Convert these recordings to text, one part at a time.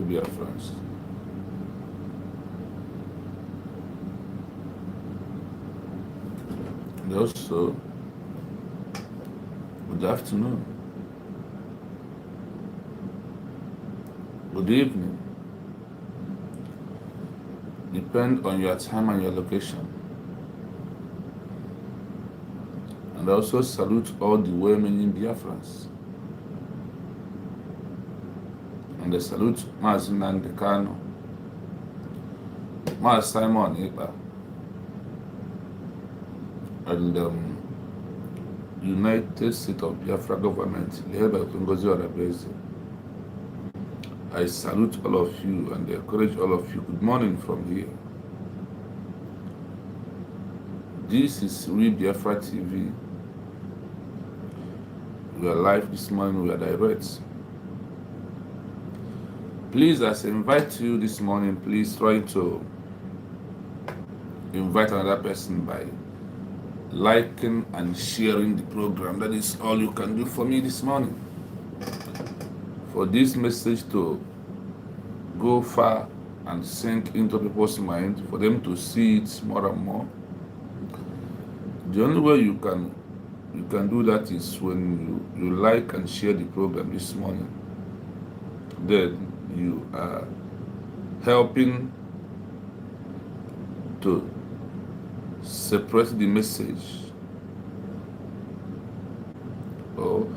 Biafrans. And also, good afternoon, good evening, depend on your time and your location. And also salute all the well-meaning Biafrans. And I salute Mazin Nandekano, Maz Simon Iba, and United States of Biafra government, led by Ngozi Orebeze. I salute all of you and encourage all of you. Good morning from here. This is RealBiafraTv. We are live this morning, we are direct. Please, as I invite you this morning, please try to invite another person by liking and sharing the program. That is all you can do for me this morning. For this message to go far and sink into people's mind, for them to see it more and more, the only way you can do that is when you like and share the program this morning. Then you are helping to separate the message, or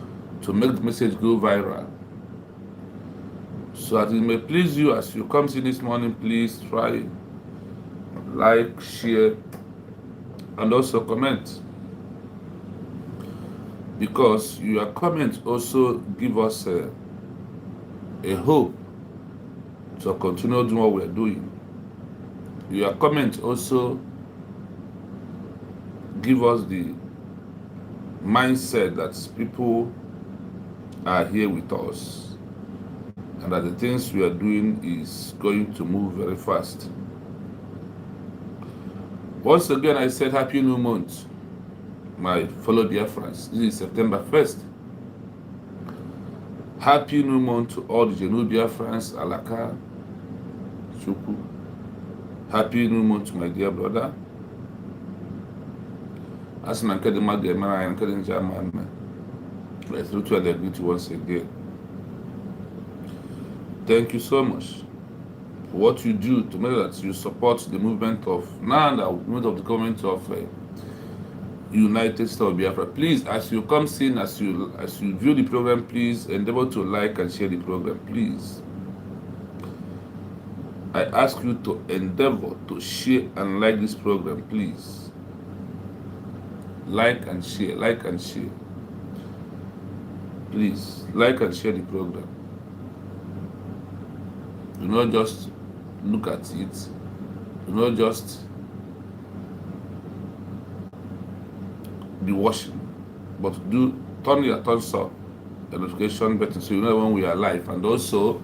to make the message go viral. So that it may please you as you come see this morning, please try, like, share, and also comment. Because your comments also give us a hope to continue doing what we're doing. Your comments also give us the mindset that people are here with us and that the things we are doing is going to move very fast. Once again, I said Happy New Month, my fellow Biafrans. This is September 1st. Happy New Month to all the Genu Biafrans, Alaka, Chuku. Happy New Month to my dear brother. As an academic, I am getting German. I through to the once again. Thank you so much for what you do to make that you support the movement of the movement of the government of United States of Biafra. Please, as you come in, as you view the program, please endeavor to like and share the program, please. I ask you to endeavor to share and like this program, please. Like and share, like and share. Please, like and share the program. Do not just look at it. Do not just be watching, but do turn your thumbs up, the notification button, so you know when we are live. And also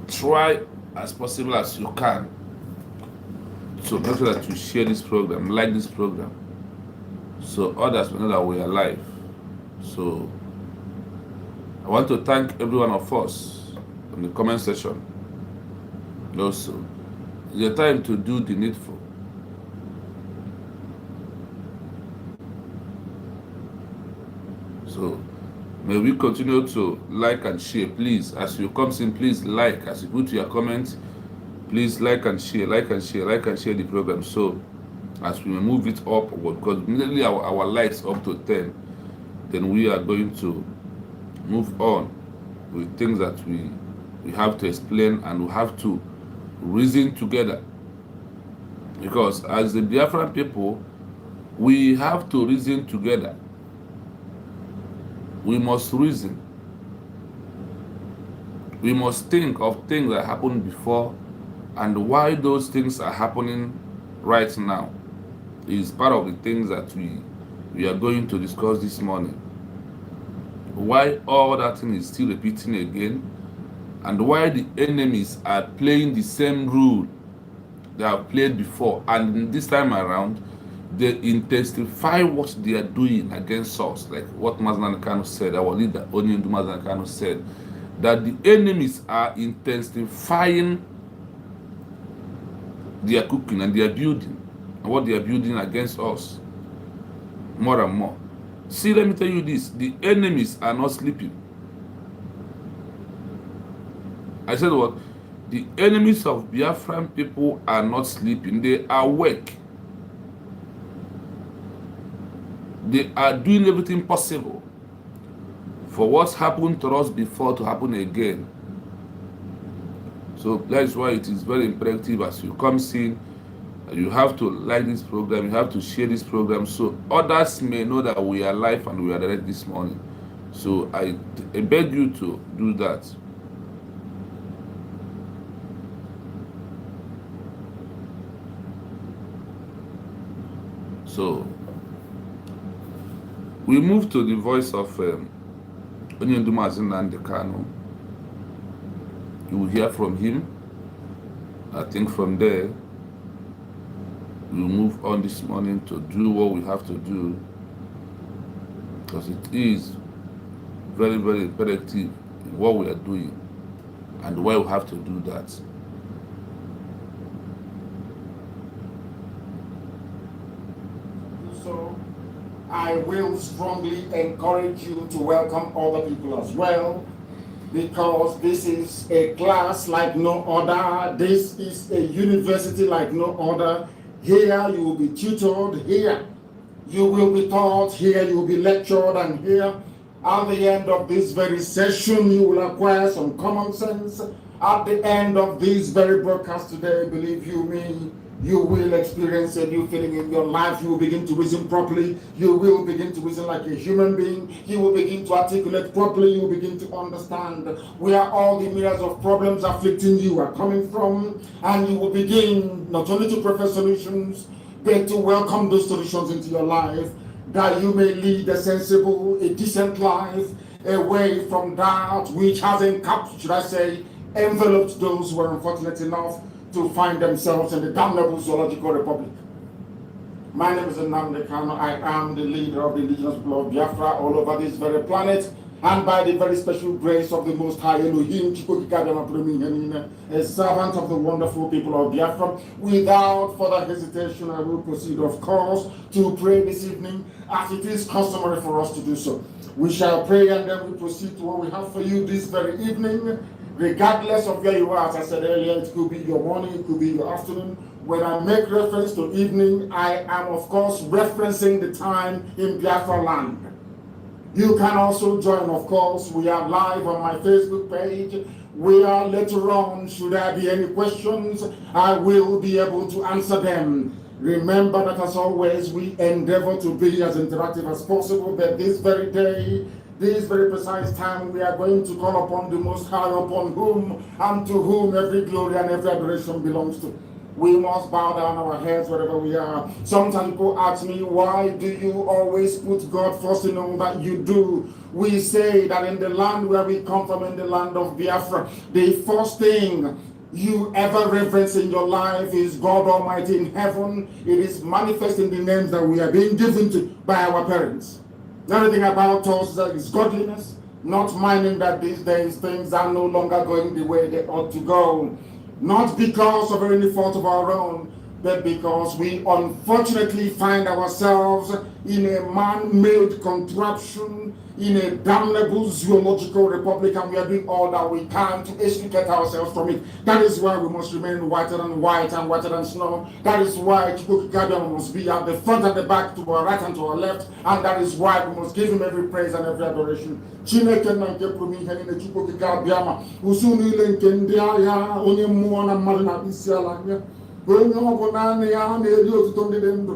try as possible as you can to make sure that you share this program, like this program, so others will know that we are live. So I want to thank every one of us in the comment section. Also, it's the time to do the needful. So may we continue to like and share, please. As you come in, please like. As you put your comments, please like and share, like and share, like and share the program. So as we move it up, because immediately our likes up to 10, then we are going to move on with things that we have to explain and we have to reason together. Because as the Biafran people, we have to reason together. We must reason. We must think of things that happened before and why those things are happening right now. Is part of the things that we are going to discuss this morning. Why all that thing is still repeating again, and why the enemies are playing the same rule they have played before, and this time around they intensify what they are doing against us, like what Mazin Kano said, our leader Onyindu Mazin Kano said, that the enemies are intensifying their cooking and their building, and what they are building against us more and more. See, let me tell you this, the enemies are not sleeping. I said what? The enemies of Biafran people are not sleeping. They are awake. They are doing everything possible for what's happened to us before to happen again. So that's why it is very imperative as you come in, you have to like this program, you have to share this program so others may know that we are live and we are direct this morning. So I beg you to do that. So we move to the voice of Onyendumazin Nandekano. You will hear from him. I think from there we'll move on this morning to do what we have to do, because it is very, very imperative in what we are doing and why we have to do that. So I will strongly encourage you to welcome other people as well, because this is a class like no other. This is a university like no other. Here you will be tutored, here you will be taught, here you will be lectured, and here at the end of this very session you will acquire some common sense. At the end of this very broadcast today, believe you me, you will experience a new feeling in your life. You will begin to reason properly. You will begin to reason like a human being. You will begin to articulate properly. You will begin to understand where all the myriads of problems afflicting you are coming from. And you will begin not only to prefer solutions, but to welcome those solutions into your life, that you may lead a sensible, a decent life, away from that which has enveloped those who are unfortunate enough to find themselves in the damnable zoological republic. My name is Nnamdi Kanu. I am the leader of the indigenous people of Biafra all over this very planet, and by the very special grace of the Most High Elohim, a servant of the wonderful people of Biafra. Without further hesitation, I will proceed, of course, to pray this evening, as it is customary for us to do so. We shall pray and then we proceed to what we have for you this very evening. Regardless of where you are, as I said earlier, it could be your morning, it could be your afternoon. When I make reference to evening, I am of course referencing the time in Biafra land. You can also join, of course. We are live on my Facebook page, where later on, should there be any questions, I will be able to answer them. Remember that as always, we endeavor to be as interactive as possible, but this very day, this very precise time, we are going to call upon the Most High, upon whom and to whom every glory and every adoration belongs to. We must bow down our heads wherever we are. Sometimes people ask me, why do you always put God first in all that you do? We say that in the land where we come from, in the land of Biafra, the first thing you ever reverence in your life is God Almighty in heaven. It is manifest in the names that we are being given to by our parents. Everything about us is godliness, not minding that these days things are no longer going the way they ought to go. Not because of any fault of our own, but because we unfortunately find ourselves in a man-made contraption, in a damnable zoological republic, and we are doing all that we can to extricate ourselves from it. That is why we must remain whiter than white and whiter than snow. That is why Chukwukikabia must be at the front and the back, to our right and to our left, and that is why we must give him every praise and every adoration. Chineke na nke pụrụ ihe niile Chukwukikabia ma usu niile nke ndị agha onye mmụọ na mmadụ na isi ala ya onye ọ bụ naanị ya na-eri otuto ndị dị ndụ.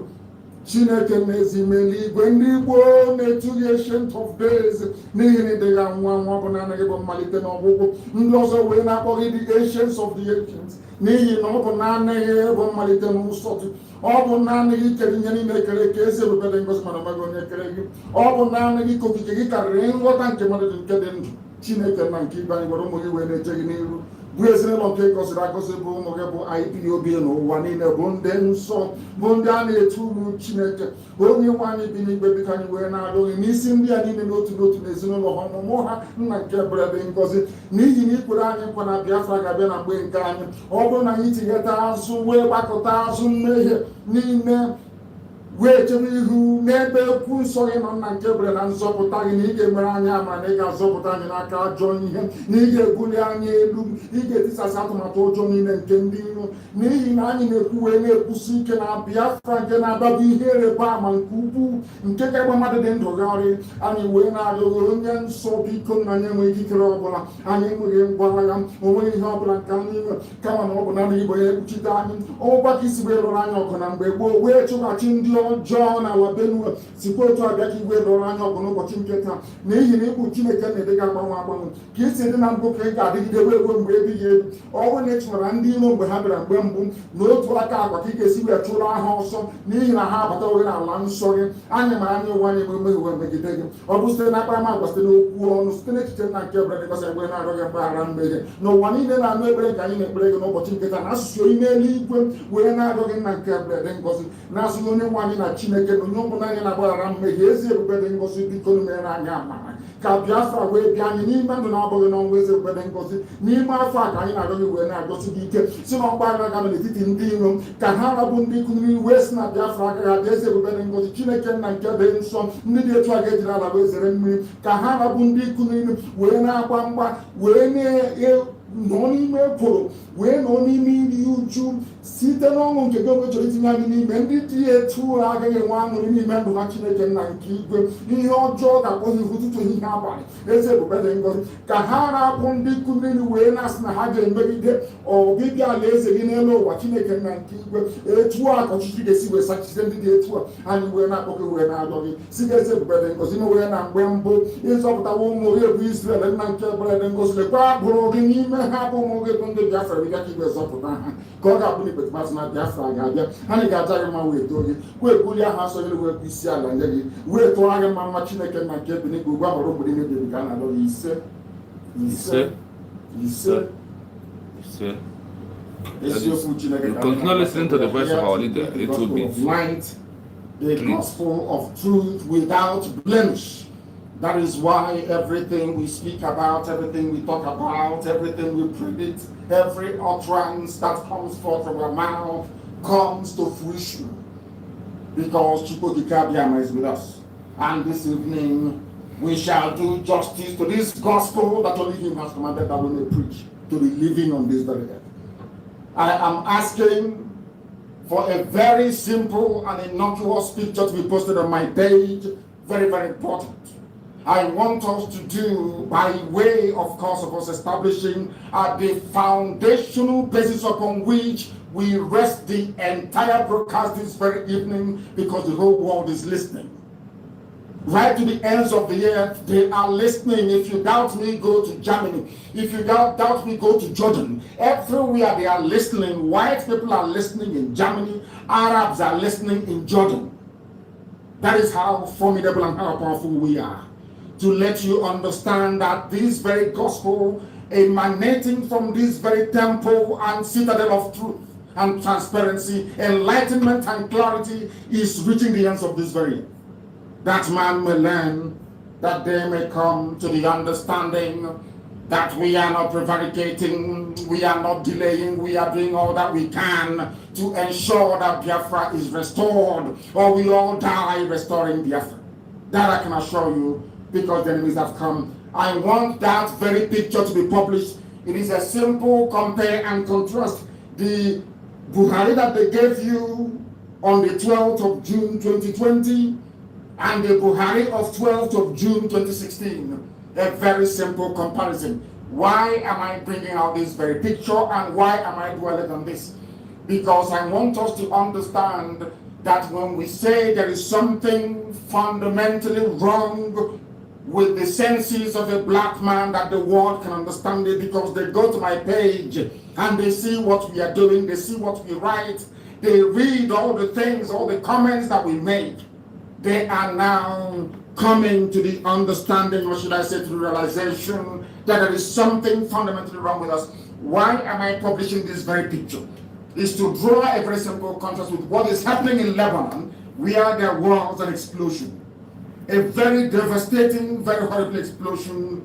Chineke na-ezimeli igwe ndị Igbo na-etughị ancient of days n'ihi na ịdị ya nwa nwa bụ naanị gị bụ mmalite na ọgwụgwụ. Ndị ọzọ wee na-akpọ gị the ancients of the ancients n'ihi na ọ bụ naanị gị bụ mmalite na ụsọtụ. Ọ bụ naanị gị kere ihe niile kere ka ezi ebube dị ngozi mana ọmaghị onye kere gị. Ọ bụ naanị gị ka okike gị karịrị nghọta nke mmadụ dị nke dị ndụ. Chineke na nke ibe anyị gwara ụmụ gị wee na-eche gị n'iru. bụ ezinụlọ nke gọziri agọzi bụ ụmụ gị bụ IPOB n'ụwa niile bụ ndị nsọ bụ ndị a na-etu uru Chineke onye nwe anyị bi n'igwe biko anyị wee na-arịọ gị n'isi ndị a niile n'otu n'otu n'ezinụlọ ha ọmụmụ ha nna nke bere dị ngọzi n'ihi na ikwere anyị nkwa na Biafra ga-abịa na mgbe nke anyị ọ bụrụ na anyị tinyeta azụ wee gbakọta azụ mmehie niile wee chere ihu n'ebe ekwu nsọ gị nọ nna nke bere na nzọpụta gị na ị ga-emere anyị ama na ị ga-azọpụta anyị n'aka ajọ ihe na ị ga-ebuli anyị elu ị ga-etisasị atụmatụ ụjọ niile nke ndị iro n'ihi na anyị na-ekwu wee na-ekwusi ike na Biafra nke na-ababụ ihe ịrịba ama nke ukwuu nke ga-agba mmadụ dị ndụ gharị anyị wee na-arịọghị onye nsọ biko na anyị enweghị ikikere ọbụla anyị enweghị ngwa agha onweghị ihe ọbụla nke anyị nwe kama na ọ bụ naanị igbo ya ekpuchite anyị ọgbakọ isi wee lụrụ anyị ọgụ na mgbe gboo wee chụghachi ndị ọjọọ na ala Benue sikwa otu abịa ka igwe lụrụ anya ọgụ n'ụbọchị nke taa n'ihi na ịbụ Chineke na-ede gị agbanwe agbanwe ka isi dị na mbụ ka ị ga-adịgide wee ruo mgbe ebighị ebi ọ bụrụ na ị chụwara ndị iro mgbe ha bịara mgbe mbụ n'otu aka agwa ka ị ga-esi wee chụrụ ha ọsọ n'ihi na ha abata oge n'ala nsọ gị anyị mara anya ụwa anyị bụ mmehie megide gị ọ bụ site na akparamagwa site n'okwu ọnụ site n'echiche na nke bere dịkwasị egbe na-arịọ gị mgbaghara mmehie n'ụwa niile na-anụ ekpere ka anyị na-ekpere gị n'ụbọchị nke taa na asụsụ oyi n'eluigwe wee na-arịọ gị nna nke bere dị ngọzi na-asụghị onye nwe anyị na Chineke na onye ọbụla anyị na-agbaghara mmehie ezi ebube dị ngọzi biko mere anyị amara ka Biafra wee bịa anyị n'ime ndụ na-abụghị n'ọnwa ezi ebube dị ngọzi n'ime afọ a ka anyị na-arịọ gị wee na-agọsi gị ike si na ọgba agha ga n'etiti ndị iro ka ha rabụ ndị kụnyere iwe si na Biafra agaghị abịa ezi ebube dị ngọzi Chineke nna nke dị nsọ ndị dị etu a ga-ejiri ala wee zere mmiri ka ha rabụ ndị kụnyere wee na-agba mgba wee nọ n'ime ekworo wee nọ n'ime iri uju site n'ọṅụ nke gị onwe chọrọ itinye anyị n'ime ndị dị etu agaghị enwe aṅụrị n'ime ndụ ha Chineke nna nke igwe ihe ọjọọ ga-akpọ ha ihu ụtụtụ ihe abalị eze ebube dị ngọzi ka ha rapụ ndị kụnyere wee na-asị na ha ga-emegide ọbịbịa alaeze gị n'elu ụwa Chineke nna nke igwe etu a ka ọchịchị ga-esi wee sachite ndị dị etu a anyị wee na-akpọ gị wee na-arịọ gị si gị eze ebube dị ngọzi wee na mgbe mbụ ịzọpụtawa ụmụ gị bụ Izrel nna nke ebere dị ngọzi lekwa agbụrụ gị n'ime ha bụ ụmụ gị bụ ndị Biafra bịa ka igwe zọpụta ha ka ọ ga-abụ n'ikpeazụ na Biafra ga-abịa anyị ga-aja gị mma wee too gị wee bulie aha sonyere wee bụ isi ala nye gị wee tụọ gị mma mma Chineke nna nke bi n'igwe ugwu agbara obodo ime bebi ka a na-alụ gị ise eziokwu Chineke ka continue listening to the voice of our leader. It will be light, the gospel of truth without blemish. That is why everything we speak about, everything we talk about, everything we predict, every utterance that comes forth from our mouth comes to fruition. Because Chukwukikabiama is with us. And this evening, we shall do justice to this gospel that only Him has commanded that we may preach to the living on this very earth. I am asking for a very simple and innocuous picture to be posted on my page. Very, very important. I want us to do by way, of course, of us establishing the foundational basis upon which we rest the entire broadcast this very evening, because the whole world is listening. Right to the ends of the earth, they are listening. If you doubt me, go to Germany. If you doubt me, go to Jordan. Everywhere they are listening. White people are listening in Germany. Arabs are listening in Jordan. That is how formidable and how powerful we are. To let you understand that this very gospel emanating from this very temple and citadel of truth and transparency, enlightenment and clarity is reaching the ends of this very earth. That man may learn, that they may come to the understanding that we are not prevaricating, we are not delaying, we are doing all that we can to ensure that Biafra is restored, or we all die restoring Biafra. That I can assure you, because the enemies have come. I want that very picture to be published. It is a simple compare and contrast. The Buhari that they gave you on the 12th of June 2020 and the Buhari of 12th of June 2016. A very simple comparison. Why am I bringing out this very picture, and why am I dwelling on this? Because I want us to understand that when we say there is something fundamentally wrong with the senses of a black man, that the world can understand it, because they go to my page and they see what we are doing, they see what we write, they read all the things, all the comments that we make. They are now coming to the understanding, or should I say to the realization, that there is something fundamentally wrong with us. Why am I publishing this very picture? Is to draw a very simple contrast with what is happening in Lebanon, where there was an explosion. A very devastating, very horrible explosion.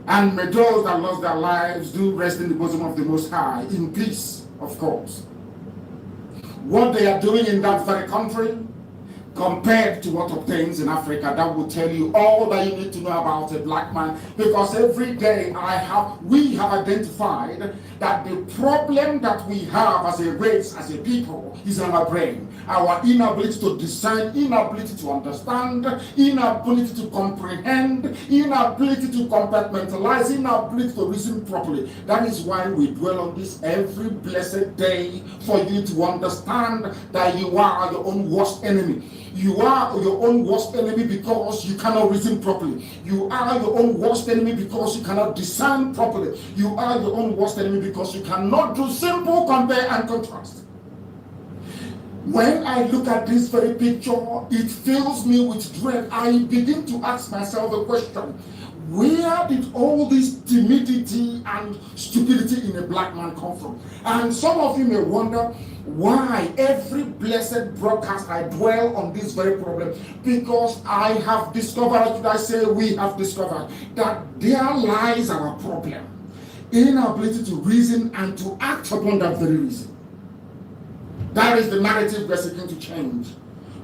And may those that lost their lives do rest in the bosom of the Most High, in peace, of course. What they are doing in that very country, compared to what obtains in Africa, that will tell you all that you need to know about a black man. Because every day we have identified that the problem that we have as a race, as a people, is in our brain. Our inability to discern, inability to understand, inability to comprehend, inability to compartmentalize, inability to reason properly. That is why we dwell on this every blessed day, for you to understand that you are your own worst enemy. You are your own worst enemy because you cannot reason properly. You are your own worst enemy because you cannot discern properly. You are your own worst enemy because you cannot do simple compare and contrast. When I look at this very picture, it fills me with dread. I begin to ask myself a question. Where did all this timidity and stupidity in a black man come from? And some of you may wonder why every blessed broadcast I dwell on this very problem. Because I have discovered, I say we have discovered, that there lies our problem. Inability to reason and to act upon that very reason. That is the narrative we're seeking to change.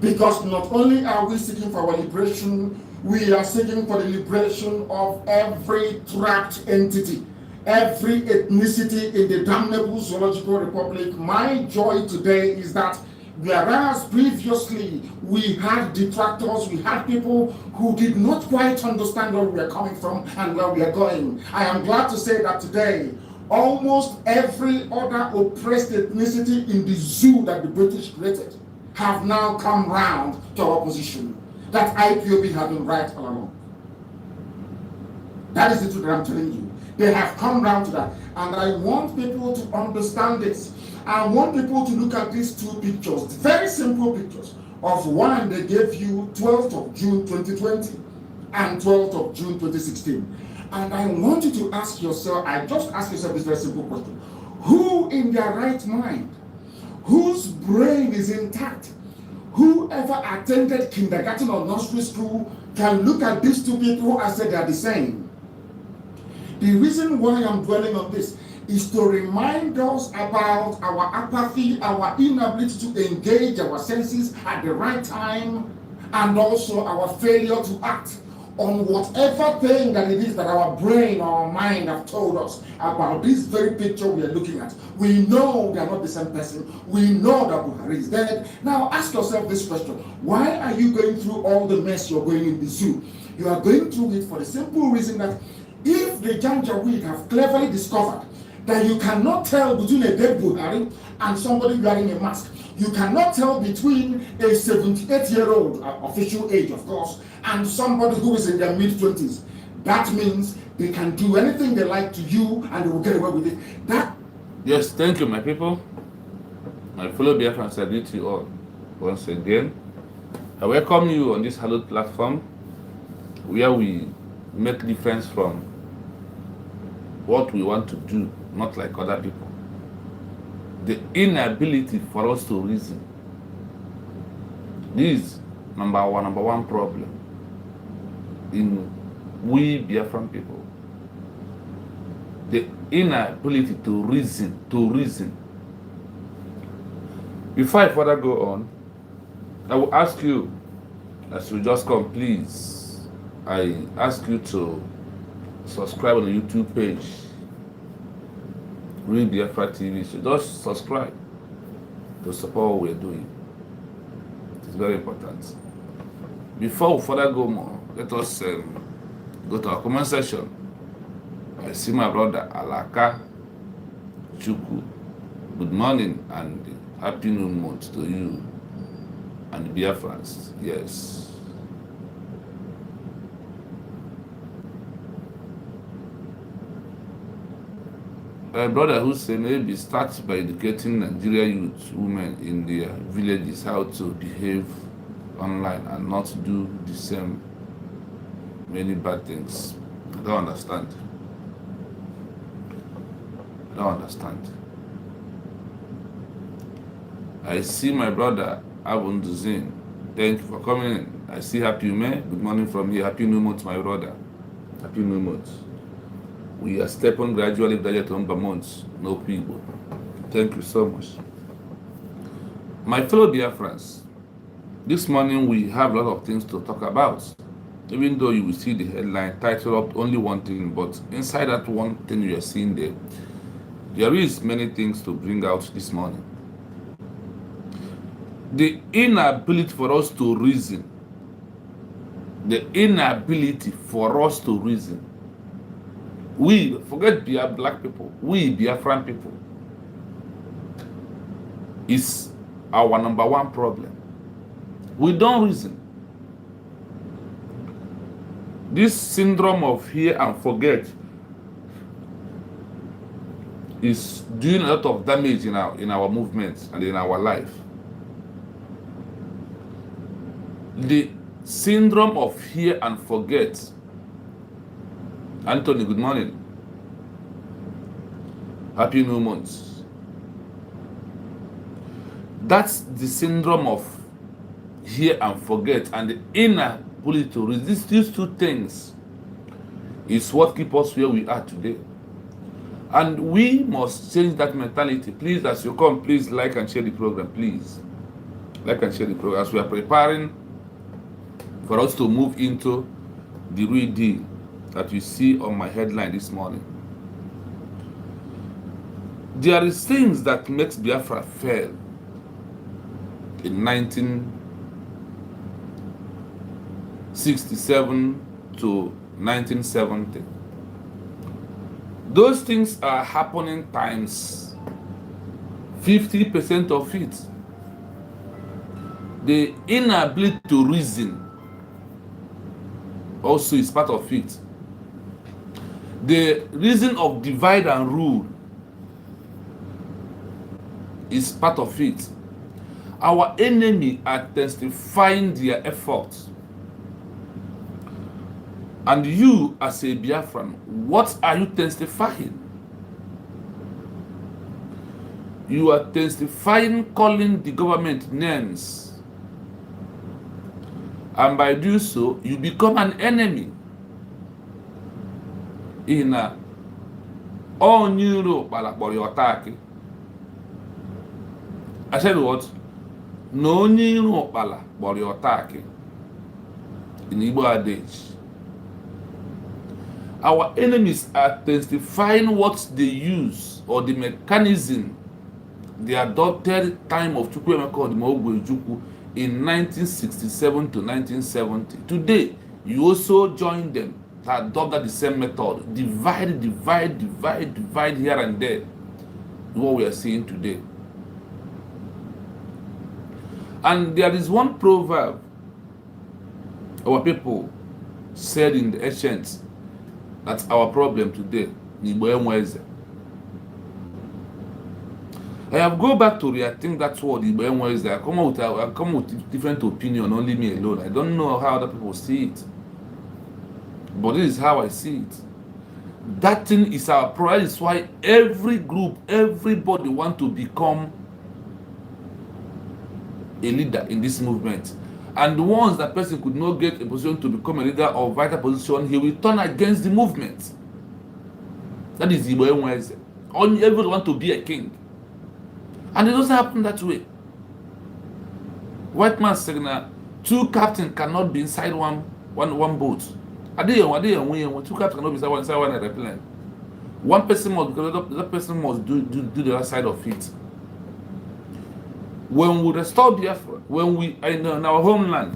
Because not only are we seeking for our liberation, we are seeking for the liberation of every trapped entity, every ethnicity in the damnable zoological republic. My joy today is that whereas previously we had detractors, we had people who did not quite understand where we are coming from and where we are going, I am glad to say that today, almost every other oppressed ethnicity in the zoo that the British created have now come round to our position. That IPOB had been right all along. That is the truth that I'm telling you. They have come round to that. And I want people to understand this. I want people to look at these two pictures, very simple pictures. Of one, they gave you 12th of June 2020 and 12th of June 2016. And I want you to ask yourself, I just ask yourself this very simple question. Who in their right mind, whose brain is intact, whoever attended kindergarten or nursery school can look at these two people and say they are the same? The reason why I'm dwelling on this is to remind us about our apathy, our inability to engage our senses at the right time, and also our failure to act on whatever thing that it is that our brain or our mind have told us about this very picture we are looking at. We know they are not the same person. We know that Buhari is dead. Now ask yourself this question. Why are you going through all the mess you're going in the zoo? You are going through it for the simple reason that if the Janjaweed have cleverly discovered that you cannot tell between a dead Buhari and somebody wearing a mask, you cannot tell between a 78-year-old, official age of course, and somebody who is in their mid-20s. That means they can do anything they like to you and they will get away with it. That. Yes, thank you, my people. My fellow Biafrans, I greet you all once again. I welcome you on this hallowed platform where we make difference from what we want to do, not like other people. The inability for us to reason. This is number one problem in we Biafran people. The inability to reason. Before I further go on, I will ask you, as you just come, please, I ask you to subscribe on the YouTube page, RealBiafraTv. So just subscribe to support what we're doing. It's very important. Before we further go more, let us go to our comment section. I see my brother Alaka Chuku. Good morning and happy new month to you and the Biafrans. Yes. My brother who say maybe start by educating Nigerian youth, women in their villages how to behave online and not do the same many bad things. I don't understand. don't understand. I see my brother Abunduzin. Thank you for coming in. I see Happy May. Good morning from here. Happy New Month, my brother. Happy New Month. We are stepping gradually to number months. No people. Thank you so much. My fellow Biafrans, this morning we have a lot of things to talk about. Even though you will see the headline titled up only one thing, but inside that one thing you are seeing there is many things to bring out this morning. The inability for us to reason. The inability for us to reason. We, forget black people, we Biafran people, is our number one problem. We don't reason. This syndrome of hear and forget is doing a lot of damage in our movements and in our life. The syndrome of hear and forget. Anthony, good morning. Happy New Month. That's the syndrome of hear and forget, and the inability to resist these two things is what keeps us where we are today. And we must change that mentality. Please, as you come, please like and share the program, please. Like and share the program as we are preparing for us to move into the real deal that you see on my headline this morning. There is things that makes Biafra fail in 1967 to 1970. Those things are happening times 50% of it. The inability to reason also is part of it. The reason of divide and rule is part of it. Our enemy are testifying their efforts. And you, as a Biafran, what are you testifying? You are testifying calling the government names. And by doing so, you become an enemy. In all Europe, I said what? No Europe, in Igbo adage. Our enemies are testifying what they use or the mechanism they adopted time of Chukwuemeka in 1967 to 1970. Today, you also join them to adopt the same method. Divide here and there. What we are seeing today. And there is one proverb our people said in the ancients. That's our problem today. I have go back to rethink that word. I come with different opinion, only me alone. I don't know how other people see it, but this is how I see it. That thing is our problem. Is why every group, everybody want to become a leader in this movement. And once that person could not get a position to become a leader or vital position, he will turn against the movement. That is Igbo Enweze. Everyone want to be a king. And it doesn't happen that way. White man saying that two captains cannot be inside one boat. Two captains cannot be inside one airplane. One person must, because the other person must do the other side of it. When we restore Biafra, when we are in our homeland,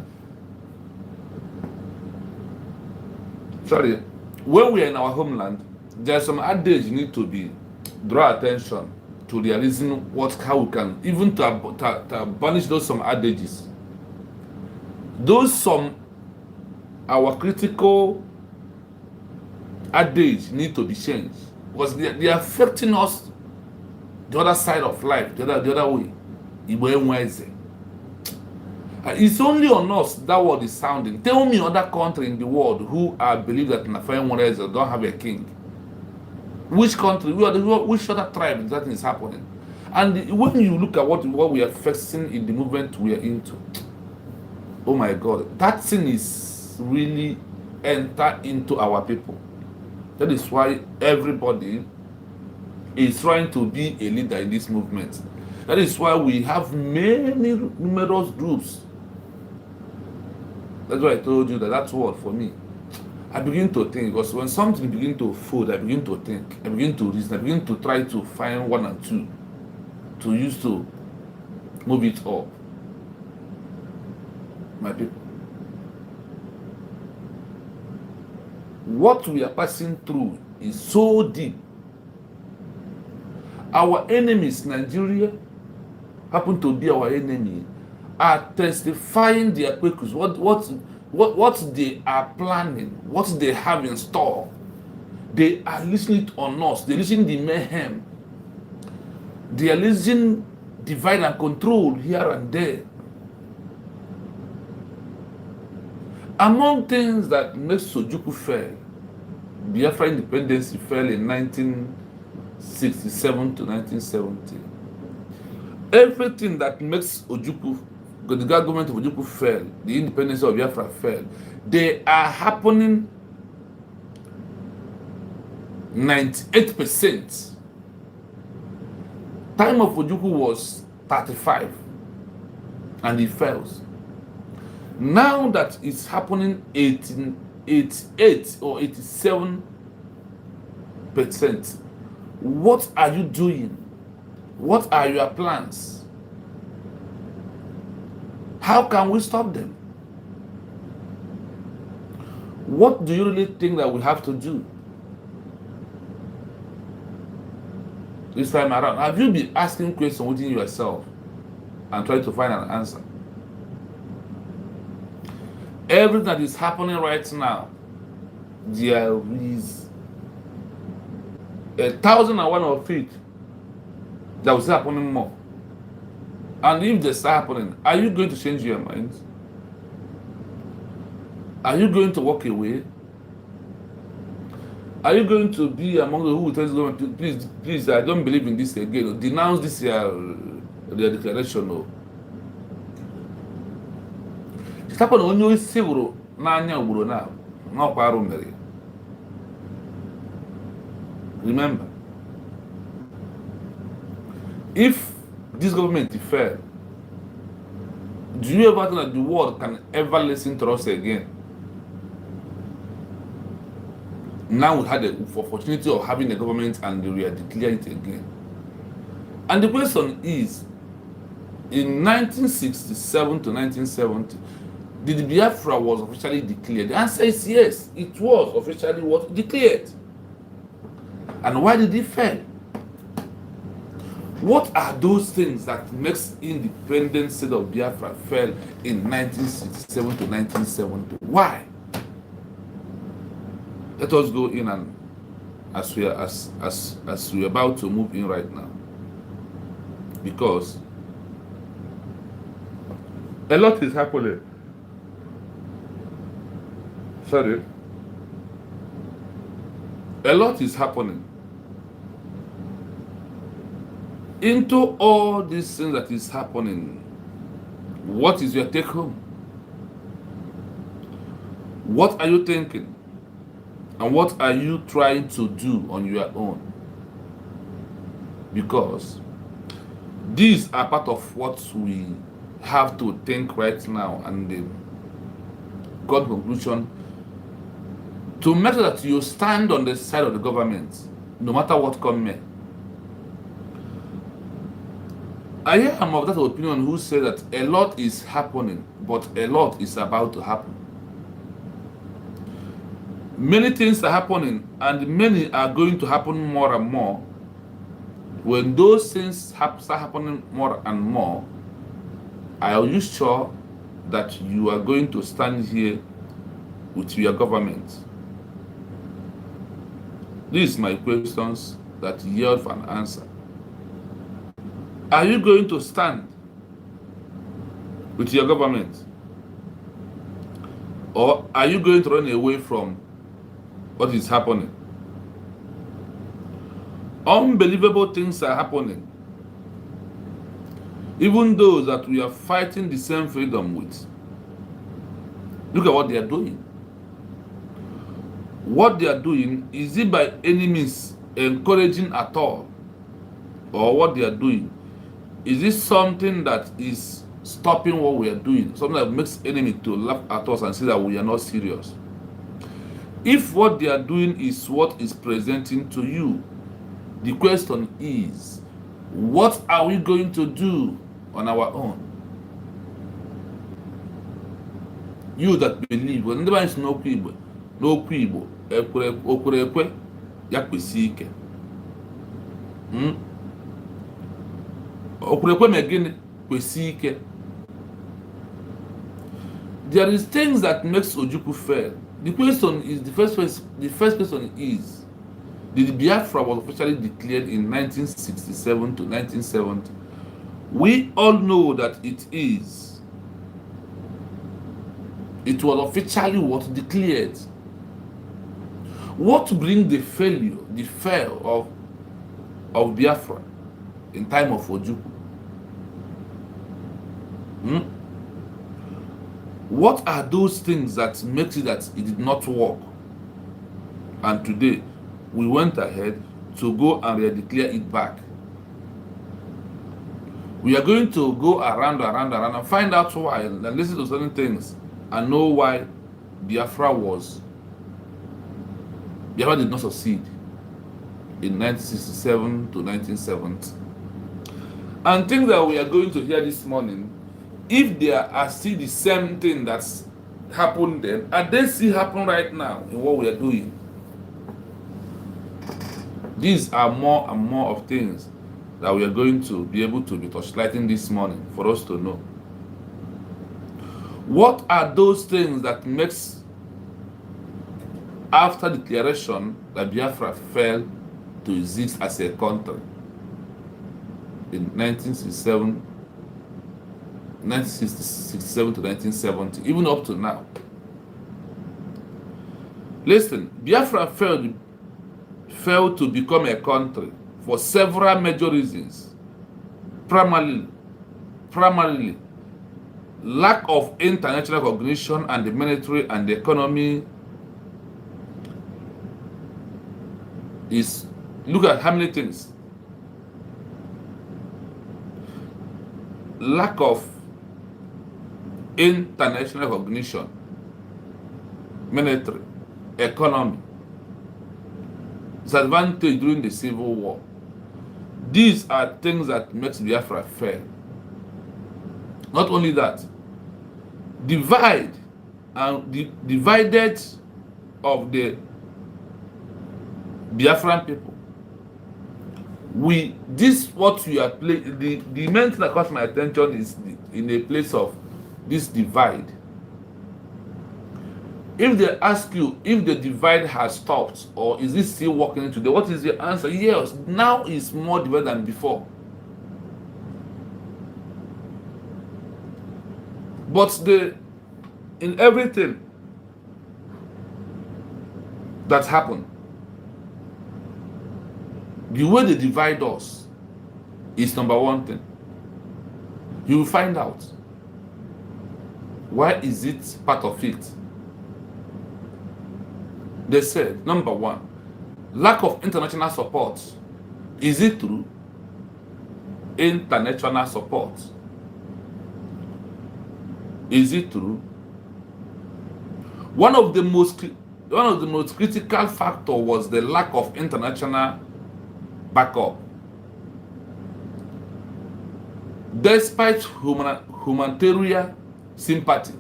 when we are in our homeland, there's some adage you need to draw attention to the reason how we can, even to banish those some adages. Those our critical adage need to be changed because they are affecting us the other side of life, the other way. It's only on us that word is sounding. Tell me other country in the world who believe that Nafayen Waneze don't have a king. Which country? Which other tribe that is happening? And when you look at what we are facing in the movement we are into, oh my God, that thing is really enter into our people. That is why everybody is trying to be a leader in this movement. That is why we have many numerous groups. That's why I told you that that's word for me. I begin to think, because when something begins to fold, I begin to think, I begin to reason, I begin to try to find one and two to use to move it up. My people, what we are passing through is so deep. Our enemies, Nigeria, happen to be our enemy, are testifying their purpose, what they are planning, what they have in store. They are listening on us. They listen to the mayhem. They are listening divide and control here and there. Among things that makes Sojuku fail, Biafra independence fell in 1967 to 1970. Everything that makes Ojukwu, the government of Ojukwu fell, the independence of Biafra fell, they are happening 98%. Time of Ojukwu was 35 and it fails. Now that it's happening 88 or 87%, what are you doing? What are your plans? How can we stop them? What do you really think that we have to do this time around? Have you been asking questions within yourself and trying to find an answer? Everything that is happening right now, there is 1,001 of it that will start happening more. And if they start happening, are you going to change your mind? Are you going to walk away? Are you going to be among those who will tell the government, please, I don't believe in this again, denounce this their declaration? No. It's happening when you see now. Remember, if this government fails, do you ever think that the world can ever listen to us again? Now we had the opportunity of having a government and we are declaring it again. And the question is, in 1967 to 1970, did Biafra was officially declared? The answer is yes, it was officially declared. And why did it fail? What are those things that makes independent state of Biafra fail in 1967 to 1970? Why? Let us go in and as we are about to move in right now, because a lot is happening. Sorry, a lot is happening. Into all these things that is happening, what is your take home? What are you thinking? And what are you trying to do on your own? Because these are part of what we have to think right now and the God conclusion to make sure that you stand on the side of the government, no matter what comes may. I am of that opinion who say that a lot is happening, but a lot is about to happen. Many things are happening, and many are going to happen more and more. When those things start happening more and more, are you sure that you are going to stand here with your government? These are my questions that yield for an answer. Are you going to stand with your government? Or are you going to run away from what is happening? Unbelievable things are happening. Even those that we are fighting the same freedom with. Look at what they are doing. What they are doing, is it by any means encouraging at all? Or what they are doing, is this something that is stopping what we are doing? Something that makes enemy to laugh at us and say that we are not serious? If what they are doing is what is presenting to you, the question is, what are we going to do on our own? You that believe, when there is no Igbo, okwere ya kwesi ike. Okwere megini kwesi ike. There is things that makes Ojukwu fail. The question is, the first question is, did Biafra was officially declared in 1967 to 1970? We all know that it is. It was officially what declared. What brings the fail of Biafra in time of Ojukwu? What are those things that makes it that it did not work? And today, we went ahead to go and declare it back. We are going to go around and find out why, and listen to certain things and know why Biafra did not succeed in 1967 to 1970. And things that we are going to hear this morning, if they are still the same thing that's happened then, and they still happen right now in what we are doing. These are more and more of things that we are going to be able to be touchlighting this morning for us to know. What are those things that makes, after declaration, that Biafra failed to exist as a country in 1967 to 1970, even up to now? Listen, Biafra failed to become a country for several major reasons. Primarily, lack of international recognition, and the military and the economy is, look at how many things. Lack of international recognition, military, economy, disadvantage during the Civil War. These are things that makes Biafra fail. Not only that, divided of the Biafran people. What we are playing, the main thing that caught my attention is in a place of this divide. If they ask you if the divide has stopped or is it still working today, what is the answer? Yes, now it's more divided than before. But in everything that happened, the way they divide us is number one thing. You will find out. Why is it part of it? They said, number one, lack of international support. Is it true? International support. Is it true? One of the most critical factors was the lack of international backup. Despite humanitarian sympathy,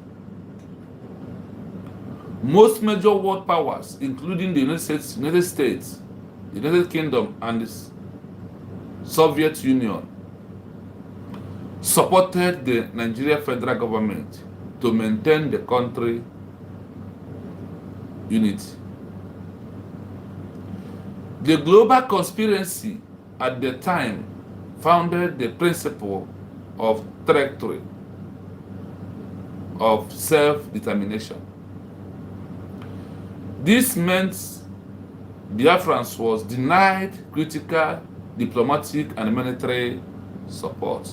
most major world powers, including the United States, the United Kingdom, and the Soviet Union, supported the Nigerian federal government to maintain the country unity. The global conspiracy at the time founded the principle of territory, of self-determination. This meant Biafrans was denied critical, diplomatic, and military support.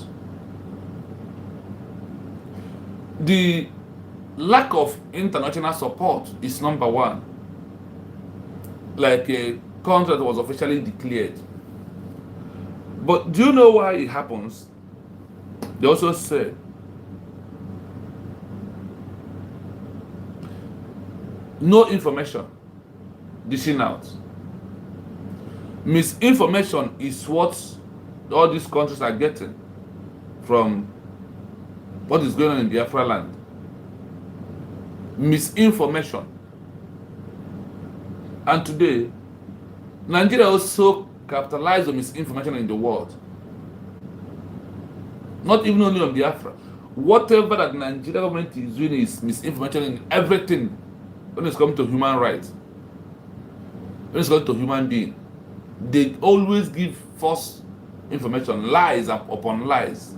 The lack of international support is number one. Like a country that was officially declared. But do you know why it happens? They also say no information dishing out. Misinformation is what all these countries are getting from what is going on in Biafra land. Misinformation. And today, Nigeria also capitalized on misinformation in the world. Not even only on Biafra. Whatever that Nigeria government is doing is misinformation in everything when it's come to human rights. When it's come to human being. They always give false information, lies upon lies,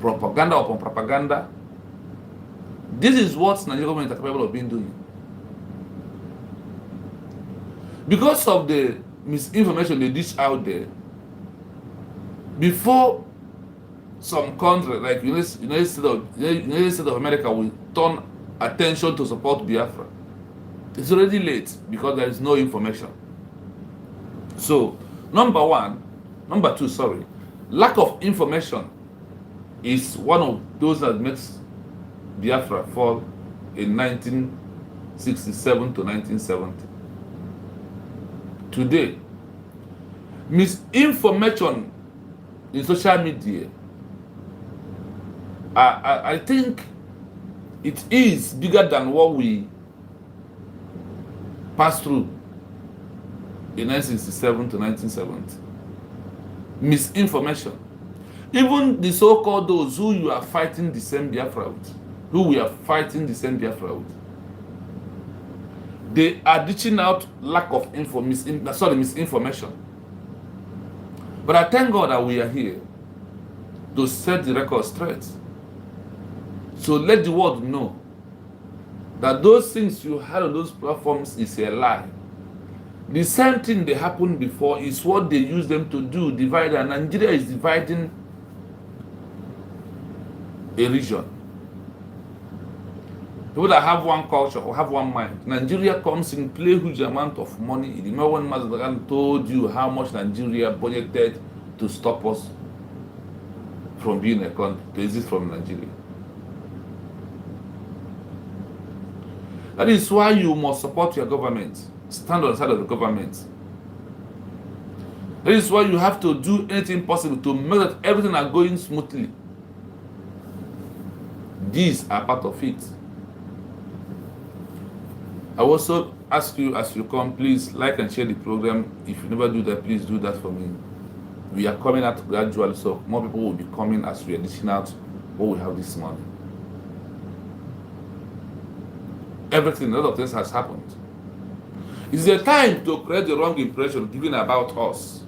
propaganda upon propaganda. This is what Nigerian government are capable of being doing. Because of the misinformation they dish out there, before some country like United States of America will turn attention to support Biafra, it's already late because there is no information. So, number two, lack of information is one of those that makes Biafra fall in 1967 to 1970. Today, misinformation in social media, I think it is bigger than what we passed through in 1967 to 1970. Misinformation. Even the so-called those who you are fighting the same Biafra with, who we are fighting the same Biafra with, they are ditching out lack of misinformation. But I thank God that we are here to set the record straight. So let the world know that those things you had on those platforms is a lie. The same thing that happened before is what they use them to do, divide, and Nigeria is dividing a region. People that have one culture or have one mind. Nigeria comes in, play huge amount of money. Remember when Mazagan told you how much Nigeria budgeted to stop us from being a country, to exist from Nigeria. That is why you must support your government. Stand on the side of the government. That is why you have to do anything possible to make that everything are going smoothly. These are part of it. I also ask you as you come, please like and share the program. If you never do that, please do that for me. We are coming out gradually, so more people will be coming as we are dishing out what we have this morning. Everything, a lot of things has happened. It's a time to create the wrong impression given about us.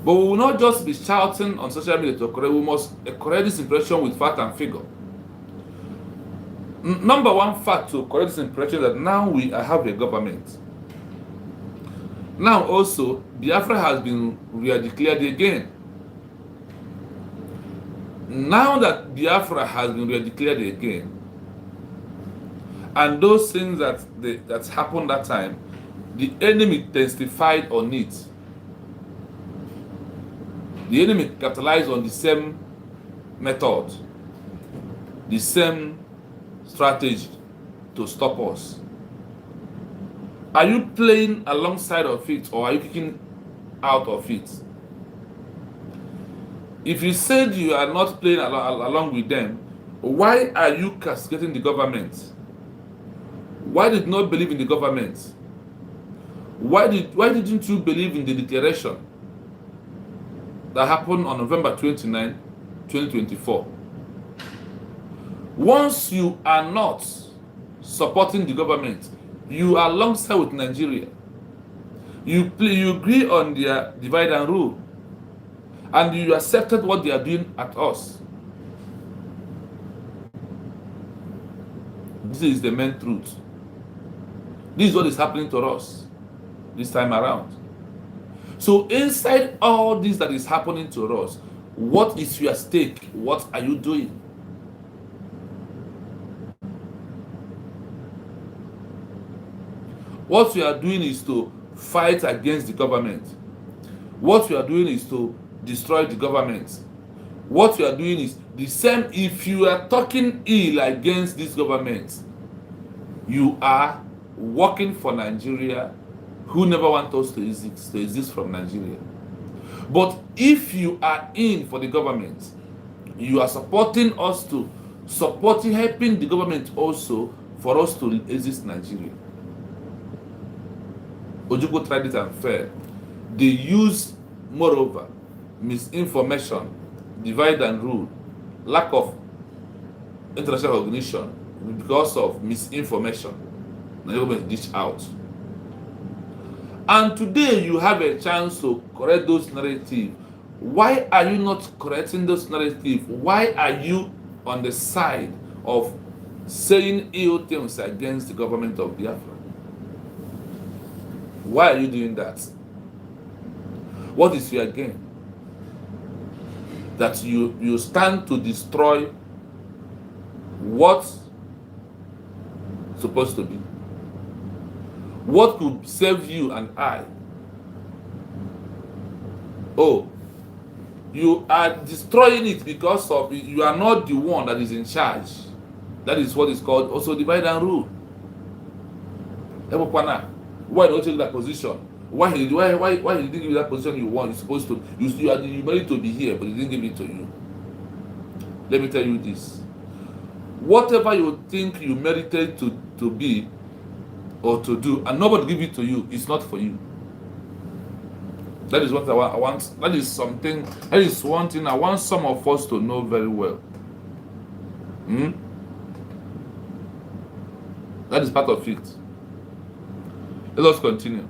But we will not just be shouting on social media to correct. We must correct this impression with fact and figure. Number one fact to correct this impression that now we have a government. Now also, Biafra has been re-declared again. Now that Biafra has been re-declared again, and those things that happened that time, the enemy testified on it. The enemy capitalized on the same method, the same strategy to stop us. Are you playing alongside of it, or are you kicking out of it? If you said you are not playing along with them, why are you castigating the government? Why did you not believe in the government? Why didn't you believe in the declaration that happened on November 29, 2024? Once you are not supporting the government, you are alongside with Nigeria. You agree on their divide and rule, and you accepted what they are doing at us. This is the main truth. This is what is happening to us this time around. So inside all this that is happening to us, what is your stake? What are you doing? What you are doing is to fight against the government. What you are doing is to destroy the government. What you are doing is the same. If you are talking ill against this government, you are working for Nigeria, who never want us to exist from Nigeria. But if you are in for the government, you are supporting us to helping the government also for us to exist Nigeria. Ojukwu tried it and failed. They use, moreover, misinformation, divide and rule, lack of international recognition because of misinformation. The government dish out. And today you have a chance to correct those narratives. Why are you not correcting those narratives? Why are you on the side of saying ill things against the government of Biafra? Why are you doing that? What is your gain? That you stand to destroy what's supposed to be. What could save you and I? Oh, you are destroying it because of you are not the one that is in charge. That is what is called also divide and rule. Why don't you take that position? Why he didn't give you that position you want? You're supposed to you meant to be here, but he didn't give it to you. Let me tell you this. Whatever you think you merited to be or to do, and nobody give it to you, it's not for you. That is what I want. That is something. That is one thing I want some of us to know very well. That is part of it. Let us continue.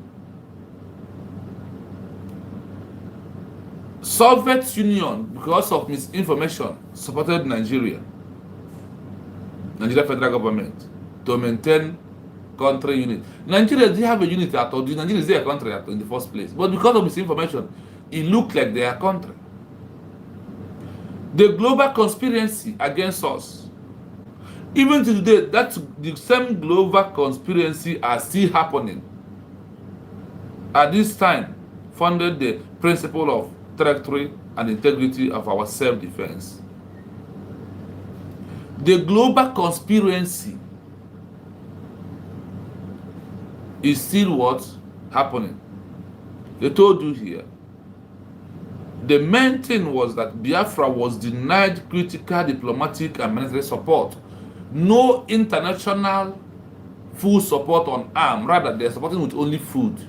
Soviet Union, because of misinformation, supported Nigeria federal government to maintain country unit. Nigeria didn't have a unit at all. Nigeria is their country in the first place. But because of misinformation, it looked like their country. The global conspiracy against us, even to today, that's the same global conspiracy are still happening. At this time, funded the principle of territory and integrity of our self-defense. The global conspiracy is still what's happening. They told you here. The main thing was that Biafra was denied critical diplomatic and military support. No international full support on arms. Rather, they're supporting with only food.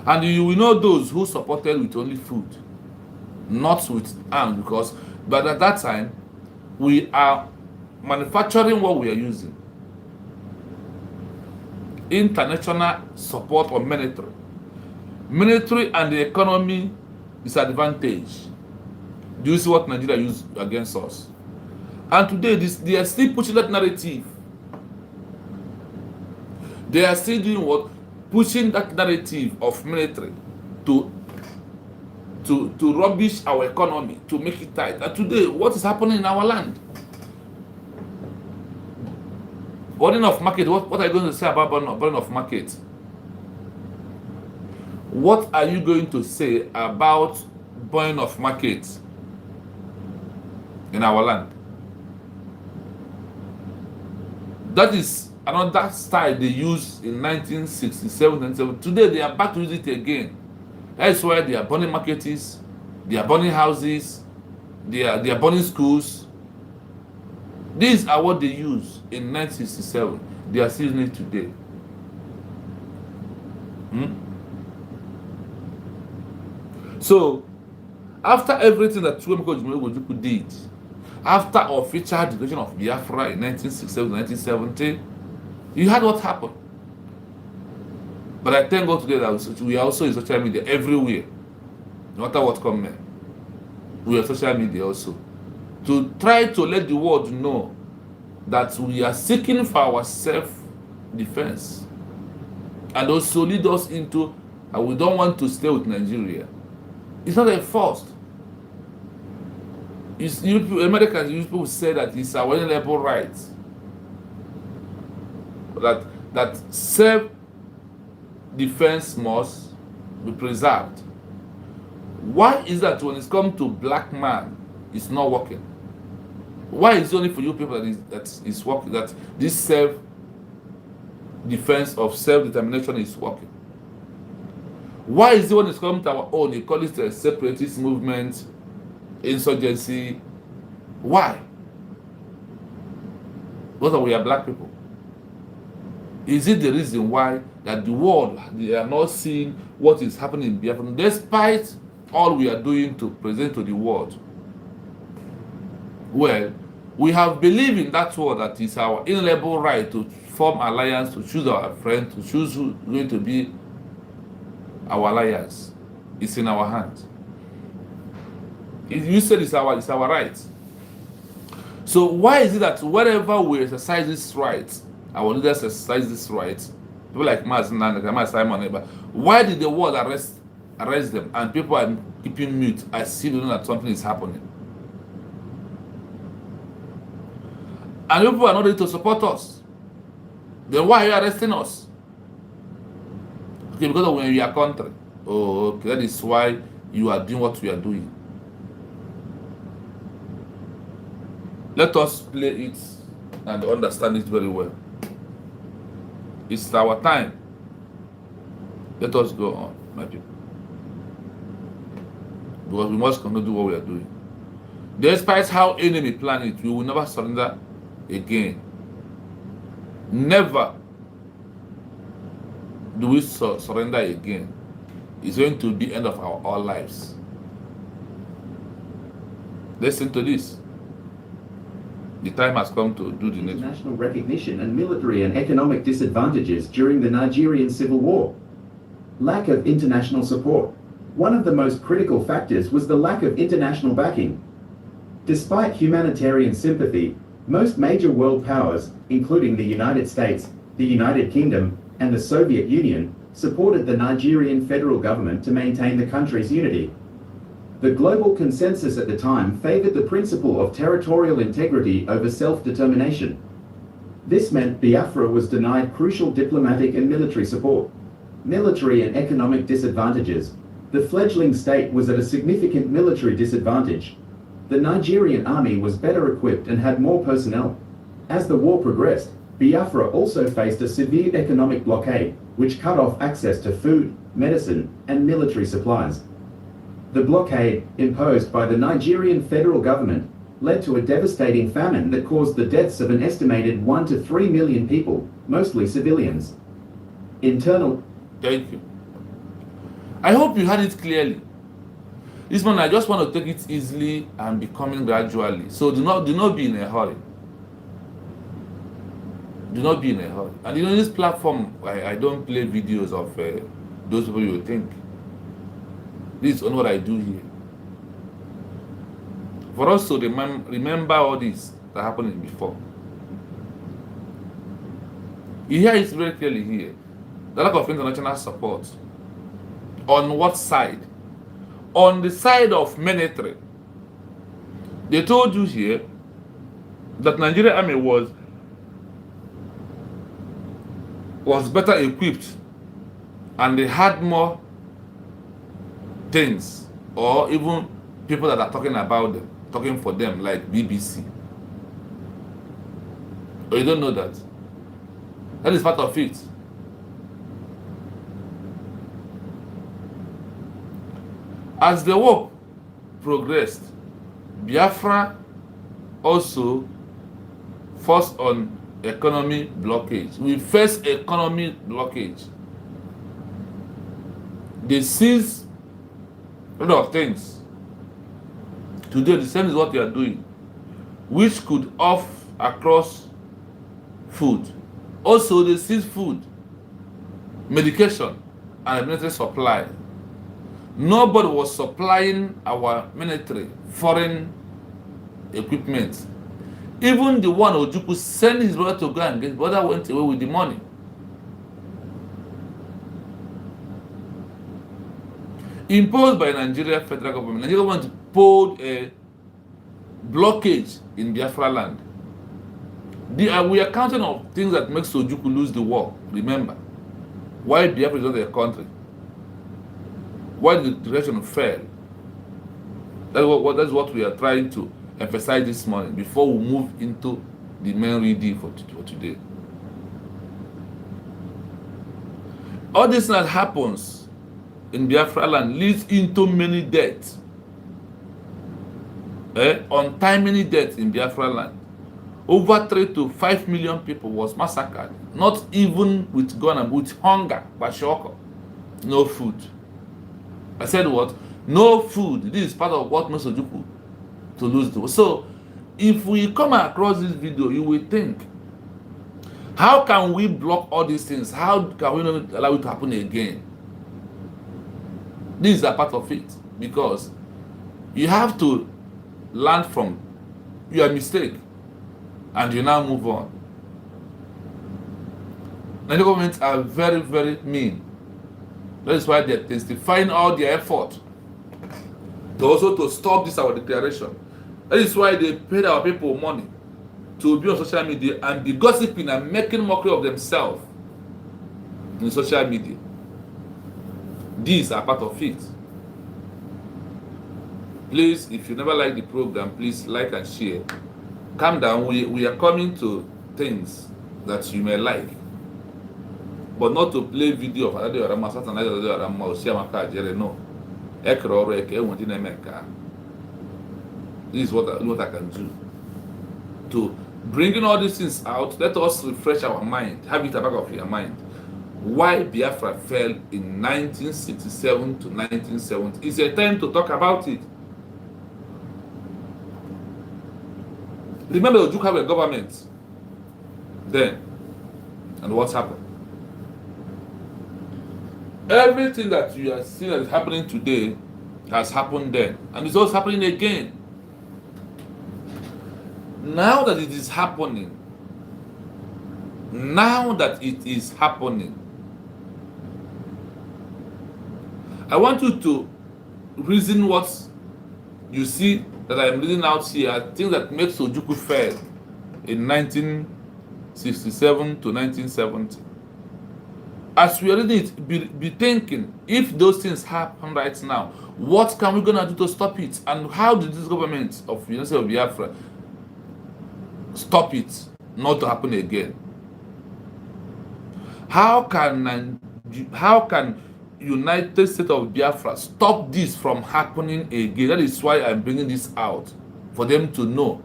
And you will know those who supported with only food, not with arms, because by that time, we are manufacturing what we are using. International support on military. Military and the economy disadvantage. Do you see what Nigeria used against us? And today, they are still pushing that narrative. They are still doing what? Pushing that narrative of military to rubbish our economy, to make it tight. And today, what is happening in our land? Burning of market. What are you going to say about burning of market? What are you going to say about burning of market in our land? That is another style they used in 1967 and 1970. Today they are back to use it again. That's why they are burning markets, they are burning houses, they are burning schools. These are what they used in 1967. They are still using it today. So, after everything that Ojukwu did, after official declaration of Biafra in 1967, 1970, you had what happened. But I thank God today that we are also in social media everywhere. No matter what comes, we are social media also. To try to let the world know that we are seeking for ourselves defense and also lead us into we don't want to stay with Nigeria. It's not a forced. Americans, people say that it's our inalienable right that self-defense must be preserved. Why is that when it's come to black man, it's not working? Why is it only for you people that is working, that this self-defense of self-determination is working? Why is it when it's come to our own, they call it a separatist movement, insurgency? Why? Because we are black people. Is it the reason why that the world, they are not seeing what is happening in Biafra, despite all we are doing to present to the world? Well, we have believed in that word that is our inalienable right to form alliance, to choose our friend, to choose who is going to be our alliance. It's in our hands. You said it's our right. So why is it that wherever we exercise this right, our leaders exercise this right, people like Simon, why did the world arrest them and people are keeping mute as if they know that something is happening? And people are not ready to support us. Then why are you arresting us? Okay, because of when we are country. Oh, okay, that is why you are doing what we are doing. Let us play it and understand it very well. It's our time. Let us go on, my people. Because we must continue to do what we are doing. Despite how enemy plan it, we will never surrender again. Never do we surrender again. It's going to be the end of our lives. Listen to this. The time has come to do the next. International recognition and military and economic disadvantages during the Nigerian civil war. Lack of international support. One of the most critical factors was the lack of international backing. Despite humanitarian sympathy, most major world powers, including the United States, the United Kingdom, and the Soviet Union, supported the Nigerian federal government to maintain the country's unity. The global consensus at the time favored the principle of territorial integrity over self-determination. This meant Biafra was denied crucial diplomatic and military support. Military and economic disadvantages. The fledgling state was at a significant military disadvantage. The Nigerian army was better equipped and had more personnel. As the war progressed, Biafra also faced a severe economic blockade, which cut off access to food, medicine, and military supplies. The blockade, imposed by the Nigerian federal government, led to a devastating famine that caused the deaths of an estimated 1 to 3 million people, mostly civilians. Internal. Thank you. I hope you heard it clearly. This one, I just want to take it easily and be coming gradually. So do not be in a hurry. Do not be in a hurry. And you know, this platform, I don't play videos of those people you think. This is only what I do here. For us to remember all this that happened before. You hear it very clearly here. The lack of international support. On what side? On the side of military. They told you here that Nigerian army was better equipped and they had more things, or even people that are talking about them, talking for them, like BBC. Or you don't know that? That is part of it. As the war progressed, Biafra also forced on economy blockage. We faced economy blockage. They seized a lot of things. Today, the same is what they are doing, which could off across food. Also, they seize food, medication, and military supply. Nobody was supplying our military foreign equipment. Even the one Ojukwu sent his brother to go and get, brother went away with the money. imposed by Nigeria federal government. Nigeria government pulled a blockage in Biafra land. We are counting on things that make Sojuku lose the war. Remember, why Biafra is not a country, why the direction fell. That's what we are trying to emphasize this morning before we move into the main reading for today. All this that happens in Biafra land leads into many deaths. Untimely deaths in Biafra land. Over 3 to 5 million people was massacred. Not even with gun and with hunger, bashoko. No food. I said what? No food. This is part of what makes Ojuku to lose the war. So, if we come across this video, you will think, how can we block all these things? How can we not allow it to happen again? This is a part of it, because you have to learn from your mistake and you now move on. Nigerian governments are very, very mean. That is why they're testifying all their effort to stop this our declaration. That is why they paid our people money to be on social media and be gossiping and making mockery of themselves in social media. These are part of it. Please, if you never like the program, please like and share. Calm down. We are coming to things that you may like, but not to play video of Adade Orama, Satan Adade Orama, Osiamaka Jere. No. This is what I can do. To bringing all these things out, let us refresh our mind, have it at the back of your mind. Why Biafra fell in 1967 to 1970. It's a time to talk about it. Remember, Ojuku have a government then, and what's happened? Everything that you are seeing that is happening today has happened then, and it's also happening again. Now that it is happening, I want you to reason what you see that I am reading out here, things that make Ojuku fail in 1967 to 1970. As we are reading it, be thinking, if those things happen right now, what can we gonna do to stop it? And how did this government of University of Biafra stop it not to happen again? How can United States of Biafra stop this from happening again? That is why I'm bringing this out, for them to know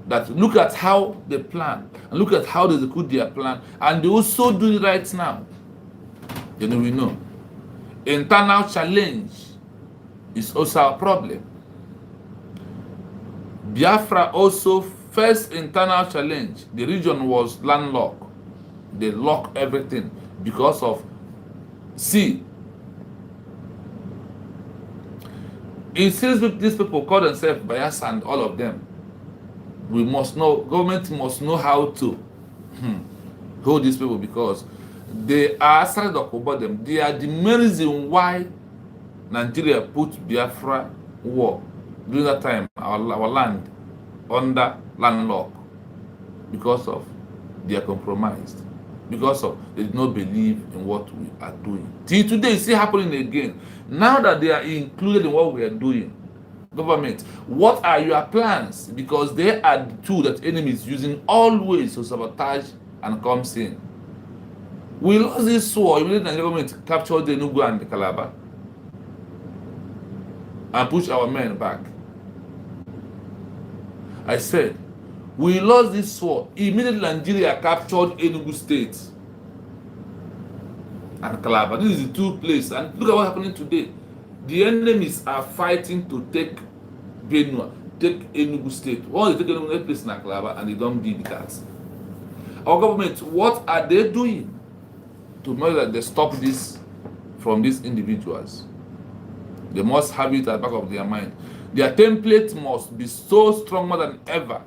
that look at how they plan and look at how they execute their plan, and they also do it right now. Then we know internal challenge is also a problem. Biafra also first internal challenge. The region was landlocked. They locked everything because of sea. It seems these people call themselves Biafra and all of them. We must know, government must know how to hold these people, because they are started up about them. They are the main reason why Nigeria put Biafra war during that time, our land under landlock, because of they are compromised, because of they did not believe in what we are doing. Till today, it's still happening again. Now that they are included in what we are doing, government, what are your plans? Because they are the tool that enemy is using always to sabotage and comes in. We lost this war. Immediately the Nigerian government captured the Enugu and the Calabar and pushed our men back. I said, we lost this war. Immediately Nigeria captured Enugu State and Calabar. This is the two places. And look at what's happening today. The enemies are fighting to take Benue, take Enugu State. Once they take Enugu place in Calabar, and they don't do that. Our government, what are they doing to make that they stop this from these individuals? They must have it at the back of their mind. Their template must be so strong more than ever.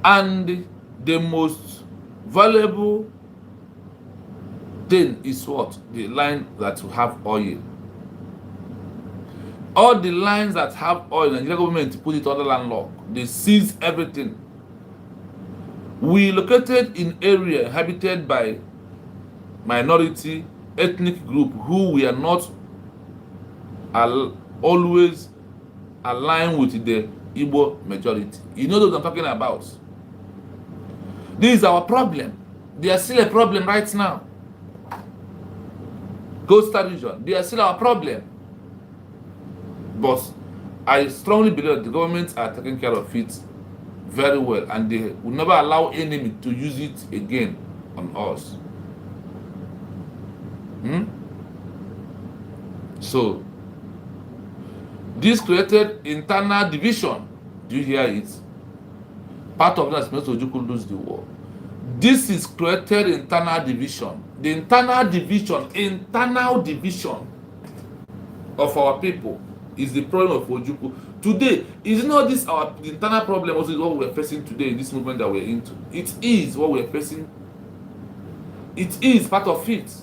And the most valuable then is what? The line that will have oil. All the lines that have oil, the Nigerian government put it under landlocked. They seize everything. We located in area inhabited by minority ethnic group who we are not always aligned with the Igbo majority. You know what I'm talking about. This is our problem. They are still a problem right now. Coastal region, they are still our problem. But I strongly believe that the government are taking care of it very well, and they will never allow enemy to use it again on us. So this created internal division. Do you hear it? Part of that is meant to Ojukwu lose the war. This is created internal division. The internal division of our people is the problem of Ojukwu. Today, is not this our internal problem also is what we are facing today in this movement that we are into? It is what we are facing. It is part of it.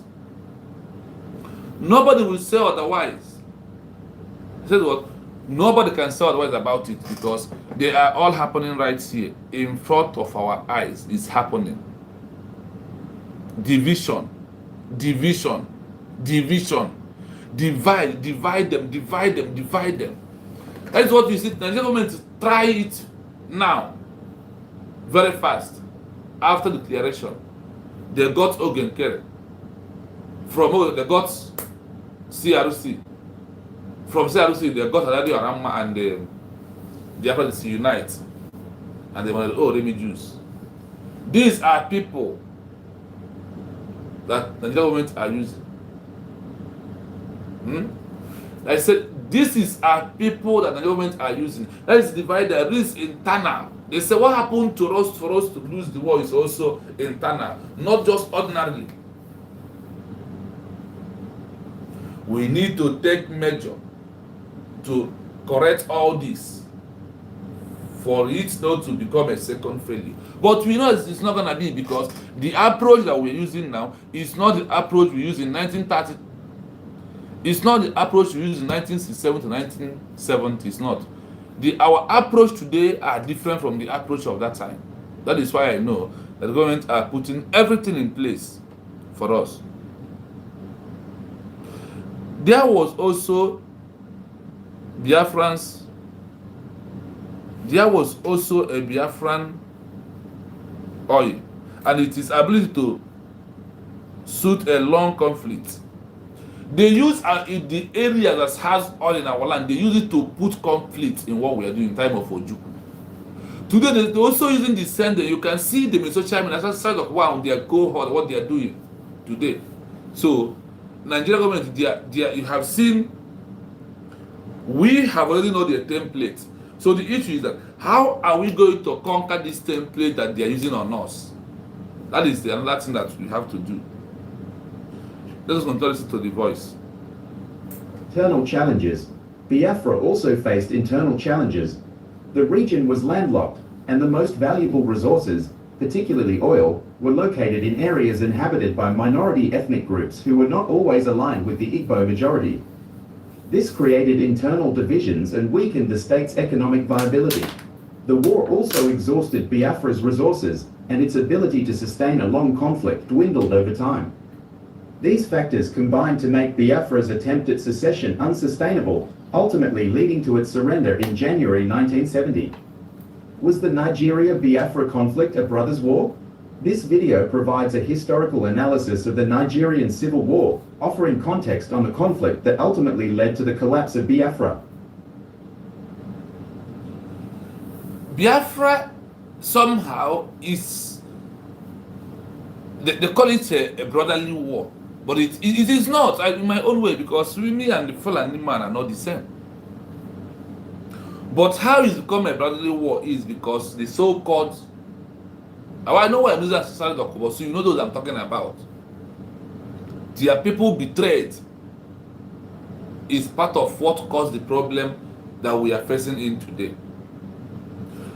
Nobody will say otherwise. He said what? Nobody can say otherwise about it because they are all happening right here in front of our eyes. It's happening. Division. Divide them. That is what you see. The Nigerian government try it now, very fast. After the declaration, they got Ogenkere. From they got CRC. From CRC, they got Aladio Arama and the Biafra to unite. And they wanted, let me Jews. These are people that the government are using. I said, this is our people that the government are using. That is divided. That is internal. They say what happened to us for us to lose the war is also internal, not just ordinarily. We need to take measure to correct all this for it not to become a second failure. But we know it's not going to be, because the approach that we're using now is not the approach we used in 1930. It's not the approach we used in 1967 to 1970. It's not. Our approach today are different from the approach of that time. That is why I know that the government are putting everything in place for us. There was also Biafrans. There was also a Biafran oil, and it is ability to suit a long conflict. They use the area that has oil in our land, they use it to put conflict in what we are doing in time of Ojukwu. Today, they're also using the sender. You can see them in social media, side of wow, their cohort, what they are doing today. So, Nigerian government, you have seen, we have already know their template. So the issue is that how are we going to conquer this template that they are using on us? That is another thing that we have to do. Let us continue to listen to the voice. Internal challenges. Biafra also faced internal challenges. The region was landlocked, and the most valuable resources, particularly oil, were located in areas inhabited by minority ethnic groups who were not always aligned with the Igbo majority. This created internal divisions and weakened the state's economic viability. The war also exhausted Biafra's resources, and its ability to sustain a long conflict dwindled over time. These factors combined to make Biafra's attempt at secession unsustainable, ultimately leading to its surrender in January 1970. Was the Nigeria-Biafra conflict a brothers' war? This video provides a historical analysis of the Nigerian Civil War, offering context on the conflict that ultimately led to the collapse of Biafra. Biafra somehow is, they call it a brotherly war, but it is not, in my own way, because me and the Fulani man are not the same. But how it's become a brotherly war is because the so-called, I know why I'm using society document, so you know those I'm talking about. Their people betrayed is part of what caused the problem that we are facing in today.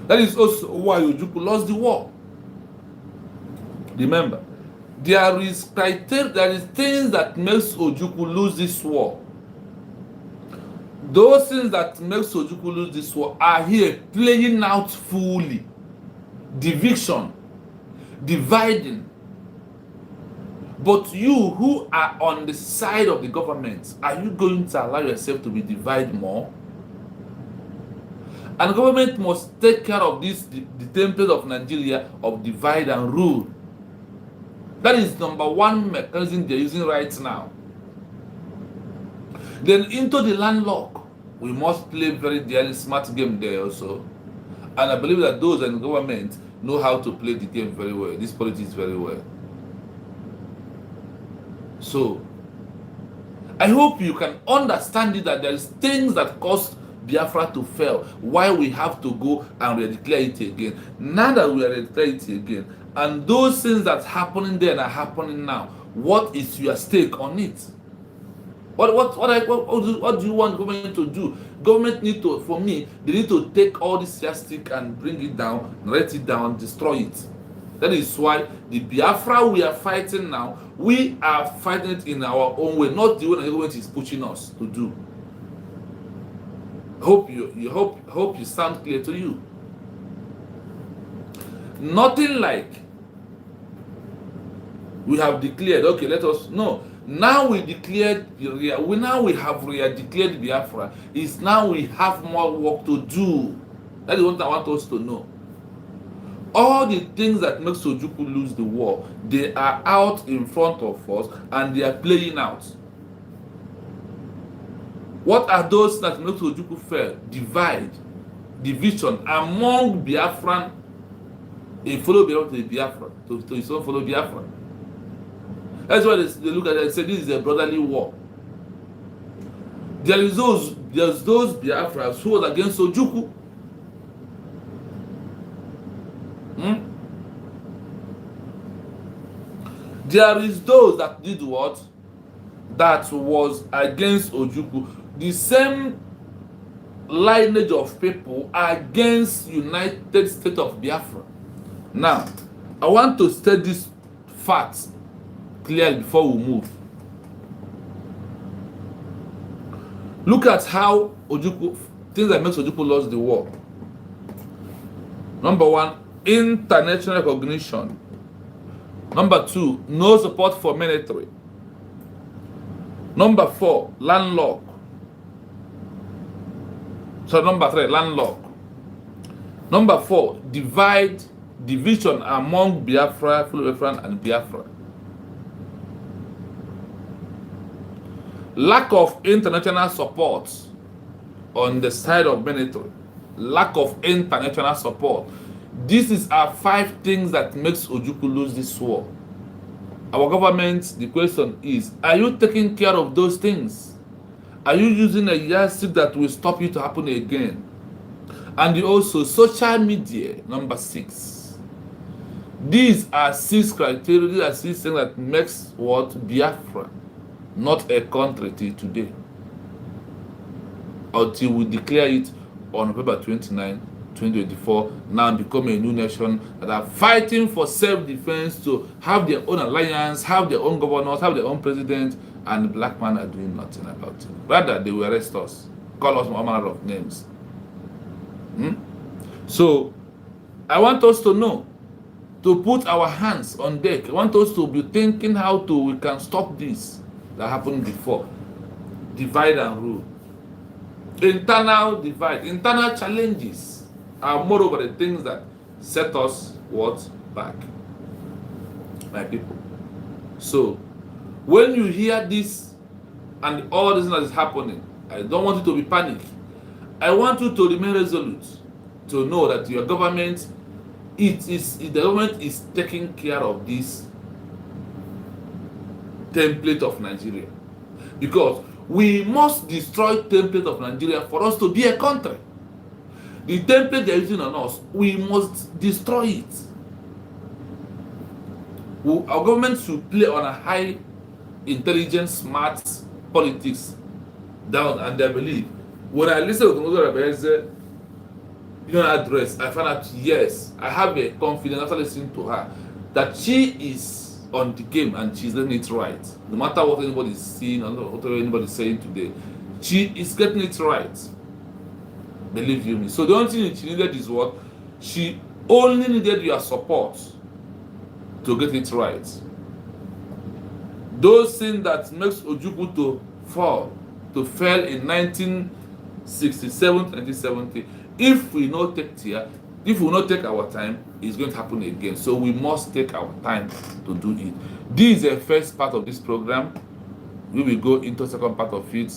That is also why Ojukwu lost the war. Remember, There is criteria, there is things that makes Ojukwu lose this war. Those things that makes Ojukwu lose this war are here playing out fully. Division, dividing. But you who are on the side of the government, are you going to allow yourself to be divided more? And the government must take care of this, the template of Nigeria of divide and rule. That is number one mechanism they're using right now. Then into the landlock, we must play very smart game there also. And I believe that those in the government know how to play the game very well, this politics very well. So, I hope you can understand it, that there is things that cause Biafra to fail, why we have to go and redeclare it again. Now that we are redeclaring it again, and those things that happening there and are happening now, what is your stake on it? What do you want government to do? Government need to, for me, they need to take all this stick and bring it down, write it down, destroy it. That is why the Biafra we are fighting now, we are fighting it in our own way, not the way the government is pushing us to do. Hope you sound clear to you. Nothing like we have declared, okay, let us no. Now we declared we have declared Biafra. It's now we have more work to do. That is what I want us to know. All the things that make Ojukwu lose the war, they are out in front of us and they are playing out. What are those that make Ojukwu fail? Division among Biafran. They follow Biafra to his own follow Biafra. That's why they look at it and say this is a brotherly war. There's those Biafras who was against Ojukwu. There is those that did what? That was against Ojukwu. The same lineage of people against United States of Biafra. Now, I want to state this fact clearly before we move. Look at how Ojukwu, things that makes Ojukwu lost the war. Number one, international recognition. Number two, no support for military. Number four, landlock. So number three, landlock. Number four, division among Biafra, Biafran, and Biafra. Lack of international support on the side of military. Lack of international support. These are 5 things that makes Ojukwu lose this war. Our government, the question is, are you taking care of those things? Are you using a yardstick that will stop it to happen again? And also social media, number 6. These are 6 criteria, these are 6 things that makes what Biafra not a country till today. Until we declare it on November 29, 2024, now become a new nation that are fighting for self-defense, to have their own alliance, have their own governors, have their own president, and the black man are doing nothing about it. Rather, they will arrest us, call us all manner of names. So, I want us to know, to put our hands on deck. I want us to be thinking how we can stop this that happened before. Divide and rule. Internal divide, internal challenges are moreover the things that set us what back, my people. So when you hear this and all this that is happening, I don't want you to be panicked. I want you to remain resolute, to know that your government, the government is taking care of this template of Nigeria, because we must destroy template of Nigeria for us to be a country. The template they're using on us, we must destroy it. Our government should play on a high intelligence, smart politics down, and I believe. When I listen to Rebeze, address, I find out, yes, I have a confidence after listening to her that she is on the game and she's getting it right. No matter what anybody is seeing or what anybody is saying today, she is getting it right. Believe you me. So the only thing she needed is what? She only needed your support to get it right. Those things that makes Ojukwu to fail in 1967, 1970, if we not take care, if we not take our time, it's going to happen again. So we must take our time to do it. This is the first part of this program. We will go into the second part of it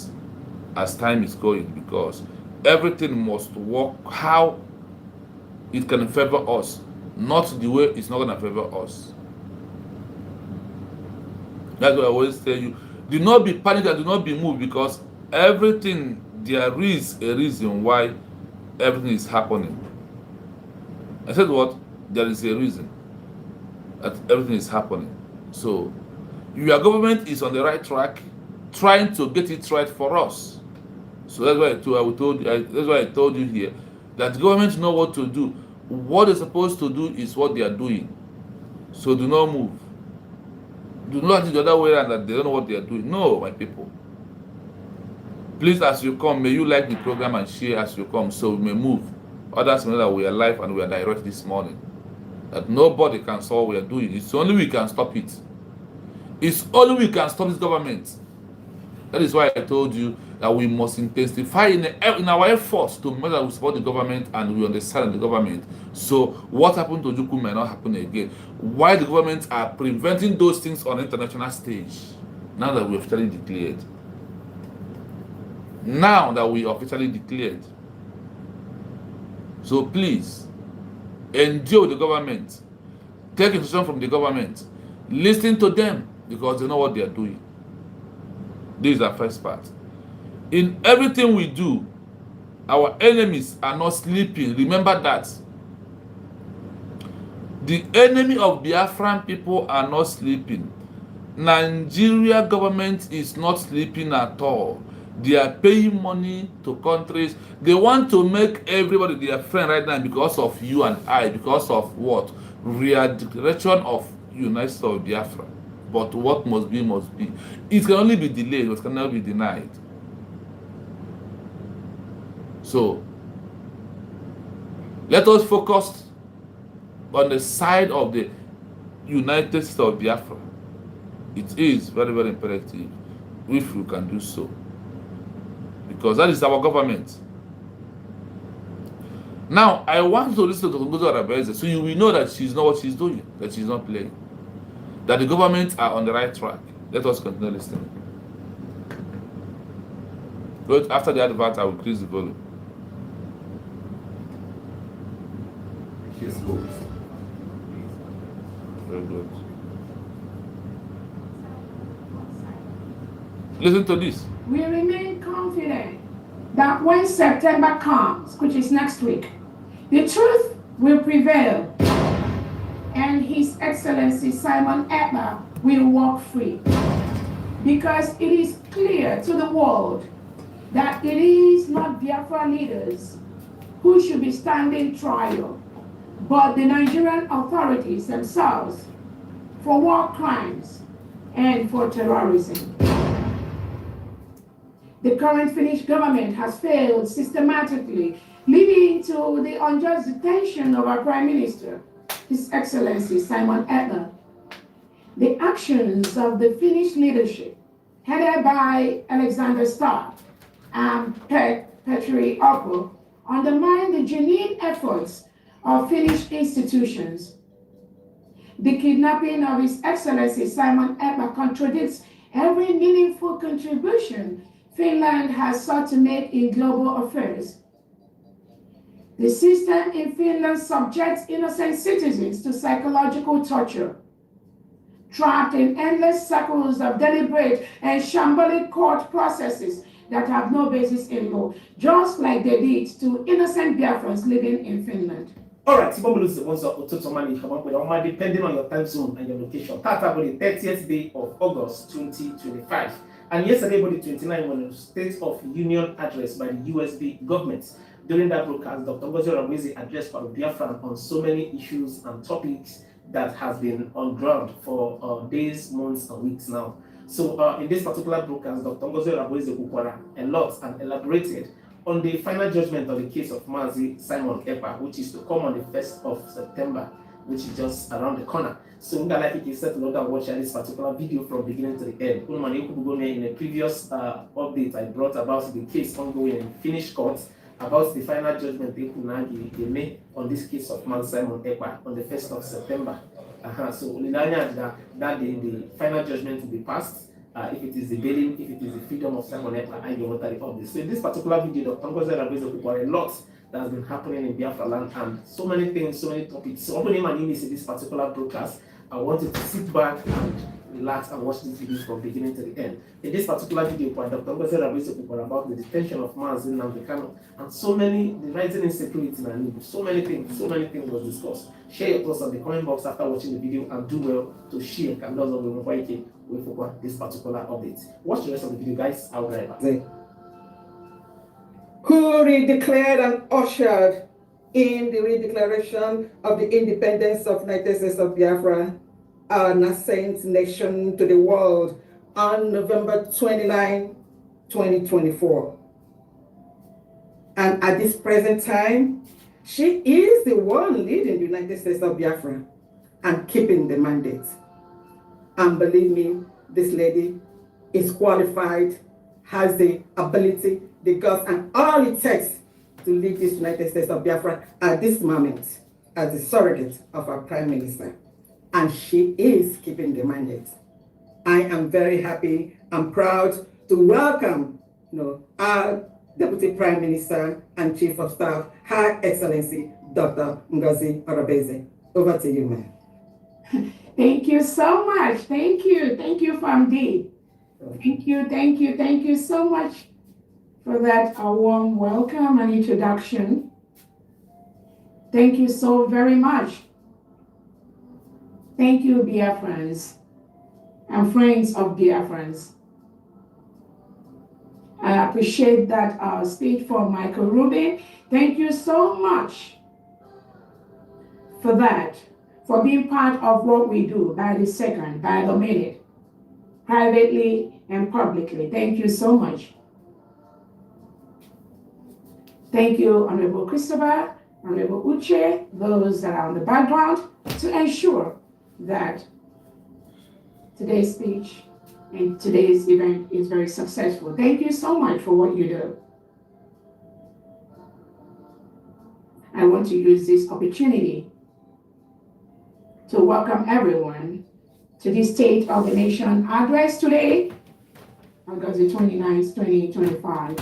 as time is going, because everything must work how it can favor us, not the way it's not going to favor us. That's why I always tell you, do not be panicked and do not be moved, because everything, there is a reason why everything is happening. I said what? There is a reason that everything is happening. So your government is on the right track, trying to get it right for us. So that's why I told you here that the government know what to do. What they're supposed to do is what they are doing. So do not move. Do not do the other way around that they don't know what they are doing. No, my people. Please, as you come, may you like the program and share as you come, so we may move. Others know that we are live and we are direct this morning. That nobody can solve what we are doing. It's only we can stop it. It's only we can stop this government. That is why I told you that we must intensify in our efforts to make sure we support the government and we understand the government. So what happened to Ojukwu may not happen again. Why the government are preventing those things on the international stage, now that we have officially declared. Now that we officially declared. So please, endure with the government. Take instruction from the government. Listen to them, because they know what they are doing. This is our first part. In everything we do, our enemies are not sleeping. Remember that. The enemy of Biafran people are not sleeping. Nigeria government is not sleeping at all. They are paying money to countries. They want to make everybody their friend right now because of you and I. Because of what? Redirection of United States of Biafra. But what must be, must be. It can only be delayed, it cannot be denied. So, let us focus on the side of the United States of Biafra. It is very, very imperative if we can do so. Because that is our government. Now, I want to listen to Ngozi Arabeze so you will know that she's not what she's doing, that she's not playing. That the government are on the right track. Let us continue listening. But after the advert, I will increase the volume. Yes, Lord. Very good. Listen to this. We remain confident that when September comes, which is next week, the truth will prevail and His Excellency Simon Ekpa will walk free. Because it is clear to the world that it is not Biafra leaders who should be standing trial, but the Nigerian authorities themselves for war crimes and for terrorism. The current Finnish government has failed systematically, leading to the unjust detention of our Prime Minister, His Excellency Simon Ekpa. The actions of the Finnish leadership, headed by Alexander Stark and Petri Orpo, undermine the genuine efforts of Finnish institutions. The kidnapping of His Excellency Simon Ekpa contradicts every meaningful contribution Finland has sought to make in global affairs. The system in Finland subjects innocent citizens to psychological torture, trapped in endless cycles of deliberate and shambolic court processes that have no basis in law, just like they did to innocent Biafrans living in Finland. All right, depending on your time zone and your location. That's about the 30th day of August 2025. And yesterday, about the 29th, was the State of Union address by the USB government. During that broadcast, Dr. Ngozi Arabeze addressed for Biafra on so many issues and topics that has been on ground for days, months, and weeks now. So in this particular broadcast, Dr. Ngozi Raboeze Kukwara a lot and elaborated on the final judgment of the case of Mazi Simon Ekpa, which is to come on the 1st of September, which is just around the corner. So I'm like it is set to load and watch this particular video from beginning to the end. In a previous update I brought about the case ongoing in finished court about the final judgment they made on this case of Mazi Simon Ekpa on the 1st of September. So that the final judgment will be passed. If it is the bail, if it is the freedom of Simon Ekpa, I get what I of this. So in this particular video, Dr. Ngozi Raboeze Kukwara a lot that has been happening in Biafra land and so many things, so many topics. So opening my name is in this particular broadcast. I want you to sit back and relax and watch this video from beginning to the end. In this particular video, Dr. Ngozi Raboeze Kukwara about the detention of Mazi Nnamdi Kanu and so many, the rising insecurity in Anibu, so many things was discussed. Share your thoughts on the comment box after watching the video and do well to share and those of you with this particular update. Watch the rest of the video, guys. I'll be right back. Who redeclared and ushered in the redeclaration of the independence of United States of Biafra, our nascent nation, to the world on November 29, 2024. And at this present time, she is the one leading the United States of Biafra and keeping the mandate. And believe me, this lady is qualified, has the ability, the guts, and all it takes to lead this United States of Biafra at this moment as the surrogate of our Prime Minister. And she is keeping the mandate. I am very happy and proud to welcome our Deputy Prime Minister and Chief of Staff, Her Excellency, Dr. Ngozi Raboeze. Over to you, ma'am. Thank you so much. Thank you. Thank you, Famdi. Thank you so much for that warm welcome and introduction. Thank you so very much. Thank you, Biafrans and friends of Biafrans. I appreciate that speech from Michael Rubin. Thank you so much for that, for being part of what we do by the second, by the minute, privately and publicly. Thank you so much. Thank you, Honorable Christopher, Honorable Uche, those that are on the background to ensure that today's speech and today's event is very successful. Thank you so much for what you do. I want to use this opportunity to welcome everyone to the State of the Nation address today, August the 29th, 2025.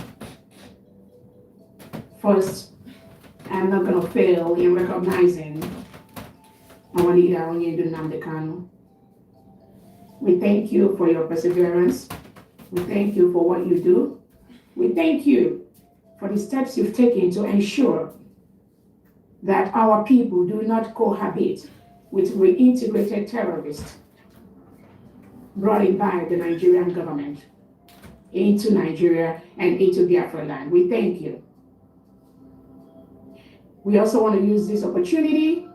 First, I'm not going to fail in recognizing our leader, Nnamdi Kanu. We thank you for your perseverance. We thank you for what you do. We thank you for the steps you've taken to ensure that our people do not cohabit with reintegrated terrorists brought in by the Nigerian government into Nigeria and into Biafra land. We thank you. We also want to use this opportunity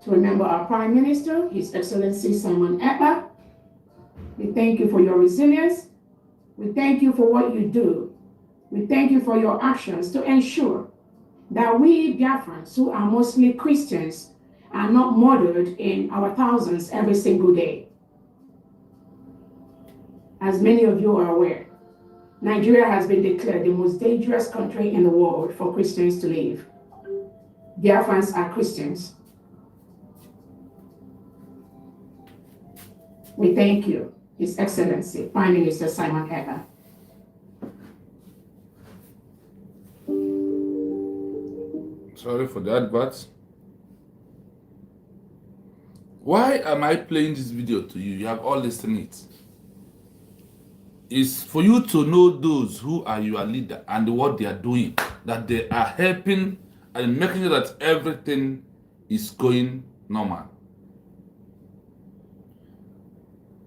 to remember our Prime Minister, His Excellency Simon Ekpa. We thank you for your resilience. We thank you for what you do. We thank you for your actions to ensure that we Biafrans, who are mostly Christians, are not murdered in our thousands every single day. As many of you are aware, Nigeria has been declared the most dangerous country in the world for Christians to live. Biafrans are Christians. We thank you, His Excellency, Prime Minister Simon Ekpa. Sorry for the adverts. Why am I playing this video to you? You have all listened it. It's for you to know those who are your leader and what they are doing, that they are helping and making sure that everything is going normal.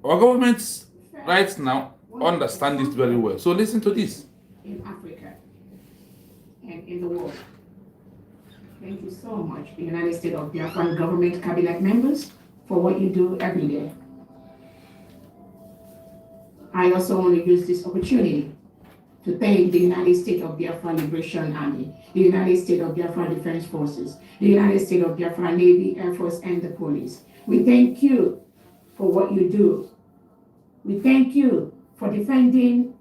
Our governments right now understand this very well. So listen to this. In Africa and in the world. Thank you so much, the United States of Biafra government cabinet members, for what you do every day. I also want to use this opportunity to thank the United States of Biafra Liberation Army, the United States of Biafra Defense Forces, the United States of Biafra Navy, Air Force, and the police. We thank you for what you do. We thank you for defending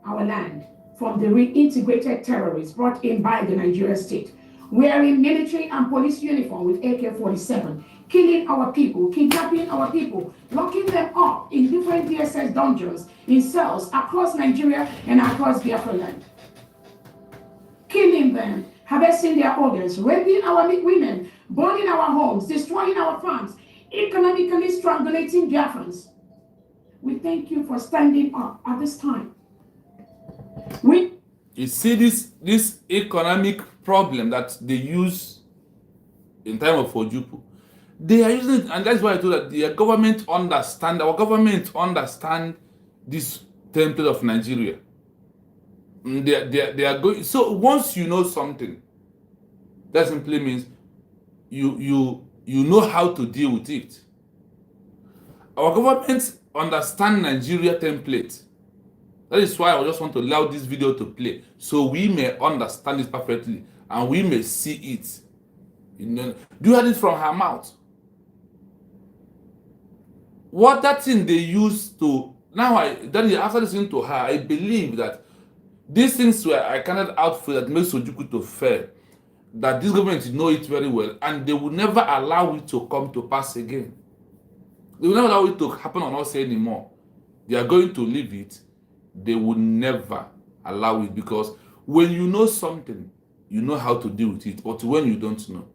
our land from the reintegrated terrorists brought in by the Nigerian state, wearing military and police uniform with AK-47, killing our people, kidnapping our people, locking them up in different DSS dungeons in cells across Nigeria and across Biafra land. Killing them, harvesting their organs, raping our women, burning our homes, destroying our farms, economically strangulating Biafrans. We thank you for standing up at this time. You see this economic problem that they use in time of Ojukwu. They are using it, and that's why I told that the government understand, our government understand this template of Nigeria. They are going. So once you know something, that simply means you know how to deal with it. Our government understand Nigeria template. That is why I just want to allow this video to play, so we may understand it perfectly and we may see it. You know, do you hear it from her mouth? What that thing they used to now, after listening to her, I believe that these things were I cannot outfit that makes Ojukwu to fail. That this government know it very well, and they will never allow it to come to pass again. They will never allow it to happen on us anymore. They are going to leave it. They will never allow it, because when you know something, you know how to deal with it. But when you don't know,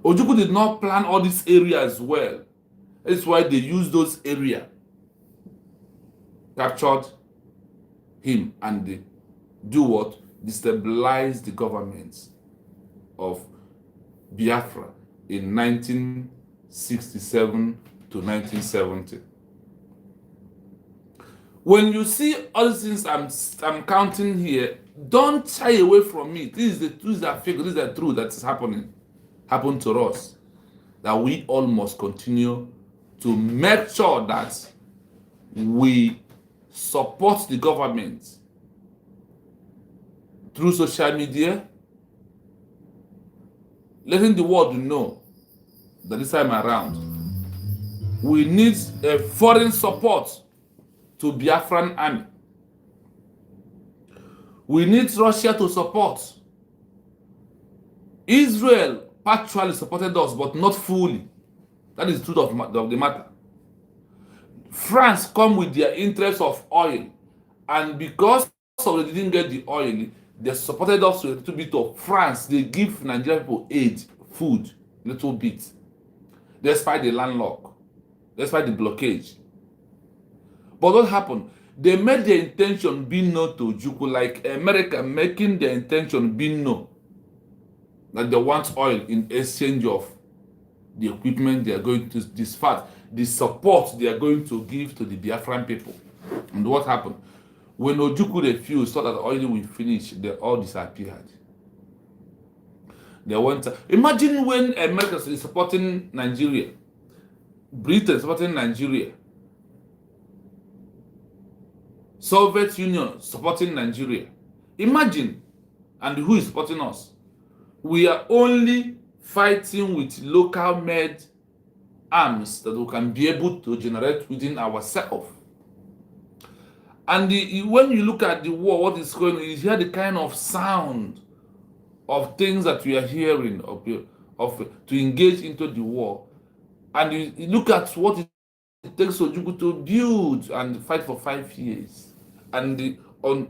Ojukwu did not plan all these areas well. That's why they use those areas, captured him, and they do what? Destabilize the governments of Biafra in 1967 to 1970. When you see all these things I'm counting here, don't shy away from it. This is the truth that fake. This is the truth that is happened to us. That we all must continue to make sure that we support the government through social media, letting the world know that this time around we need a foreign support to Biafran army. We need Russia to support. Israel partially supported us, but not fully. That is the truth of the matter. France come with their interest of oil, and because they didn't get the oil, they supported us with a little bit of France. They give Nigerian people aid, food, little bit, despite the landlock, despite the blockage. But what happened? They made their intention be known to Ojukwu, like America making their intention be known that they want oil in exchange of the equipment they are going to dispatch, the support they are going to give to the Biafran people. And what happened? When Ojukwu refused, thought that the oil will finish, they all disappeared. They went. Imagine when America is supporting Nigeria, Britain supporting Nigeria, Soviet Union supporting Nigeria. Imagine, and who is supporting us? We are only fighting with local made arms that we can be able to generate within ourselves. And when you look at the war, what is going on, you hear the kind of sound of things that we are hearing of to engage into the war. And you look at what it takes Ojukwu to build and fight for 5 years. And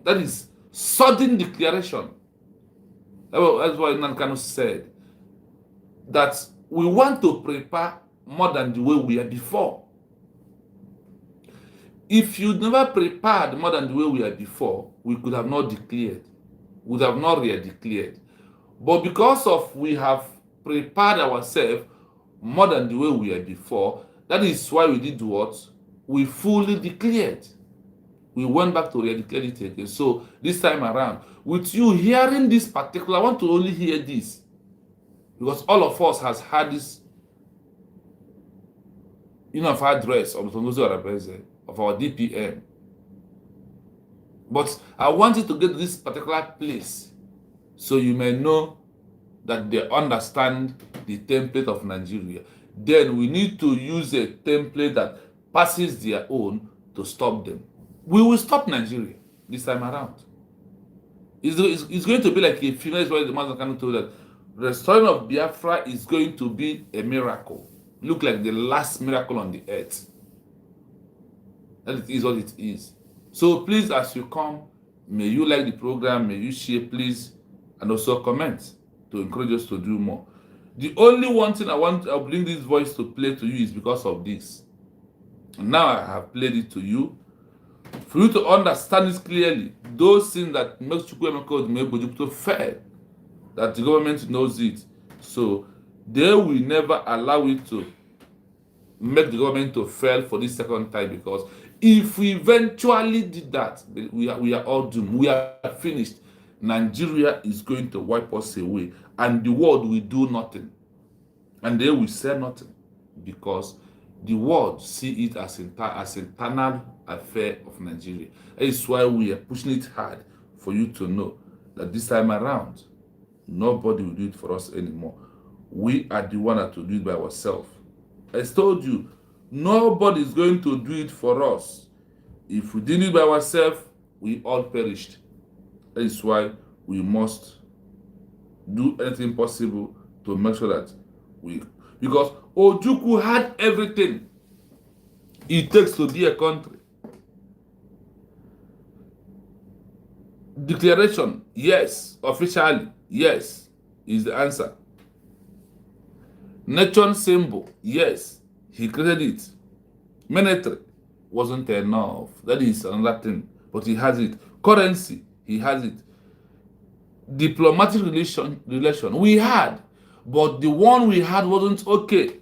that is sudden declaration. That's why Nankano said that we want to prepare more than the way we are before. If you never prepared more than the way we are before, we could have not declared, would have not re-declared. But because of we have prepared ourselves more than the way we are before, that is why we did what? We fully declared. We went back to re-declare it again. So this time around, with you hearing this particular, I want to only hear this. Because all of us has had this of address of our DPM. But I want you to get to this particular place so you may know that they understand the template of Nigeria. Then we need to use a template that passes their own to stop them. We will stop Nigeria this time around. It's going to be like a female the man can told that the restoration of Biafra is going to be a miracle. Look like the last miracle on the earth. That is what it is. So please, as you come, may you like the program, may you share, please, and also comment to encourage us to do more. The only one thing I'll bring this voice to play to you is because of this. And now I have played it to you. For you to understand this clearly, those things that makes Chukwuemeka to fail, that the government knows it. So they will never allow it to make the government to fail for this second time, because if we eventually did that, we are all doomed. We are finished. Nigeria is going to wipe us away, and the world will do nothing, and they will say nothing, because the world see it as internal affair of Nigeria. That is why we are pushing it hard for you to know that this time around, nobody will do it for us anymore. We are the one that will do it by ourselves. I told you, nobody is going to do it for us. If we did it by ourselves, we all perished. That is why we must do anything possible to make sure that because Ojukwu had everything it takes to be a country. Declaration, yes. Officially, yes, is the answer. Nation symbol, yes, he created it. Military wasn't enough. That is another thing, but he has it. Currency, he has it. Diplomatic relation we had, but the one we had wasn't okay.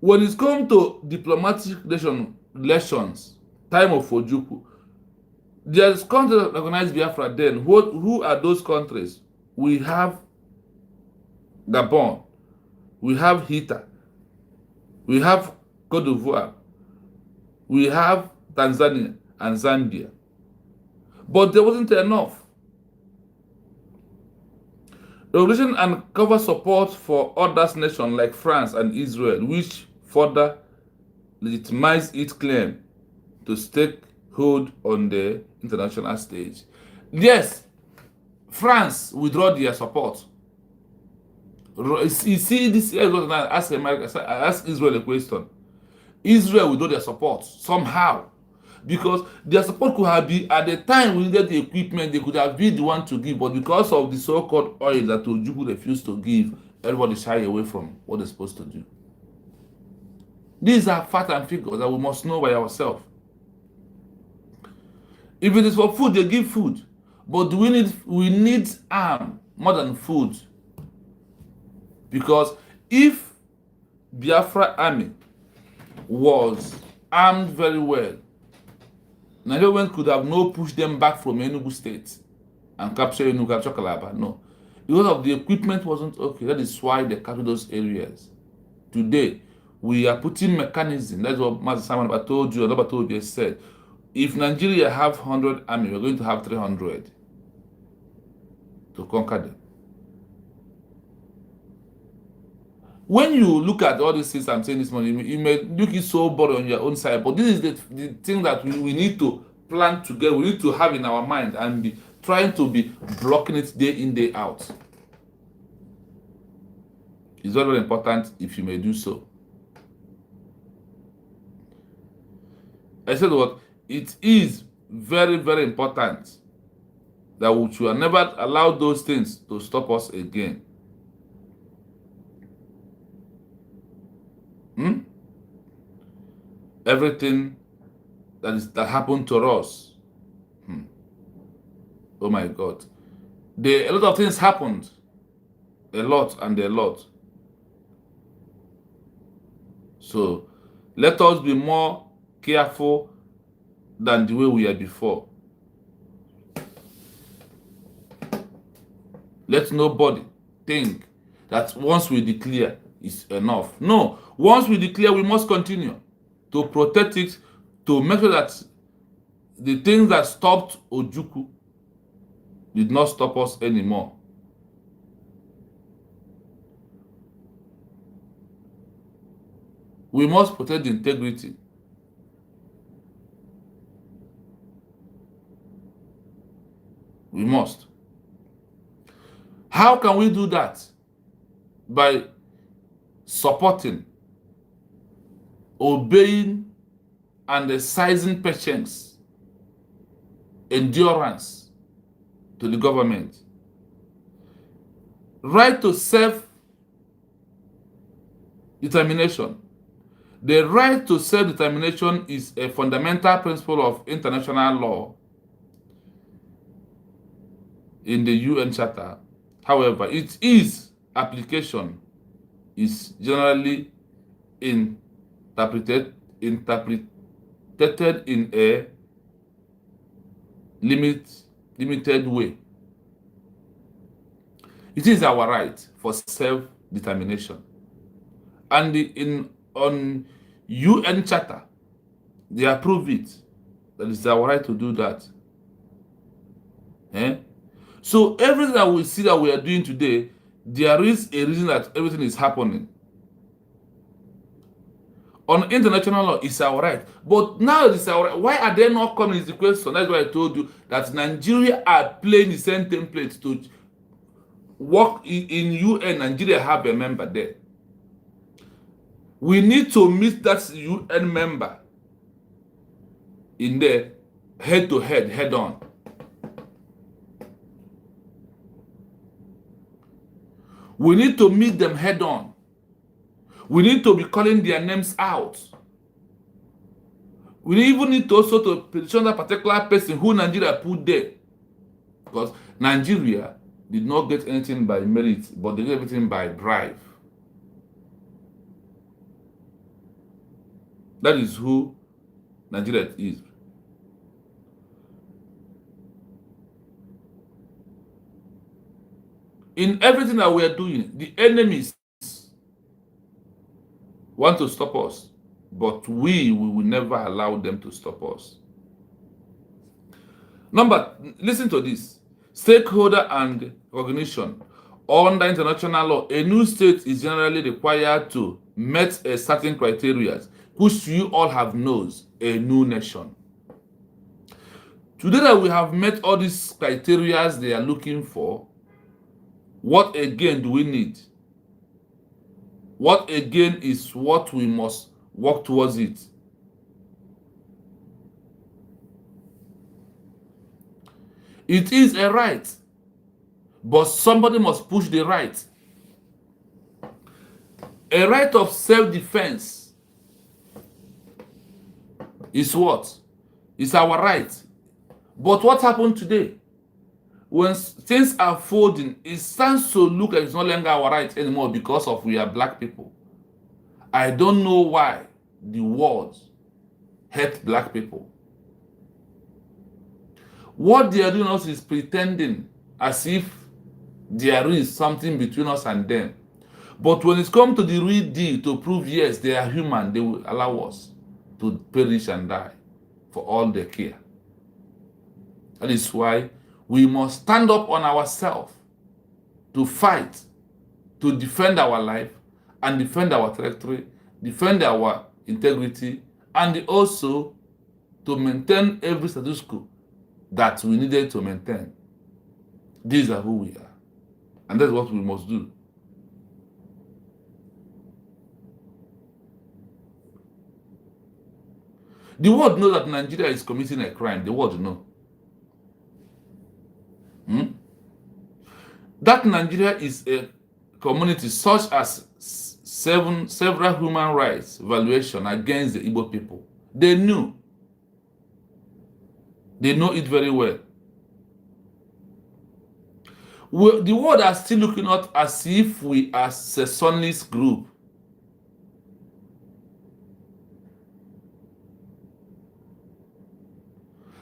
When it's come to diplomatic relations, time of Ojukwu, there's countries that recognize Biafra then. Who are those countries? We have Gabon, we have Haiti, we have Cote d'Ivoire, we have Tanzania and Zambia. But there wasn't enough. Regulation and cover support for other nations like France and Israel, which further legitimize its claim to statehood on the international stage. Yes, France withdraw their support. You see, this I ask Israel a question. Israel withdraw their support somehow, because their support could have been, at the time we needed the equipment, they could have been the one to give, but because of the so-called oil that Ojukwu refused to give, everybody shy away from what they're supposed to do. These are facts and figures that we must know by ourselves. If it is for food, they give food, but we need arm more than food, because if Biafra army was armed very well, Nigerian could have no pushed them back from Enugu State and capture Enugu, capture Calabar. No. Because of the equipment wasn't okay. That is why they captured those areas. Today, we are putting mechanism. That's what Master Simon told you, Robert told you, said. If Nigeria have 100 army, we're going to have 300 to conquer them. When you look at all these things I'm saying this morning, you may look it so boring on your own side, but this is the thing that we need to plan together. We need to have in our mind and be trying to be blocking it day in, day out. It's very, very important if you may do so. I said what? It is very, very important that we should never allow those things to stop us again. Everything that happened to us. Oh my God. A lot of things happened. A lot and a lot. So let us be more careful than the way we were before. Let nobody think that once we declare is enough. No, once we declare, we must continue to protect it, to make sure that the things that stopped Ojukwu did not stop us anymore. We must protect the integrity. We must. How can we do that? By supporting, obeying, and exercising patience, endurance to the government. Right to self-determination. The right to self-determination is a fundamental principle of international law in the UN Charter. However, its application is generally interpreted in a limited way. It is our right for self-determination. And on UN Charter, they approve it. That is our right to do that. So everything that we see that we are doing today, there is a reason that everything is happening. On international law, it's our right. But now it's our right. Why are they not coming is the question. That's why I told you that Nigeria are playing the same template to work in UN. Nigeria have a member there. We need to meet that UN member in there, head to head, head on. We need to meet them head on. We need to be calling their names out. We even need to also to petition that particular person who Nigeria put there. Because Nigeria did not get anything by merit, but they get everything by bribe. That is who Nigeria is. In everything that we are doing, the enemies want to stop us, but we will never allow them to stop us. Listen to this. Stakeholder and recognition. Under international law, a new state is generally required to meet a certain criteria, which you all have knows, a new nation. Today that we have met all these criteria they are looking for, what again do we need? What again is what we must work towards it? It is a right, but somebody must push the right. A right of self-defense is what? It's our right. But what happened today? When things are folding, it starts to look like it's no longer our right anymore because of we are black people. I don't know why the world hate black people. What they are doing us is pretending as if there is something between us and them. But when it comes to the real deal to prove yes, they are human, they will allow us to perish and die for all they care. That is why we must stand up on ourselves to fight, to defend our life and defend our territory, defend our integrity, and also to maintain every status quo that we needed to maintain. These are who we are. And that's what we must do. The world knows that Nigeria is committing a crime. The world knows. That Nigeria is a community such as several human rights violations against the Igbo people. They knew. They know it very well. The world are still looking at as if we are a secessionist group.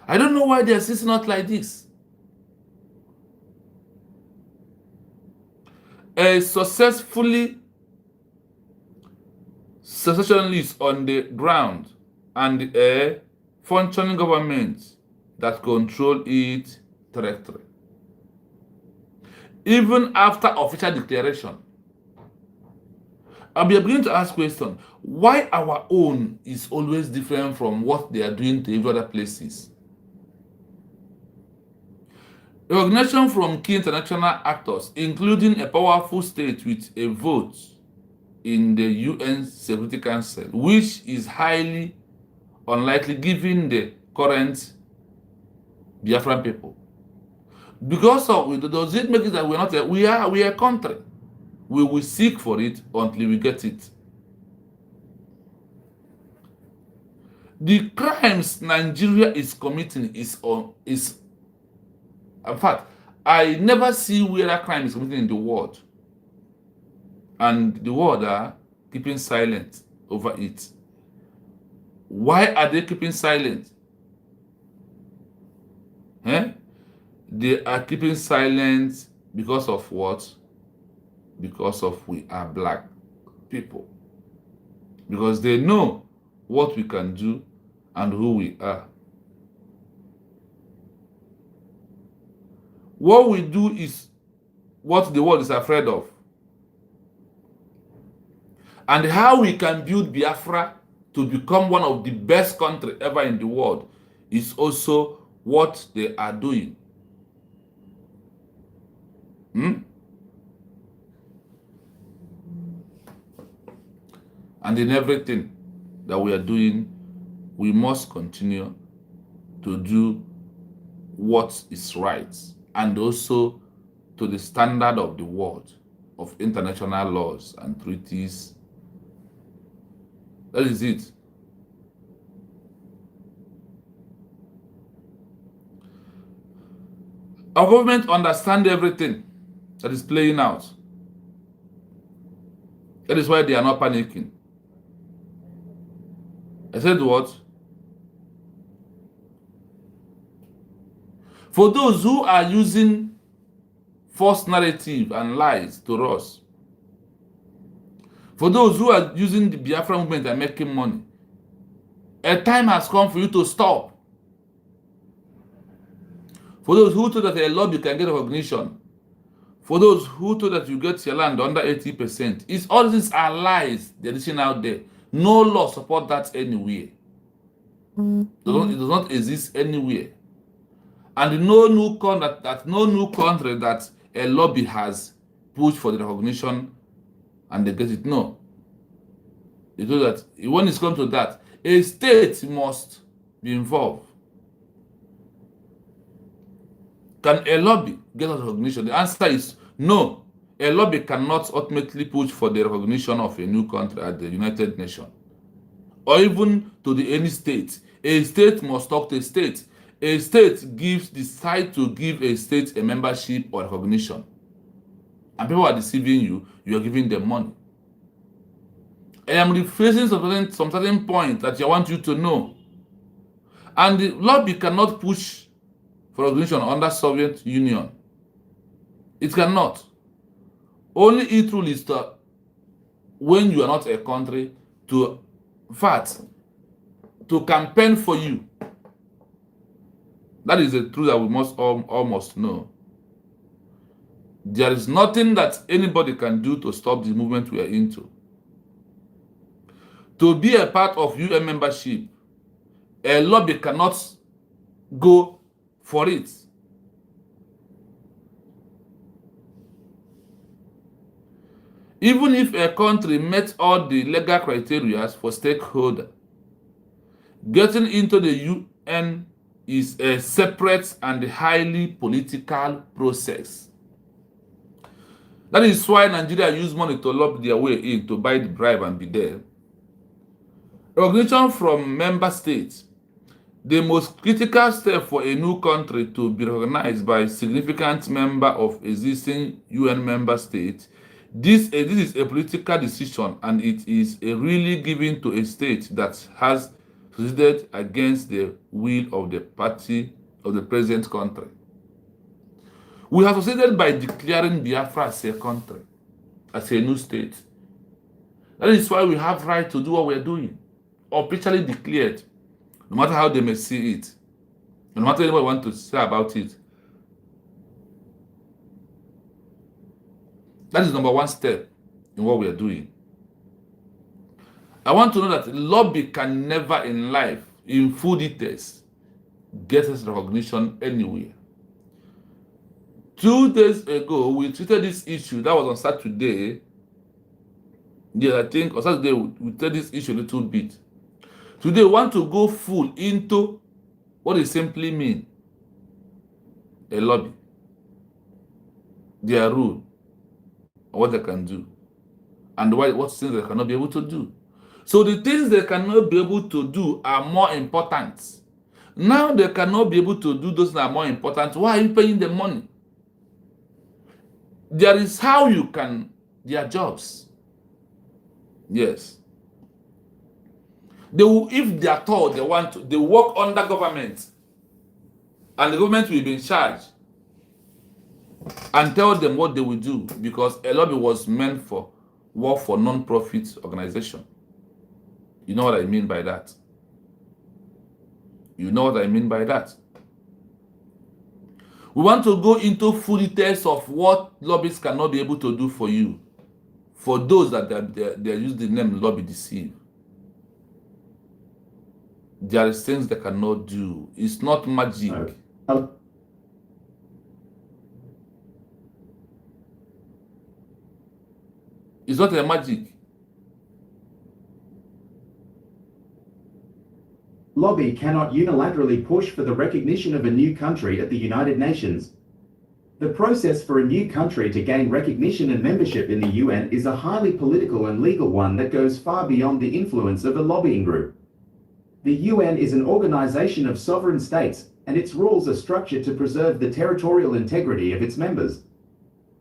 I don't know why they are still not like this. a successfully secessionist on the ground and a functioning government that control its territory. Even after official declaration, I'll be beginning to ask questions. Why our own is always different from what they are doing to every other places? Recognition from key international actors, including a powerful state with a vote in the UN Security Council, which is highly unlikely given the current Biafran people. Because of it, does it make it that we are a country? We will seek for it until we get it. The crimes Nigeria is committing is in fact, I never see where a crime is committed in the world, and the world are keeping silent over it. Why are they keeping silent? They are keeping silent because of what? Because of we are black people. Because they know what we can do and who we are. What we do is what the world is afraid of. And how we can build Biafra to become one of the best countries ever in the world is also what they are doing. And in everything that we are doing, we must continue to do what is right, and also to the standard of the world, of international laws and treaties. That is it. Our government understands everything that is playing out. That is why they are not panicking. I said what? For those who are using false narrative and lies to us, for those who are using the Biafra movement and making money, a time has come for you to stop. For those who thought that a lobby can get recognition, for those who thought that you get your land under 80%, it's all these are lies they're dishing out there. No law support that anywhere. It does not exist anywhere. And no new country that a lobby has pushed for the recognition and they get it. No. They do that. When it's come to that, a state must be involved. Can a lobby get recognition? The answer is no. A lobby cannot ultimately push for the recognition of a new country at the United Nations, or even to any state. A state must talk to a state. A state decides to give a state a membership or recognition. And people are deceiving you, you are giving them money. I am rephrasing some certain point that I want you to know. And the lobby cannot push for recognition under Soviet Union. It cannot. Only it rule is that when you are not a country, to campaign for you. That is the truth that we must almost know. There is nothing that anybody can do to stop the movement we are into. To be a part of UN membership, a lobby cannot go for it. Even if a country met all the legal criteria for stakeholder, getting into the UN is a separate and highly political process. That is why Nigeria use money to lobby their way in, to buy the bribe and be there. Recognition from member states. The most critical step for a new country to be recognized by a significant member of existing UN member states. This is a political decision, and it is really given to a state that has succeeded against the will of the party of the present country. We have succeeded by declaring Biafra as a country. as a new state. That is why we have right to do what we're doing, officially declared, no matter how they may see it, no matter what anybody want to say about it. That is number one step in what we are doing. I want to know that lobby can never in life, in full details, get us recognition anywhere. 2 days ago, we treated this issue. That was on Saturday. Yeah, I think on Saturday we treated this issue a little bit. Today, we want to go full into what it simply means. A lobby. Their rule. What they can do. And what things they cannot be able to do. So the things they cannot be able to do are more important. Now they cannot be able to do those that are more important. Why are you paying them money? There is how you can, their jobs. Yes. They will, if they are told they want to, they work under government. And the government will be in charge. And tell them what they will do. Because a lobby was meant for work for non-profit organization. You know what I mean by that? You know what I mean by that? We want to go into full details of what lobbies cannot be able to do for you. For those that they use the name lobby deceive. There are things they cannot do. It's not magic. It's not a magic. Lobby cannot unilaterally push for the recognition of a new country at the United Nations. The process for a new country to gain recognition and membership in the UN is a highly political and legal one that goes far beyond the influence of a lobbying group. The UN is an organization of sovereign states, and its rules are structured to preserve the territorial integrity of its members.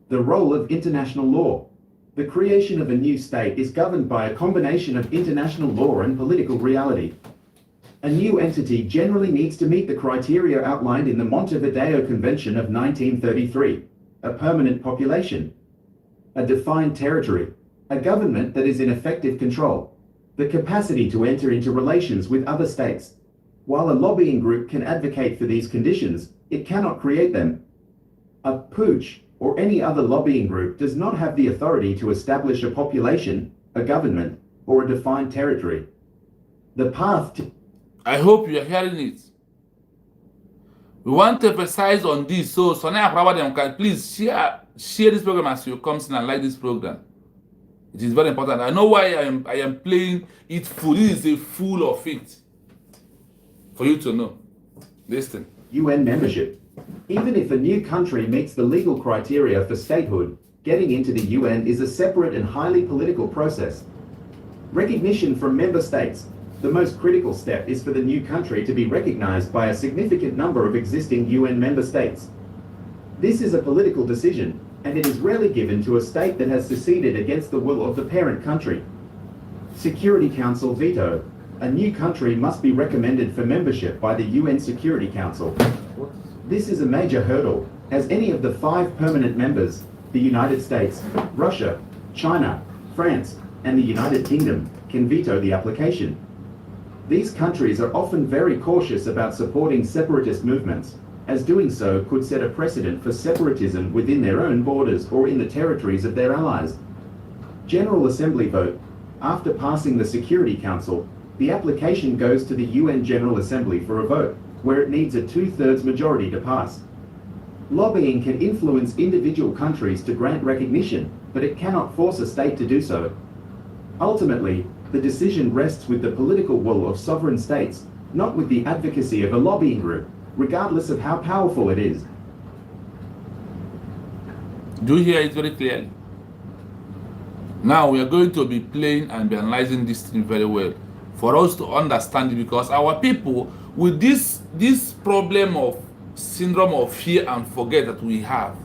The role of international law. The creation of a new state is governed by a combination of international law and political reality. A new entity generally needs to meet the criteria outlined in the Montevideo Convention of 1933, a permanent population, a defined territory, a government that is in effective control, the capacity to enter into relations with other states. While a lobbying group can advocate for these conditions, it cannot create them. A pooch or any other lobbying group does not have the authority to establish a population, a government, or a defined territory. The path to I hope you are hearing it. We want to emphasize on this, so Sonia Prawadem can please share this program as you come in and like this program. It is very important. I know why I am playing it full. This is a full of it. For you to know. Listen. UN membership. Even if a new country meets the legal criteria for statehood, getting into the UN is a separate and highly political process. Recognition from member states. The most critical step is for the new country to be recognized by a significant number of existing UN member states. This is a political decision, and it is rarely given to a state that has seceded against the will of the parent country. Security Council veto. A new country must be recommended for membership by the UN Security Council. This is a major hurdle, as any of the 5 permanent members, the United States, Russia, China, France, and the United Kingdom, can veto the application. These countries are often very cautious about supporting separatist movements, as doing so could set a precedent for separatism within their own borders or in the territories of their allies. General Assembly vote. After passing the Security Council, the application goes to the UN General Assembly for a vote, where it needs a 2/3 majority to pass. Lobbying can influence individual countries to grant recognition, but it cannot force a state to do so. Ultimately, the decision rests with the political will of sovereign states, not with the advocacy of a lobbying group, regardless of how powerful it is. Do you hear it very clearly? Now we are going to be playing and be analyzing this thing very well for us to understand it, because our people with this problem of syndrome of fear and forget that we have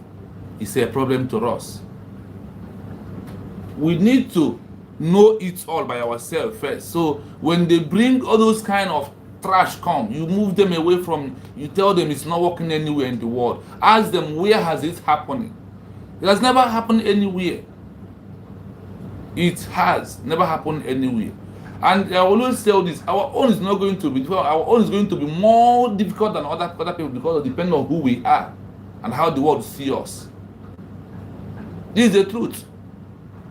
is a problem to us. We need to know it all by ourselves first. So when they bring all those kind of trash come, you move them away from, you tell them it's not working anywhere in the world. Ask them, where has it happening? It has never happened anywhere. It has never happened anywhere. And I always tell this: our own is not going to be. Our own is going to be more difficult than other people because it depends on who we are and how the world see us. This is the truth.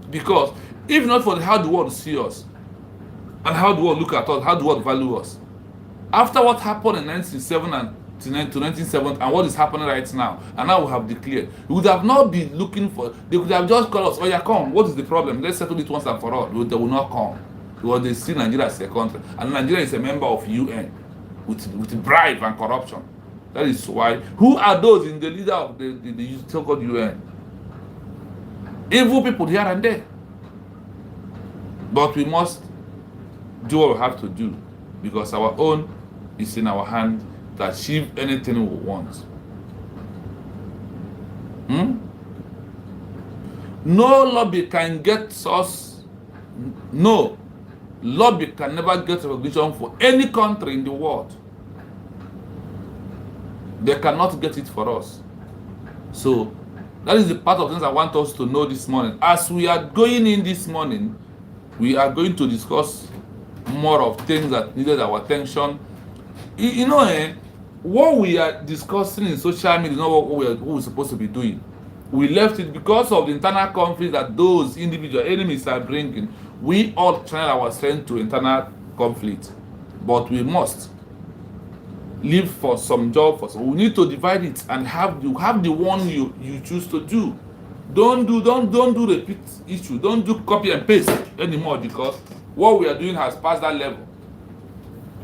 Because if not for how the world see us and how the world look at us, how the world value us, after what happened in 1967 and to 1970 and what is happening right now, and now we have declared, we would have not been looking for. They could have just called us. Oh yeah, come. What is the problem? Let's settle it once and for all. They will not come because they see Nigeria as a country, and Nigeria is a member of UN with bribe and corruption. That is why. Who are those in the leader of the so-called UN? Evil people here and there. But we must do what we have to do because our own is in our hand to achieve anything we want. No lobby can get us. No lobby can never get recognition for any country in the world. They cannot get it for us. So that is the part of things I want us to know this morning. As we are going in this morning, we are going to discuss more of things that needed our attention. You know, what we are discussing in social media is not what we're supposed to be doing. We left it because of the internal conflict that those individual enemies are bringing. We all channel our strength to internal conflict, but we must leave for some job for some. We need to divide it and have the one you choose to do. Don't do repeat issue. Don't do copy and paste anymore because what we are doing has passed that level.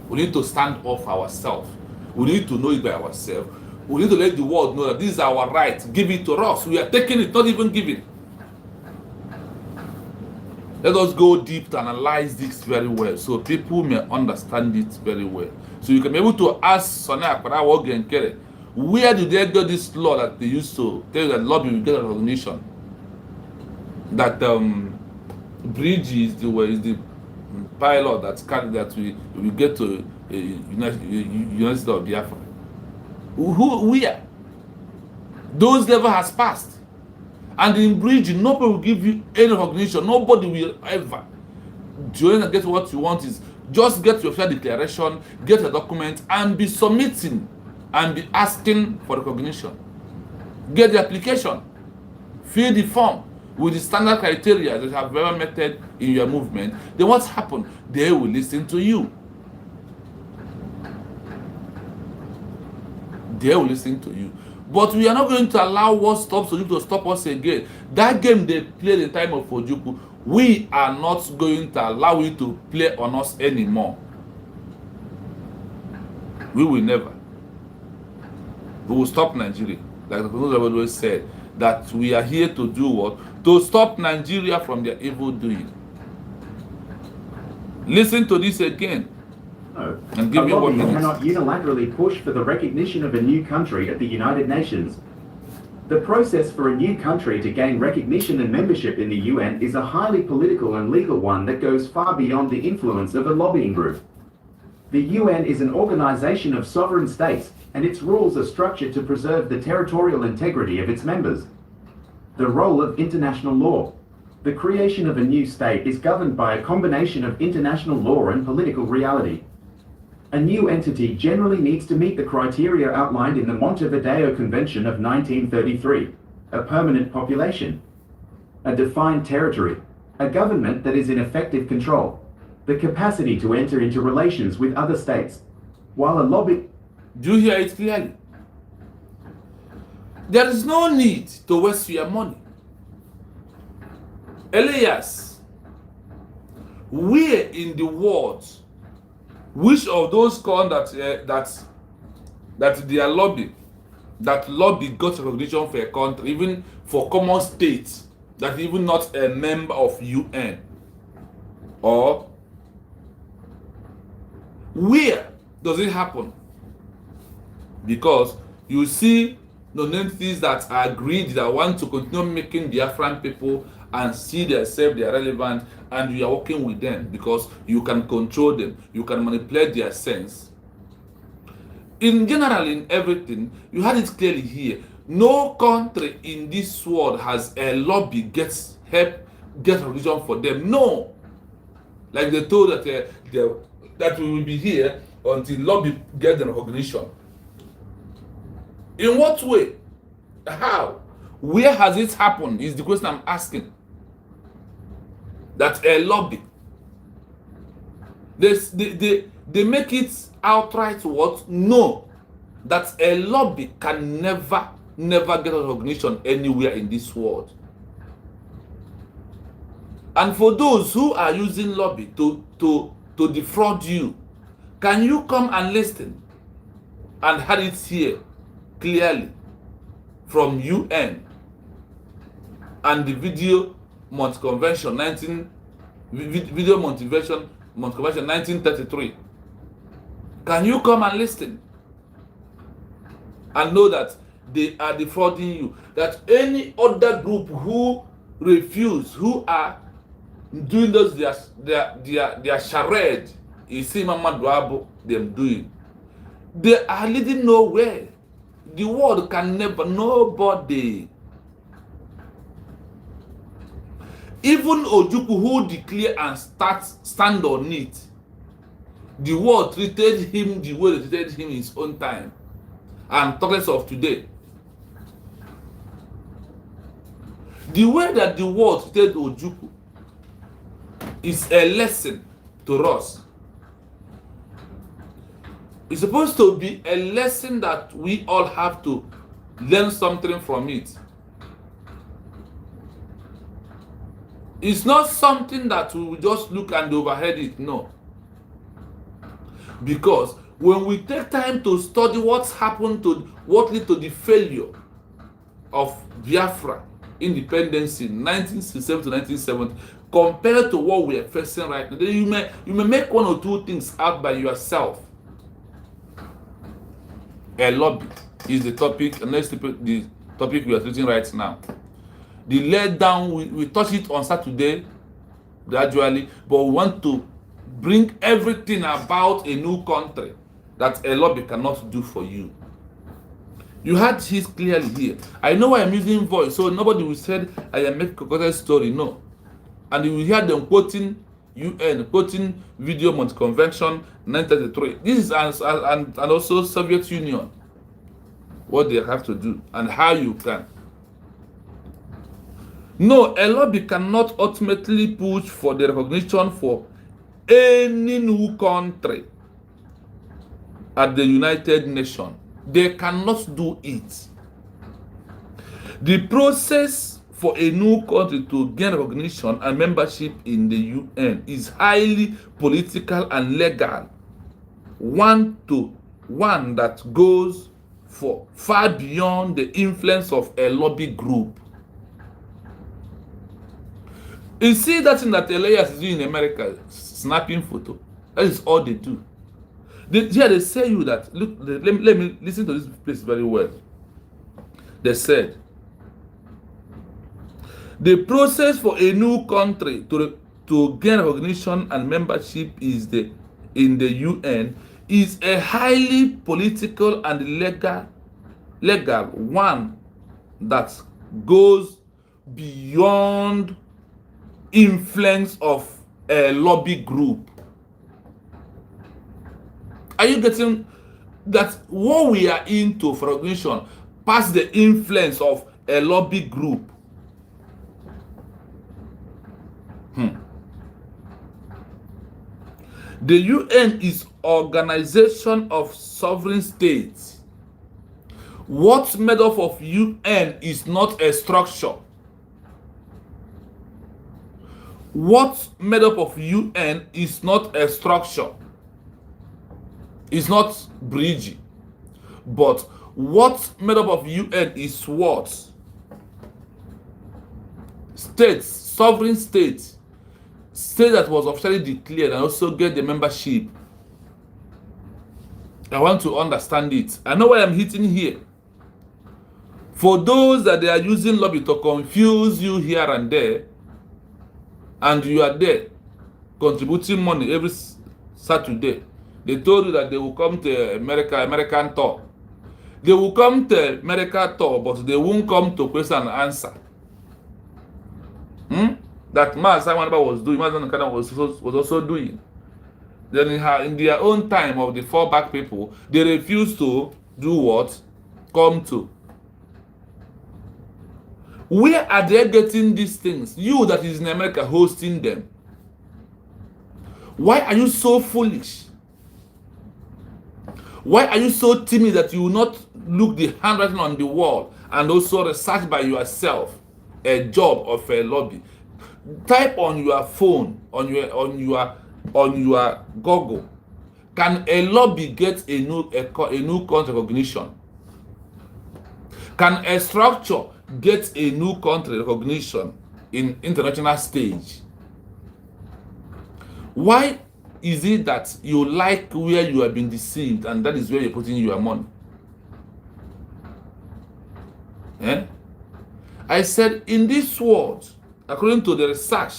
We need to stand off ourselves. We need to know it by ourselves. We need to let the world know that this is our right. Give it to us. We are taking it, not even giving. Let us go deep to analyze this very well so people may understand it very well. So you can be able to ask Sonia Akparawo Genkere, where did they get this law that they used to tell you that lobby will get recognition? That bridge is the pilot that we get to United States of Biafra. Where? Those level has passed. And in bridge, nobody will give you any recognition. Nobody will ever. Join and get what you want is just get your fair declaration, get a document, and be submitting and be asking for recognition. Get the application, fill the form with the standard criteria that have ever met in your movement. Then what's happened? They will listen to you. They will listen to you. But we are not going to allow what stops you to stop us again. That game they played in time of Ojukwu, we are not going to allow it to play on us anymore. We will never. We will stop Nigeria. Like the President always said, that we are here to do what? To stop Nigeria from their evil doing. Listen to this again. No. And give a me 1 lobby minute. cannot unilaterally push for the recognition of a new country at the United Nations. The process for a new country to gain recognition and membership in the UN is a highly political and legal one that goes far beyond the influence of a lobbying group. The UN is an organization of sovereign states, and its rules are structured to preserve the territorial integrity of its members. The role of international law. The creation of a new state is governed by a combination of international law and political reality. A new entity generally needs to meet the criteria outlined in the Montevideo Convention of 1933, a permanent population, a defined territory, a government that is in effective control, the capacity to enter into relations with other states, while a lobby... Do you hear it clearly? There is no need to waste your money. Elias, where in the world, which of those countries that their lobby got recognition for a country, even for common states that even not a member of UN, or where does it happen? Because you see non-entities that are greedy, that want to continue making Biafran people and see themselves they are relevant, and you are working with them because you can control them, you can manipulate their sense. In general, in everything, you had it clearly here. No country in this world has a lobby gets help get recognition for them. No. Like they told that that we will be here until lobby get the recognition. In what way? How? Where has it happened is the question I'm asking. That a lobby. They make it outright what? No. That a lobby can never get recognition anywhere in this world. And for those who are using lobby to defraud you, can you come and listen and have it here clearly from UN and the Video Month Convention 1933? Can you come and listen and know that they are defrauding you? That any other group who refuse, who are doing those their charade, you see Mama Dwabo them doing, they are leading nowhere. The world can never, nobody, even Ojukwu who declare and stand on it, the world treated him the way they treated him in his own time, and talkless of today. The way that the world treated Ojukwu is a lesson to us. It's supposed to be a lesson that we all have to learn something from it. It's not something that we will just look and overhead it, no. Because when we take time to study what's happened to, what led to the failure of Biafra independence in 1967 to 1970, compared to what we are facing right now, then you may make one or two things out by yourself. A lobby is the topic, and next the topic we are treating right now. The letdown, we touch it on Saturday gradually, but we want to bring everything about a new country that a lobby cannot do for you. You heard his clearly here. I know I'm using voice, so nobody will say I am making a story. No. And you will hear them quoting UN, quoting Video Month Convention 1933. This is and also Soviet Union, what they have to do and how you can. No, a lobby cannot ultimately push for the recognition for any new country at the United Nations. They cannot do it. The process for a new country to gain recognition and membership in the UN is highly political and legal. One that goes for far beyond the influence of a lobby group. You see that thing that Elias is doing in America, snapping photo. That is all they do. They say you that, look, let me listen to this place very well. They said, the process for a new country to gain recognition and membership in the UN is a highly political and legal one that goes beyond influence of a lobby group. Are you getting that? What we are into for recognition past the influence of a lobby group. The UN is organization of sovereign states. What's made up of UN is not a structure. What's made up of UN is not a structure. It's not bridge. But what's made up of UN is what? States, sovereign states. State that was officially declared and also get the membership. I want to understand it. I know why I'm hitting here. For those that they are using lobby to confuse you here and there, and you are there contributing money every Saturday, they told you that they will come to American tour. They will come to America tour, but they won't come to question and answer. that Mazi was doing, Mazi was also doing. Then in their own time of the fallback people, they refuse to do what? Come to. Where are they getting these things? You that is in America hosting them. Why are you so foolish? Why are you so timid that you will not look the handwriting on the wall and also research by yourself a job of a lobby? Type on your phone, on your Google. Can a lobby get a new country recognition? Can a structure get a new country recognition in international stage? Why is it that you like where you have been deceived and that is where you're putting your money? I said in this world, according to the research,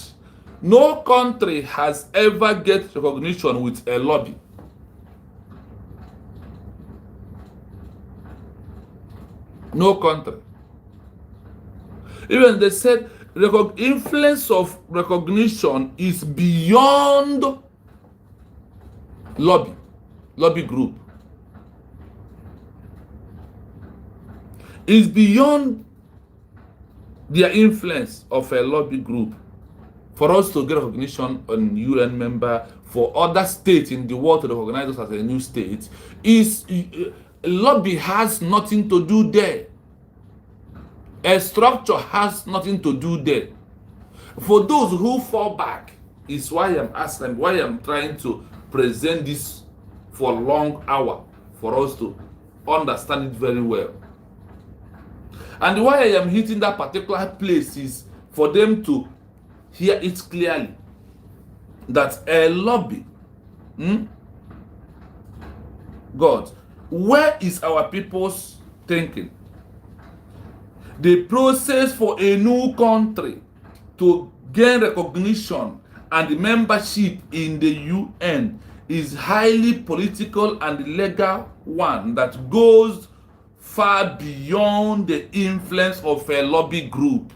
no country has ever get recognition with a lobby. No country. Even they said influence of recognition is beyond lobby group. Is beyond their influence of a lobby group for us to get recognition on UN member, for other states in the world to recognize us as a new state. Is lobby has nothing to do there. A structure has nothing to do there. For those who fall back, is why I'm asking, why I'm trying to present this for a long hour for us to understand it very well. And why I am hitting that particular place is for them to hear it clearly that a lobby, God, where is our people's thinking? The process for a new country to gain recognition and membership in the UN is highly political and legal one that goes far beyond the influence of a lobby group.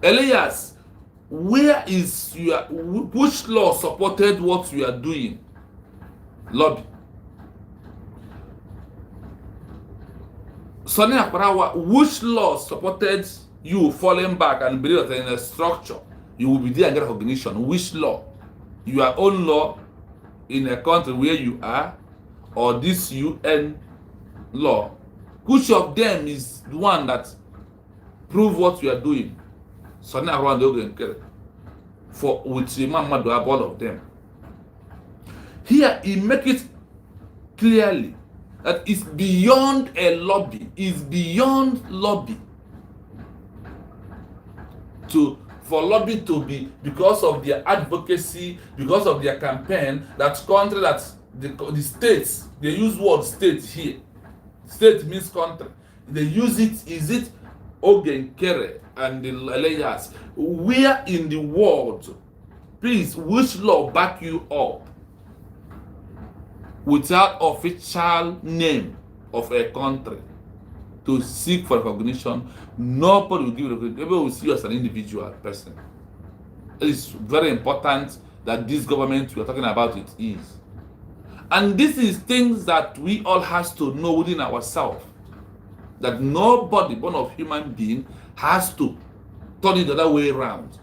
Elias, where is which law supported what you are doing? Lobby. Sonny Akparawa, which law supported you falling back and believe that in a structure you will be there and get recognition? Which law? Your own law in a country where you are, or this UN law? Which of them is the one that prove what you are doing? Sonny Akparawa for with Imam Madu, all of them. Here he make it clearly that it's beyond a lobby, is beyond lobby for lobby to be, because of their advocacy, because of their campaign, that country, that the states, they use word state here. State means country. They use it, is it Ogenkere and the Elias? Where in the world, please, which law back you up without official name of a country to seek for recognition? Nobody will give recognition. Everybody will see you as an individual person. It is very important that this government we are talking about it is. And this is things that we all has to know within ourselves. That nobody, born of human being, has to turn it the other way around.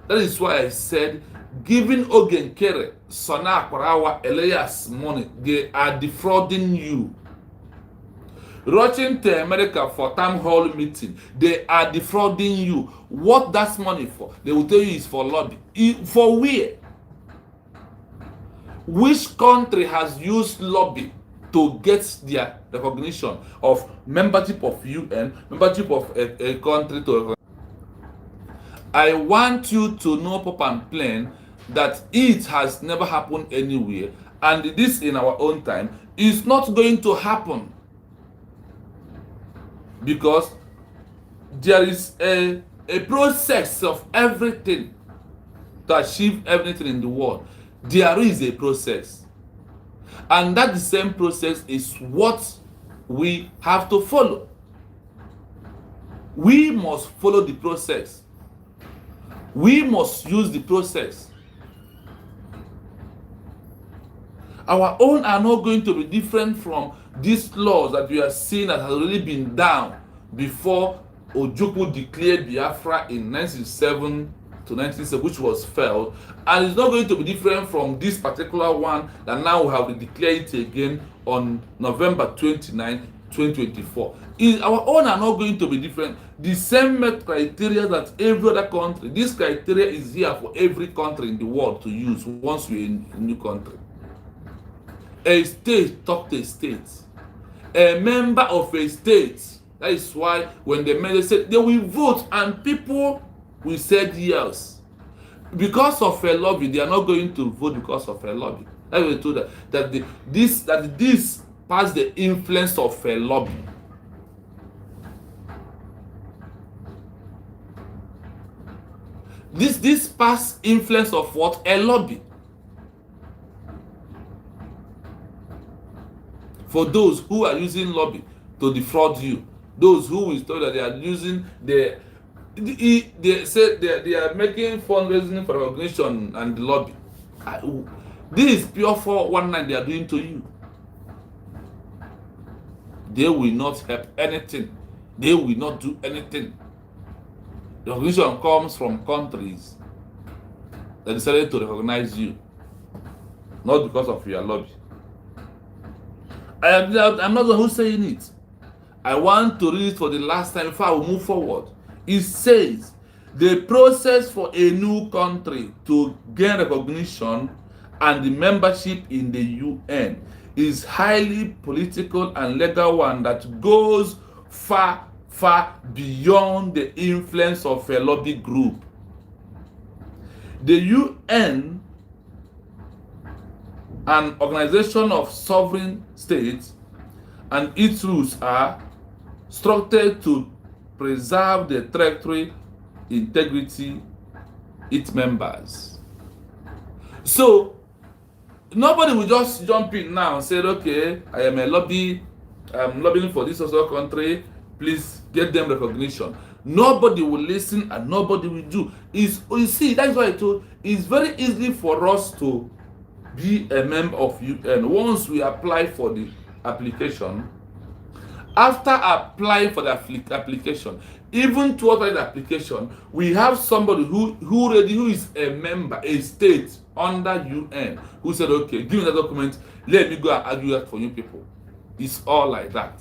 That is why I said, giving Ogenkere, Sonny Akparawa, Elias money, they are defrauding you. Rushing to America for town hall meeting, they are defrauding you. What that's money for? They will tell you it's for lobby. For where? Which country has used lobby to get their recognition of membership of UN, membership of a country to? I want you to know, pop and plain, that it has never happened anywhere, and this in our own time is not going to happen, because there is a process of everything to achieve everything in the world. There is a process, and that the same process is what we have to follow. We must follow the process. We must use the process. Our own are not going to be different from these laws that we are seeing that has already been down before Ojukwu declared Biafra in 1967 to 1970, which was failed, and it's not going to be different from this particular one that now we have declared it again on November 29, 2024. Our own are not going to be different. The same criteria that every other country, this criteria is here for every country in the world to use once we're in a new country. A state talk to a state. A member of a state. That is why when the men said they will vote and people will say yes. Because of a lobby, they are not going to vote because of a lobby. I will told that this past the influence of a lobby. This past influence of what? A lobby. For those who are using lobby to defraud you, those who will tell that they are using they say they are making fundraising for recognition and the lobby. This is pure 419 they are doing to you. They will not help anything. They will not do anything. The recognition comes from countries that decided to recognize you, not because of your lobby. I'm not the one who's saying it. I want to read it for the last time before I will move forward. It says, the process for a new country to gain recognition and the membership in the UN is highly political and legal one that goes far beyond the influence of a lobby group. The UN, an organization of sovereign states, and its rules are structured to preserve the territorial integrity its members. So nobody will just jump in now and say, okay, I am a lobby, I'm lobbying for this other country, please get them recognition. Nobody will listen and nobody will do. You see, that's why I told it's very easy for us to be a member of UN. Once we apply for the application, after applying for the application, even towards the application, we have somebody who is a member, a state under UN, who said, okay, give me the document, let me go and argue that for you people. It's all like that.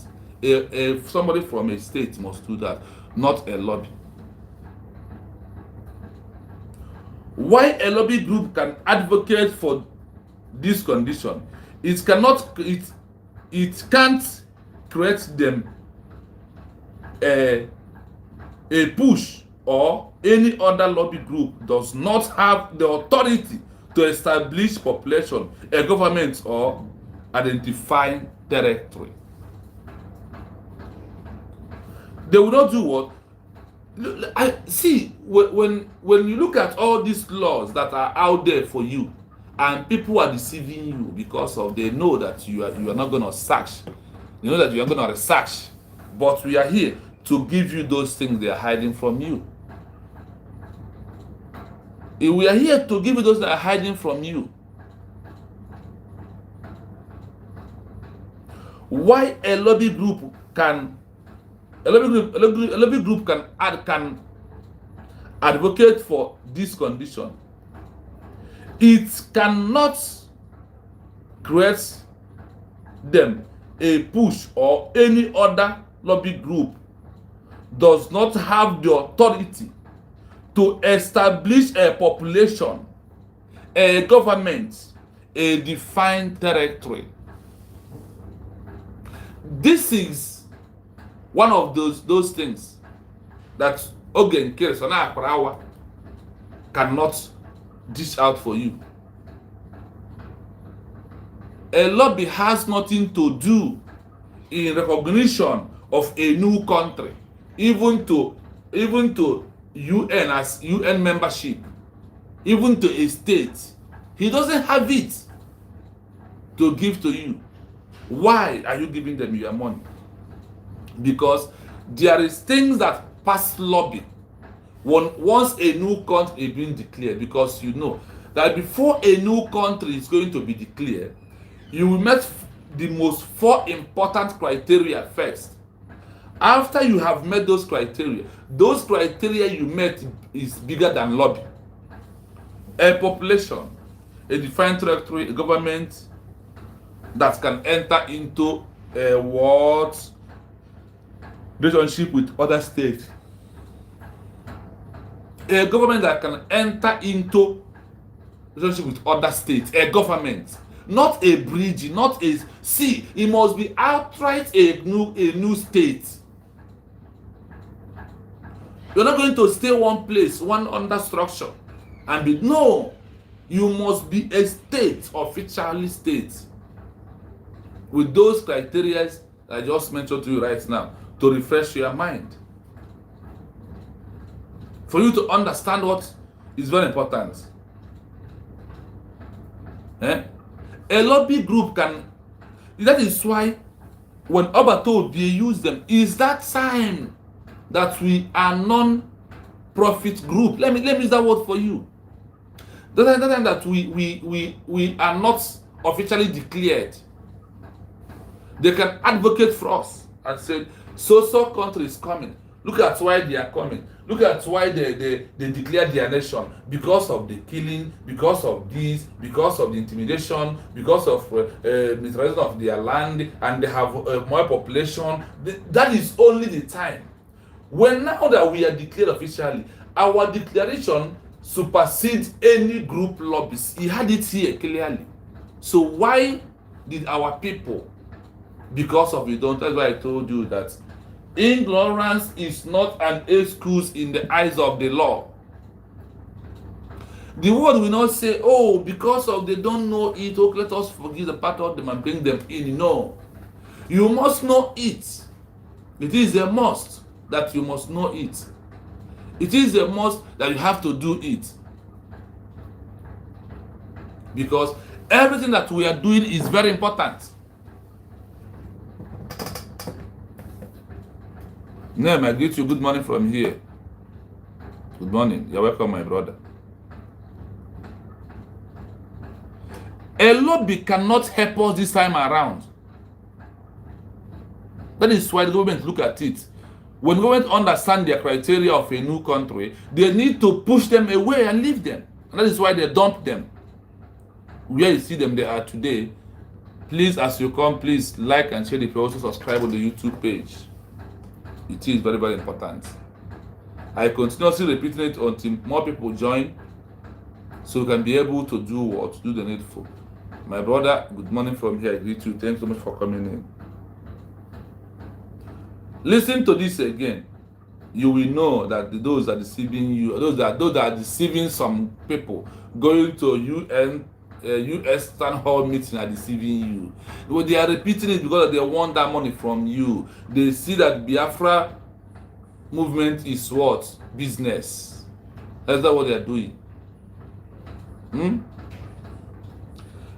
Somebody from a state must do that, not a lobby. Why a lobby group can advocate for this condition? It can't create them a push, or any other lobby group does not have the authority to establish population, a government, or identify territory. They will not do what? I see when you look at all these laws that are out there for you, and people are deceiving you because of they know that you are not going to search, you know that you are going to research, but we are here to give you those things they are hiding from you. We are here to give you those that are hiding from you. Why a lobby group can advocate for this condition? It cannot create them a push, or any other lobby group does not have the authority to establish a population, a government, a defined territory. This is one of those things that Ogen Kirsona Akparawa cannot dish out for you. A lobby has nothing to do in recognition of a new country, even to UN as UN membership, even to a state. He doesn't have it to give to you. Why are you giving them your money? Because there is things that pass lobby once a new country is being declared, because you know that before a new country is going to be declared, you will meet the most 4 important criteria first. After you have met those criteria you met is bigger than lobby. A population, a defined territory, a government that can enter into a what relationship with other states, a government that can enter into relationship with other states, a government, not a bridge, not a see. It must be outright a new state. You're not going to stay one place, one under structure, and be no. You must be a state, officially state, with those criteria I just mentioned to you right now, to refresh your mind, for you to understand what is very important. A lobby group can. That is why when Obato they use them, is that time that we are non-profit group. Let me use that word for you. That time that we are not officially declared. They can advocate for us and say, so country is coming. Look at why they are coming. Look at why they declared their nation. Because of the killing, because of this, because of the intimidation, because of militarization of their land, and they have more population. That is only the time. When now that we are declared officially, our declaration supersedes any group lobbies. He had it here clearly. So why did our people, because of it, don't? That's why I told you that ignorance is not an excuse in the eyes of the law. The world will not say, oh, because of they don't know it, okay, let us forgive the part of them and bring them in. No. You must know it. It is a must that you must know it. It is a must that you have to do it. Because everything that we are doing is very important. Name, I greet you. Good morning from here. Good morning. You're welcome, my brother. A lobby cannot help us this time around. That is why the government look at it. When the government understand their criteria of a new country, they need to push them away and leave them. And that is why they dump them. Where you see them, they are today. Please, as you come, please like and share the page. Also subscribe on the YouTube page. It is very, very important. I continuously repeating it until more people join, so we can be able to do what? Do the needful. My brother, good morning from here. I greet you. Thanks so much for coming in. Listen to this again. You will know that those are deceiving you. Those that are deceiving some people. Going to US town hall meeting are deceiving you. Well, they are repeating it because they want that money from you. They see that Biafra movement is what? Business. That's not what they are doing.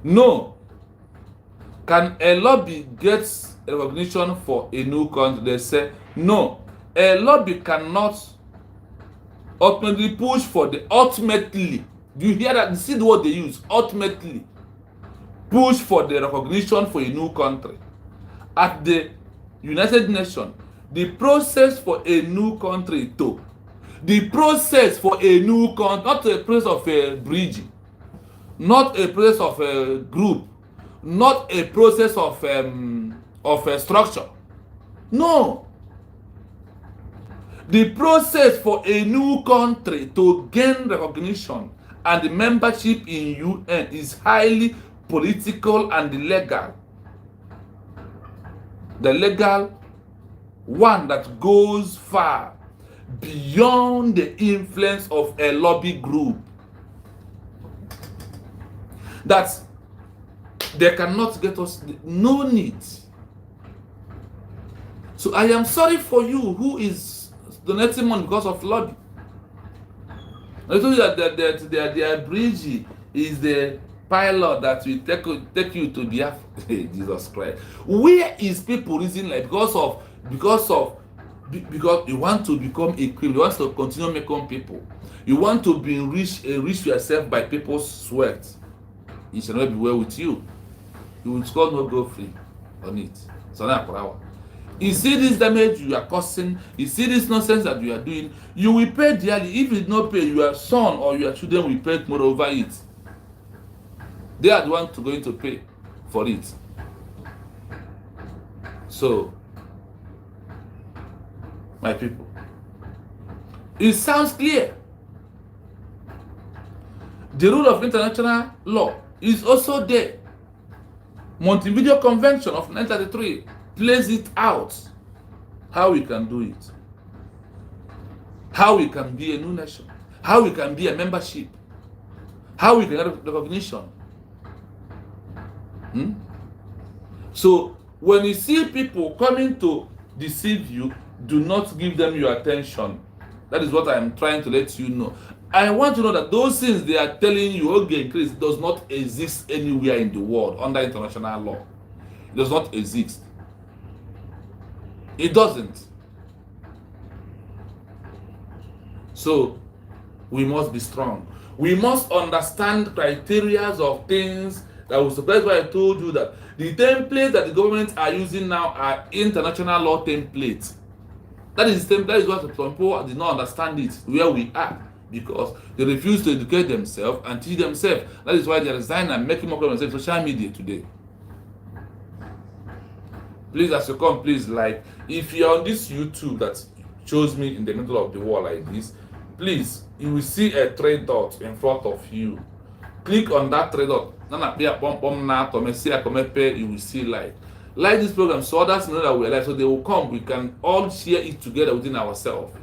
No. Can a lobby get recognition for a new country? They say no. A lobby cannot ultimately push for the ultimately. Do you hear that? See the word they use, ultimately. Push for the recognition for a new country. At the United Nations, the process for a new country the process for a new country, not a process of a bridge, not a process of a group, not a process of a structure. No. The process for a new country to gain recognition and the membership in UN is highly political and legal. The legal one that goes far beyond the influence of a lobby group. That they cannot get us, no need. So I am sorry for you who is donating money because of lobby. I told you that their bridge is the pilot that will take you to BIAFRA. Jesus Christ. Where is people reason like because of because you want to become a criminal, you want to continue making people, you want to be enrich yourself by people's sweat, it shall not be well with you. You will score no go free on it. So now per hour. You see this damage you are causing, you see this nonsense that you are doing, you will pay dearly. If you did not pay, your son or your children will pay more over it. They are the ones going to pay for it. So, my people, it sounds clear. The rule of international law is also there. Montevideo Convention of 1933 plays it out how we can do it, how we can be a new nation, how we can be a membership, how we can get recognition. So when you see people coming to deceive you, do not give them your attention. That is what I am trying to let you know. I want to know that those things they are telling you, okay, Chris, does not exist anywhere in the world under international law. It does not exist. It doesn't. So we must be strong. We must understand criteria of things that will surprise. Why I told you that the templates that the government are using now are international law templates. That is what some people did not understand it where we are, because they refuse to educate themselves and teach themselves. That is why they resign and making more of themselves social media today. Please, as you come, please like. If you're on this YouTube that shows me in the middle of the wall like this, please, you will see a 3 dot in front of you. Click on that 3 dot. You will see like. Like this program so others know that we're alive, so they will come. We can all share it together within ourselves.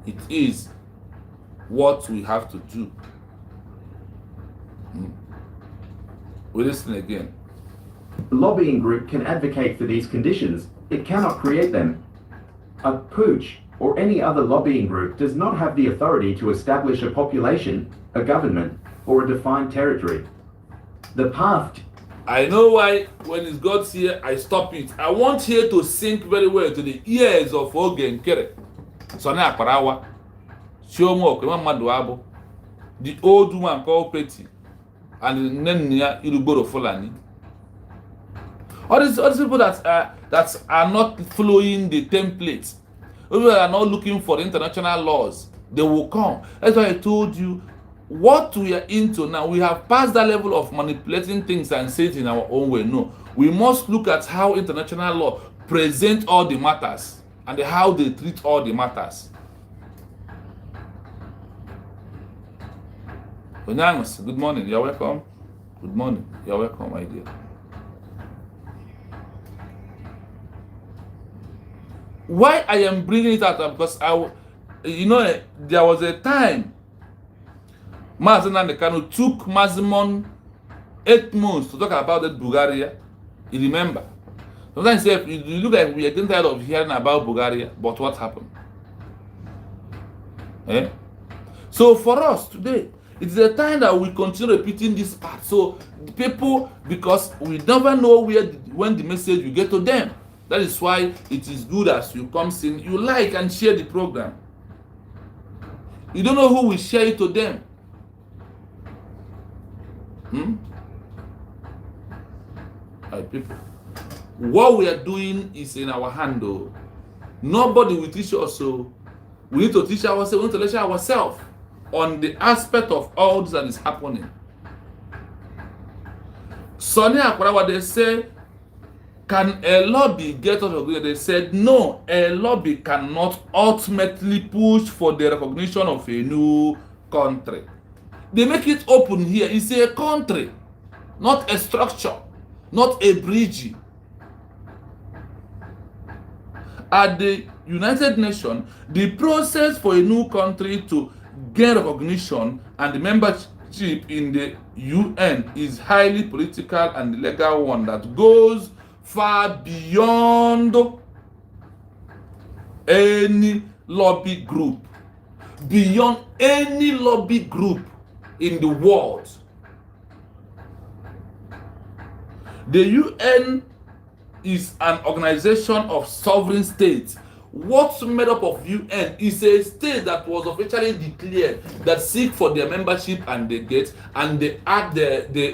It is what we have to do. We listen again. The lobbying group can advocate for these conditions. It cannot create them. A pooch or any other lobbying group does not have the authority to establish a population, a government, or a defined territory. The path. I know why when it got here, I stop it. I want here to sink very well to the ears of Ogen Kere. Sonia Parawa, Shomo, Maduabo, the old woman called Petty, and then near Iruboro Fulani. All these people that are not following the templates, people that are not looking for the international laws, they will come. That's why I told you what we are into now. We have passed that level of manipulating things and saying it in our own way. No, we must look at how international law present all the matters and how they treat all the matters. Good morning, you're welcome. Good morning, you're welcome, my dear. Why I am bringing it out? Because there was a time Mazen and the Kanu took maximum 8 months to talk about that Bulgaria. You remember? Sometimes you look like we are getting tired of hearing about Bulgaria, but what happened? So for us today, it is a time that we continue repeating this part. So the people, because we never know when the message will get to them. That is why it is good as you come in, you like and share the program. You don't know who will share it to them. My people, what we are doing is in our hand though. Nobody will teach us, so we need to teach ourselves, we need to lecture ourselves on the aspect of all that is happening. Sonia Akwarawa, they say, can a lobby get out of it? They said, no, a lobby cannot ultimately push for the recognition of a new country. They make it open here. It's a country, not a structure, not a bridge. At the United Nations, the process for a new country to gain recognition and the membership in the UN is highly political and legal one that goes far beyond any lobby group, beyond any lobby group in the world. The UN is an organization of sovereign states. What's made up of UN is a state that was officially declared that seek for their membership and they get, and they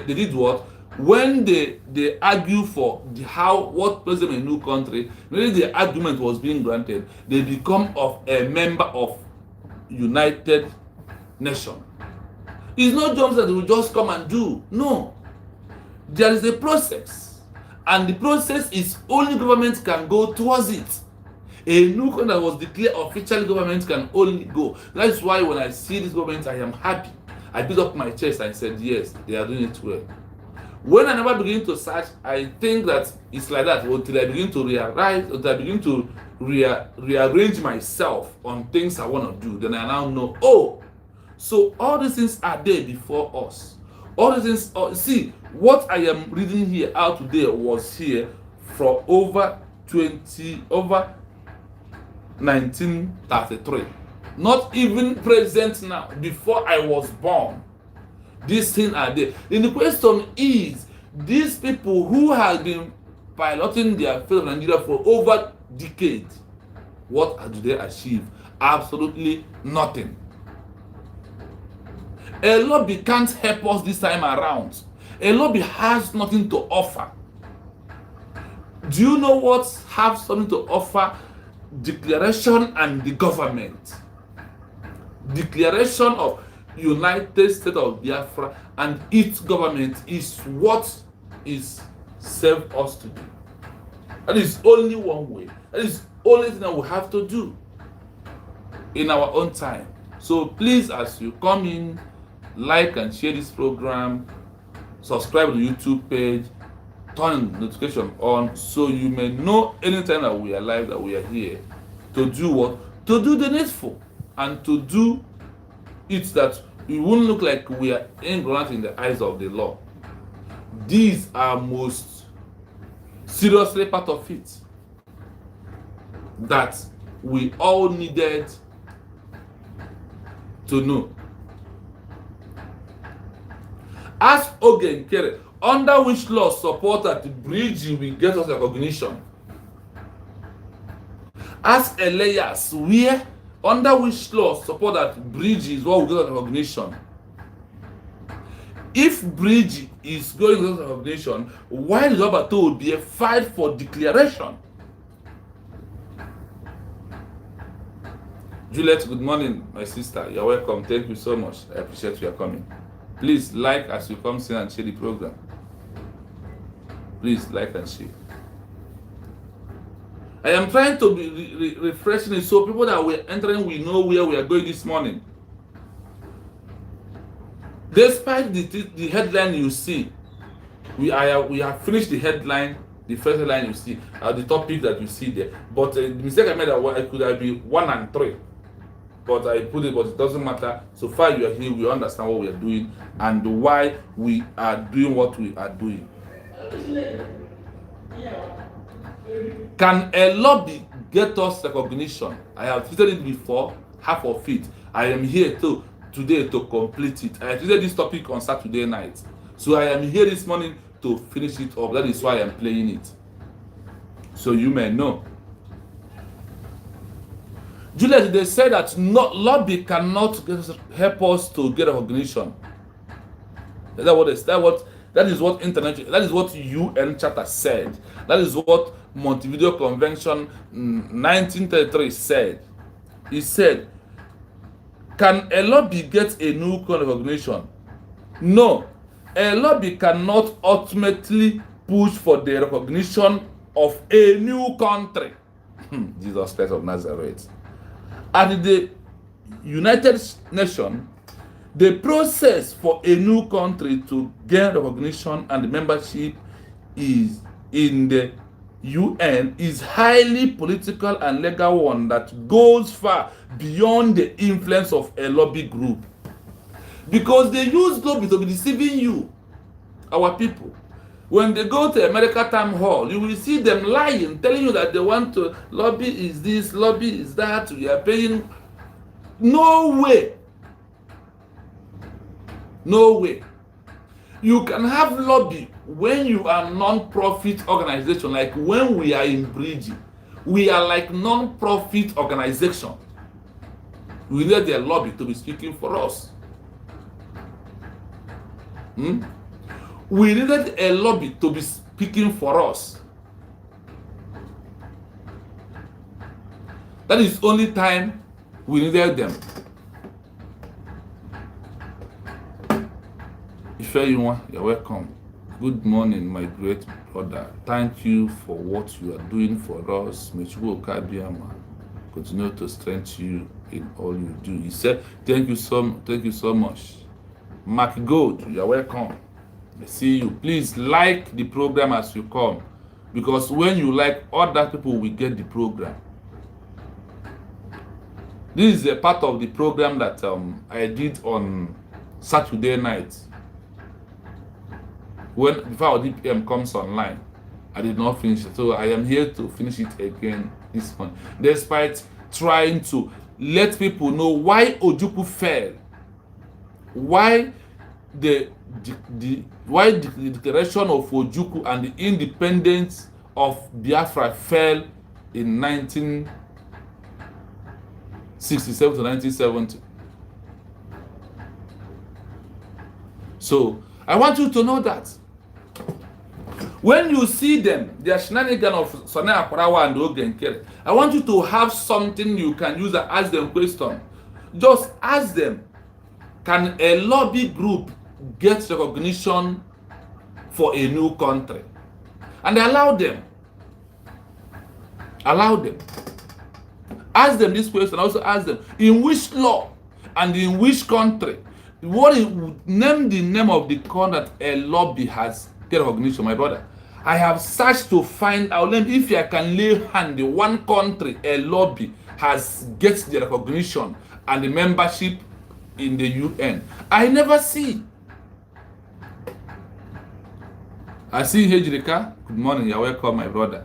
did what? When they argue for what place them in a new country, maybe the argument was being granted, they become of a member of United Nations. It's not jobs that they will just come and do. No. There is a process. And the process is only government can go towards it. A new country that was declared official government can only go. That's why when I see this government, I am happy. I beat up my chest and said, yes, they are doing it well. When I never begin to search, I think that it's like that until I begin to rearrange myself on things I want to do. Then I now know, oh, so all these things are there before us. All these things, see, what I am reading here out today was here from over 1933. Not even present now, before I was born. These things are there. And the question is, these people who have been piloting their faith of Nigeria for over decades, what do they achieve? Absolutely nothing. A lobby can't help us this time around. A lobby has nothing to offer. Do you know what have something to offer? Declaration and the government. Declaration of United States of Biafra and its government is what is served us to do. That is only one way. That is only thing that we have to do in our own time. So please, as you come in, like and share this program, subscribe to the YouTube page, turn notification on so you may know anytime that we are live, that we are here to do what? To do the needful and to do it that we won't look like we are ignorant in the eyes of the law. These are most seriously part of it that we all needed to know. Ask Ogen Kere, under which law support that the bridge will get us recognition? Ask Elias, where, under which law support that bridge is what will get us recognition? If bridge is going to get us recognition, why did Obato be a fight for declaration? Juliet, good morning, my sister. You're welcome. Thank you so much. I appreciate your coming. Please like as you come in and share the program. Please like and share. I am trying to be refreshing it so people that we're entering, we know where we are going this morning. Despite the headline you see, we have finished the headline, the first headline you see, the topic that you see there. But the mistake I made, I could have been 1 and 3. But I put it, but it doesn't matter. So far you are here, we understand what we are doing and why we are doing what we are doing. Can a lobby get us recognition? I have tweeted it before, half of it. I am here today to complete it. I tweeted this topic on Saturday night. So I am here this morning to finish it up. That is why I am playing it. So you may know. Juliet, they say that lobby cannot help us to get recognition. That is what international. That is what UN Charter said. That is what Montevideo Convention 1933 said. It said, can a lobby get a new kind of recognition? No, a lobby cannot ultimately push for the recognition of a new country. Jesus Christ of Nazareth. At the United Nations, the process for a new country to gain recognition and membership is in the UN is highly political and legal one that goes far beyond the influence of a lobby group. Because they use lobby to be deceiving you, our people. When they go to America Town Hall, you will see them lying, telling you that they want to lobby is this, lobby is that, we are paying. No way. No way. You can have lobby when you are non-profit organization, like when we are in Bridge, we are like non-profit organization. We need their lobby to be speaking for us. We needed a lobby to be speaking for us. That is only time we needed them. If you're welcome. Good morning, my great brother. Thank you for what you are doing for us. May Chukwuka continue to strengthen you in all you do. He said, thank you so much. Mark Gold, you are welcome. I see you. Please like the program as you come, because when you like, other people will get the program. This is a part of the program that I did on Saturday night. Before our DPM comes online, I did not finish it. So I am here to finish it again this month. Despite trying to let people know why Ojukwu fell, why the declaration of Ojukwu and the independence of Biafra fell in 1967 to 1970. So I want you to know that when you see them, their shenanigans of Sane Akparawa and Ogenkere, I want you to have something you can use and ask them question. Just ask them, can a lobby group get recognition for a new country? And allow them. Allow them. Ask them this question. Also ask them, in which law and in which country, name the name of the country that a lobby has get recognition, my brother. I have searched to find out if I can lay hand the one country a lobby has gets the recognition and the membership in the UN. I never see. I see Hejrika. Good morning. You're welcome, my brother.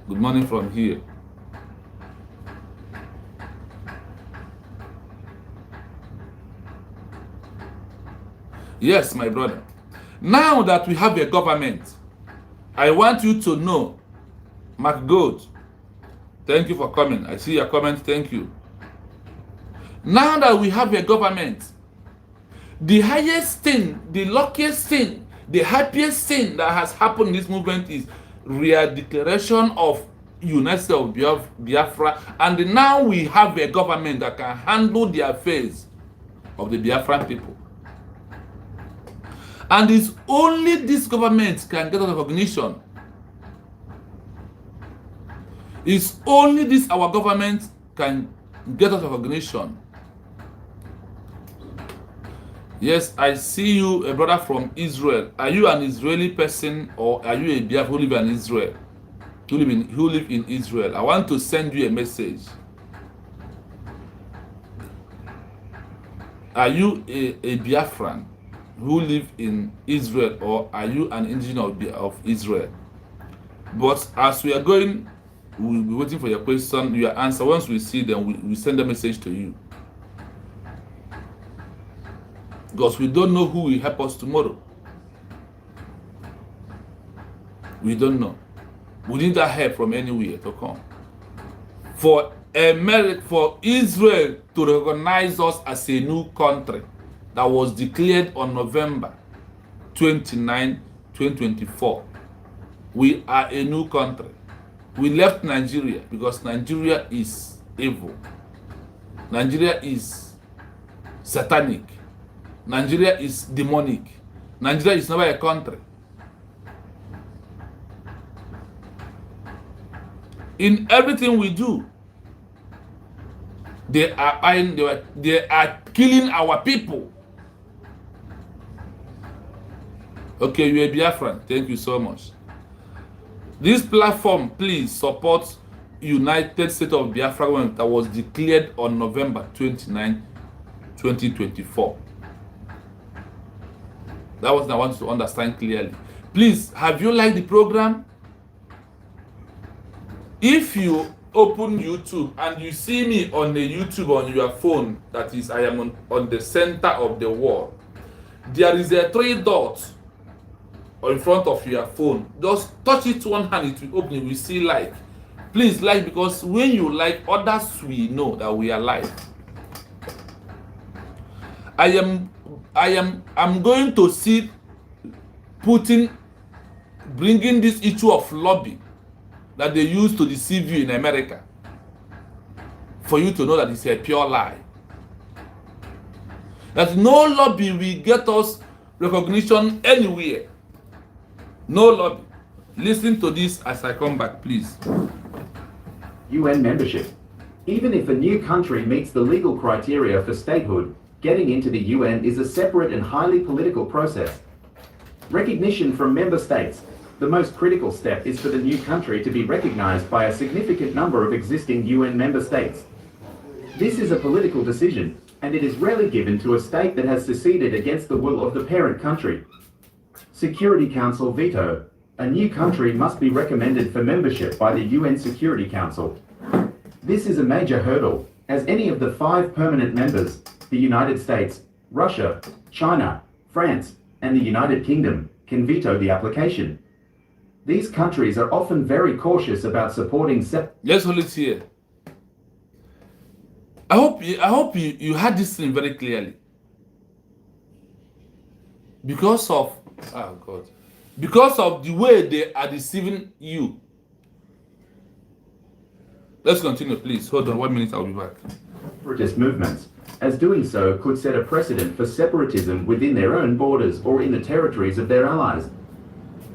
Good morning from here. Yes, my brother. Now that we have a government, I want you to know, Mark Gold, thank you for coming. I see your comment. Thank you. Now that we have a government, the highest thing, the luckiest thing, the happiest thing that has happened in this movement is real declaration of unity of Biafra, and now we have a government that can handle the affairs of the Biafran people. And it's only this government can get recognition. It's only this our government can get recognition. Yes, I see you, a brother from Israel. Are you an Israeli person or are you a Biafra who live in Israel? Who live in Israel? I want to send you a message. Are you a Biafran who live in Israel, or are you an indigenous of Israel? But as we are going, we'll be waiting for your question, your answer. Once we see them, we send a message to you. Because we don't know who will help us tomorrow. We don't know. We need that help from anywhere to come. For Israel to recognize us as a new country that was declared on November 29, 2024. We are a new country. We left Nigeria because Nigeria is evil. Nigeria is satanic. Nigeria is demonic. Nigeria is never a country. In everything we do, they are killing our people. Okay, you're a Biafran. Thank you so much. This platform, please support United States of Biafra government that was declared on November 29, 2024. That was what I want you to understand clearly. Please, have you liked the program? If you open YouTube and you see me on the YouTube on your phone, that is, I am on the center of the wall, there is a 3 dots or in front of your phone, just touch it one hand, it will open, you will see like. Please like, because when you like, others will know that we are live. I'm going to see Putin bringing this issue of lobby that they use to deceive you in America, for you to know that it's a pure lie. That no lobby will get us recognition anywhere. No lobby. Listen to this as I come back, please. UN membership. Even if a new country meets the legal criteria for statehood, getting into the UN is a separate and highly political process. Recognition from member states. The most critical step is for the new country to be recognized by a significant number of existing UN member states. This is a political decision, and it is rarely given to a state that has seceded against the will of the parent country. Security Council veto. A new country must be recommended for membership by the UN Security Council. This is a major hurdle, as any of the 5 permanent members, the United States, Russia, China, France, and the United Kingdom, can veto the application. These countries are often very cautious about supporting Let's hold it here. I hope you had this thing very clearly. Because of because of the way they are deceiving you. Let's continue, please. Hold on 1 minute, I'll be back. Separatist movements, as doing so could set a precedent for separatism within their own borders or in the territories of their allies.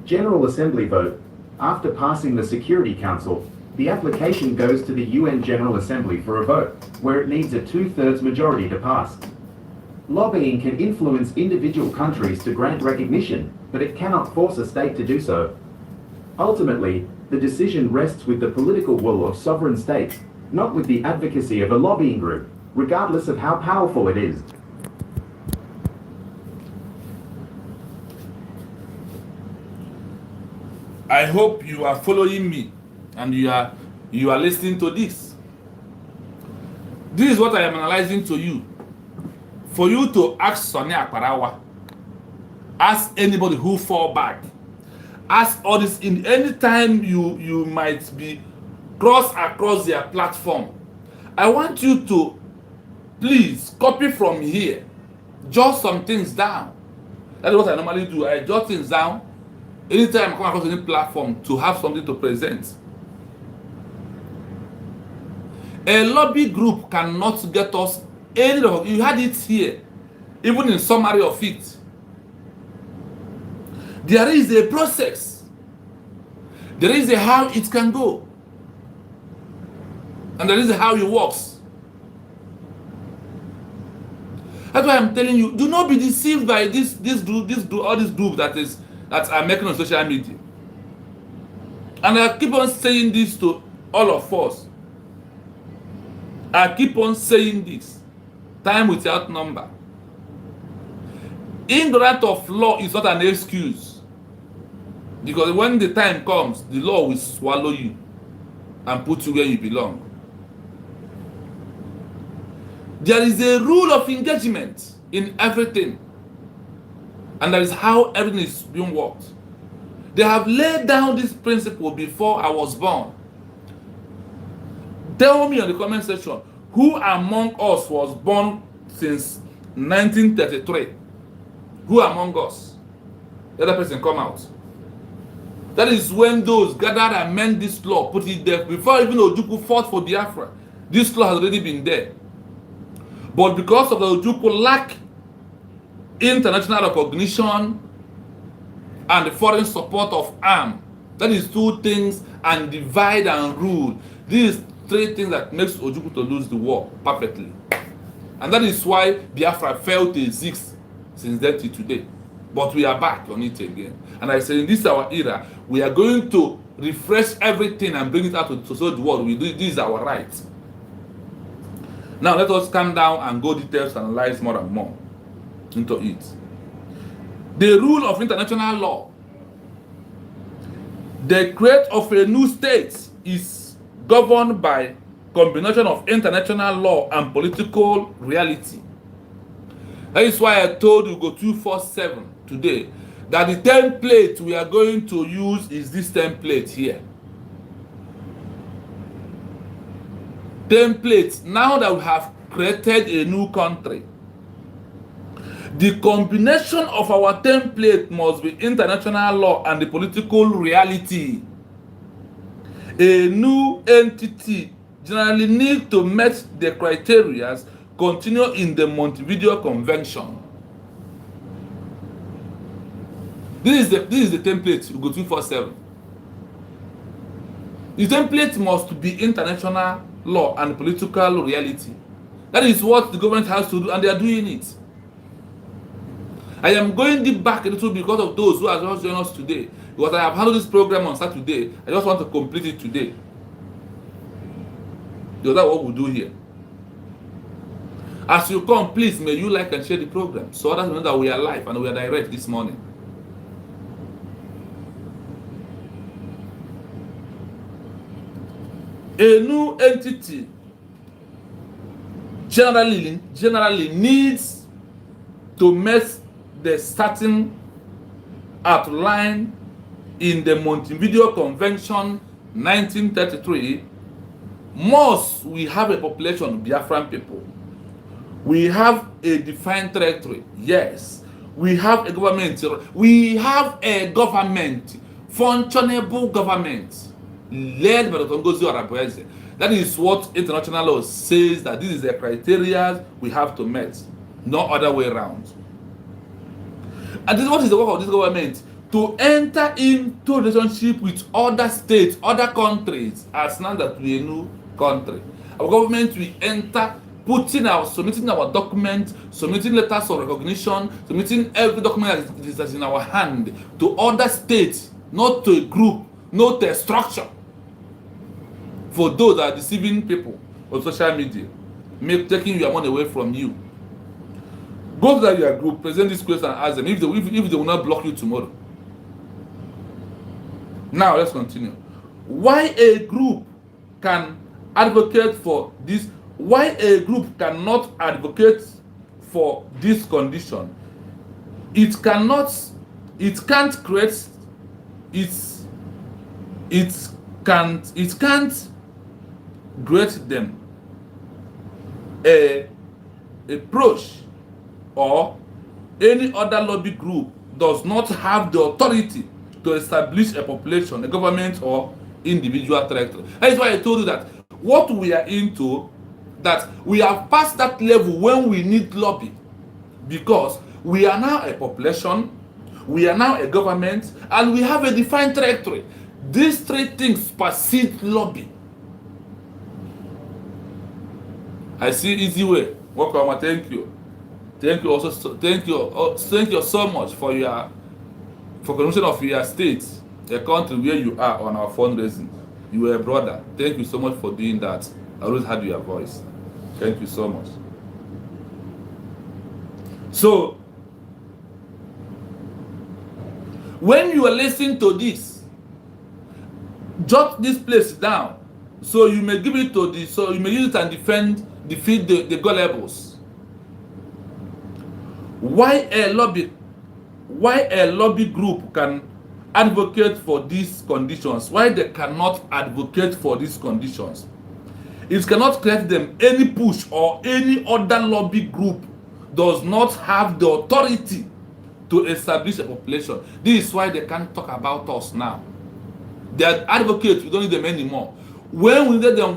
General Assembly vote. After passing the Security Council, the application goes to the UN General Assembly for a vote, where it needs a 2/3 majority to pass. Lobbying can influence individual countries to grant recognition, but it cannot force a state to do so. Ultimately, the decision rests with the political will of sovereign states, not with the advocacy of a lobbying group, regardless of how powerful it is. I hope you are following me and you are listening to this. This is what I am analyzing to you. For you to ask Sonia Akparawa, ask anybody who fall back, ask all this in any time you might be across their platform. I want you to please copy from here, jot some things down. That's what I normally do. I jot things down anytime I come across any platform to have something to present. A lobby group cannot get us any of you had it here, even in summary of it. There is a process. There is a how it can go. And there is a how it works. That's why I'm telling you, do not be deceived by this group that are making on social media. And I keep on saying this to all of us. I keep on saying this. Time without number. Ignorance of law is not an excuse. Because when the time comes, the law will swallow you and put you where you belong. There is a rule of engagement in everything. And that is how everything is being worked. They have laid down this principle before I was born. Tell me in the comment section, who among us was born since 1933? Who among us? The other person come out. That is when those gathered and amend this law, put it there. Before even Ojukwu fought for Biafra, this law has already been there. But because of the Ojukwu lack international recognition and the foreign support of arm, that is two things, and divide and rule. These three things that makes Ojukwu to lose the war perfectly. And that is why Biafra failed to exist since then to today. But we are back on it again. And I say in this our era, we are going to refresh everything and bring it out to the world. This is our right. Now let us calm down and go details and analyze more and more into it. The rule of international law. The creation of a new state is governed by combination of international law and political reality. That is why I told you go 247 today that the template we are going to use is this template here. Template, now that we have created a new country, the combination of our template must be international law and the political reality. A new entity generally needs to meet the criteria contained in the Montevideo Convention. This is the template we go 247. The template must be international law and political reality. That is what the government has to do, and they are doing it. I am going deep back a little because of those who are just joining us today. Because I have handled this program on Saturday. I just want to complete it today. Because that's what we do here. As you come, please, may you like and share the program so others know that we are live and we are direct this morning. A new entity generally needs to meet the starting outline in the Montevideo Convention 1933. Must we have a population of Biafran people? We have a defined territory. Yes. We have a government. We have a government, functionable government, led by the Tongozi Arabuese. That is what international law says, that this is the criteria we have to meet. No other way around. And this is what is the work of this government? To enter into relationship with other states, other countries, as now that we are a new country. Our government will enter, submitting our document, submitting letters of recognition, submitting every document that is in our hand to other states, not to a group, not to a structure. For those that are deceiving people on social media, taking your money away from you. Go to your group, present this question and ask them if they will not block you tomorrow. Now let's continue. Why a group can advocate for this? Why a group cannot advocate for this condition? It can't create. It can't grant them a approach, or any other lobby group does not have the authority to establish a population, a government, or individual territory. That is why I told you that what we are into, that we have passed that level when we need lobby, because we are now a population, we are now a government, and we have a defined territory. These three things supersede lobby. I see easy way. Welcome, thank you. Thank you also. Thank you so much for contribution of your state, the country where you are on our fundraising. You are a brother. Thank you so much for doing that. I always had your voice. Thank you so much. So, when you are listening to this, jot this place down, so you may give it to the, so you may use it and defeat the gullibles. Why a lobby group can advocate for these conditions? Why they cannot advocate for these conditions? It cannot create them any push, or any other lobby group does not have the authority to establish a population. This is why they can't talk about us now. They are advocates, we don't need them anymore. When we needed them,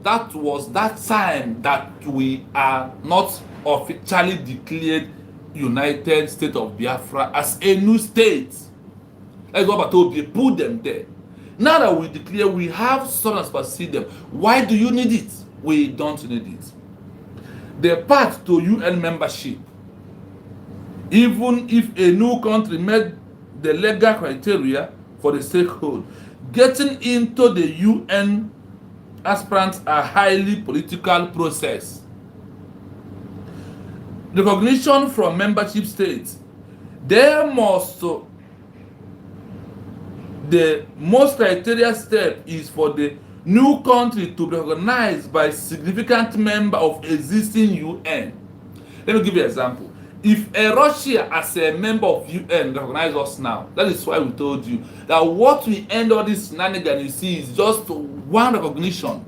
that was that time that we are not officially declared United States of Biafra as a new state. That's what I told you, put them there. Now that we declare, we have someone supersede them. Why do you need it? We don't need it. The path to UN membership, even if a new country met the legal criteria for the statehood, getting into the UN aspirants are highly political process. Recognition from membership states, the most criteria step is for the new country to be recognized by significant member of existing UN. Let me give you an example. If a Russia as a member of UN recognize us now, that is why we told you that what we end all this shenanigans you see is just one recognition.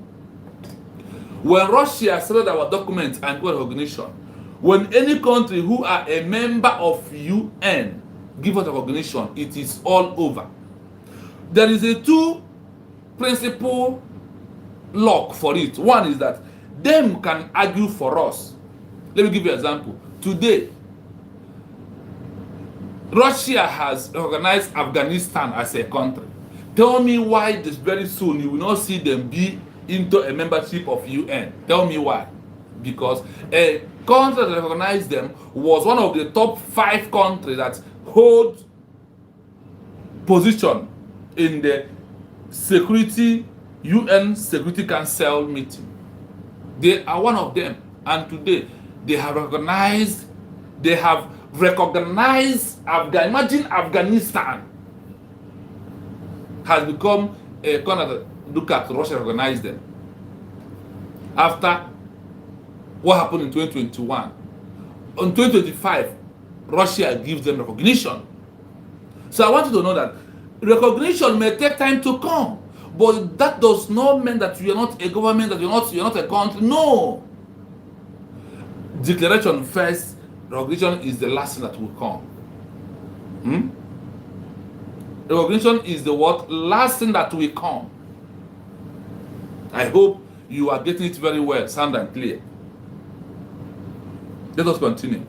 When Russia accepted our documents and got recognition, when any country who are a member of UN give us recognition, it is all over. There is a two principle lock for it. One is that them can argue for us. Let me give you an example. Today, Russia has recognized Afghanistan as a country. Tell me why this very soon you will not see them be into a membership of UN. Tell me why. Because a country that recognized them was one of the top 5 countries that hold position in the UN Security Council meeting. They are one of them, and today they have recognized Imagine Afghanistan has become a country. Look at Russia recognized them after what happened in 2021. In 2025, Russia gives them recognition. So I want you to know that recognition may take time to come, but that does not mean that you are not a government, that you're not a country. No. Declaration first, recognition is the last thing that will come. Recognition is the what? Last thing that will come. I hope you are getting it very well, sound and clear. Let us continue.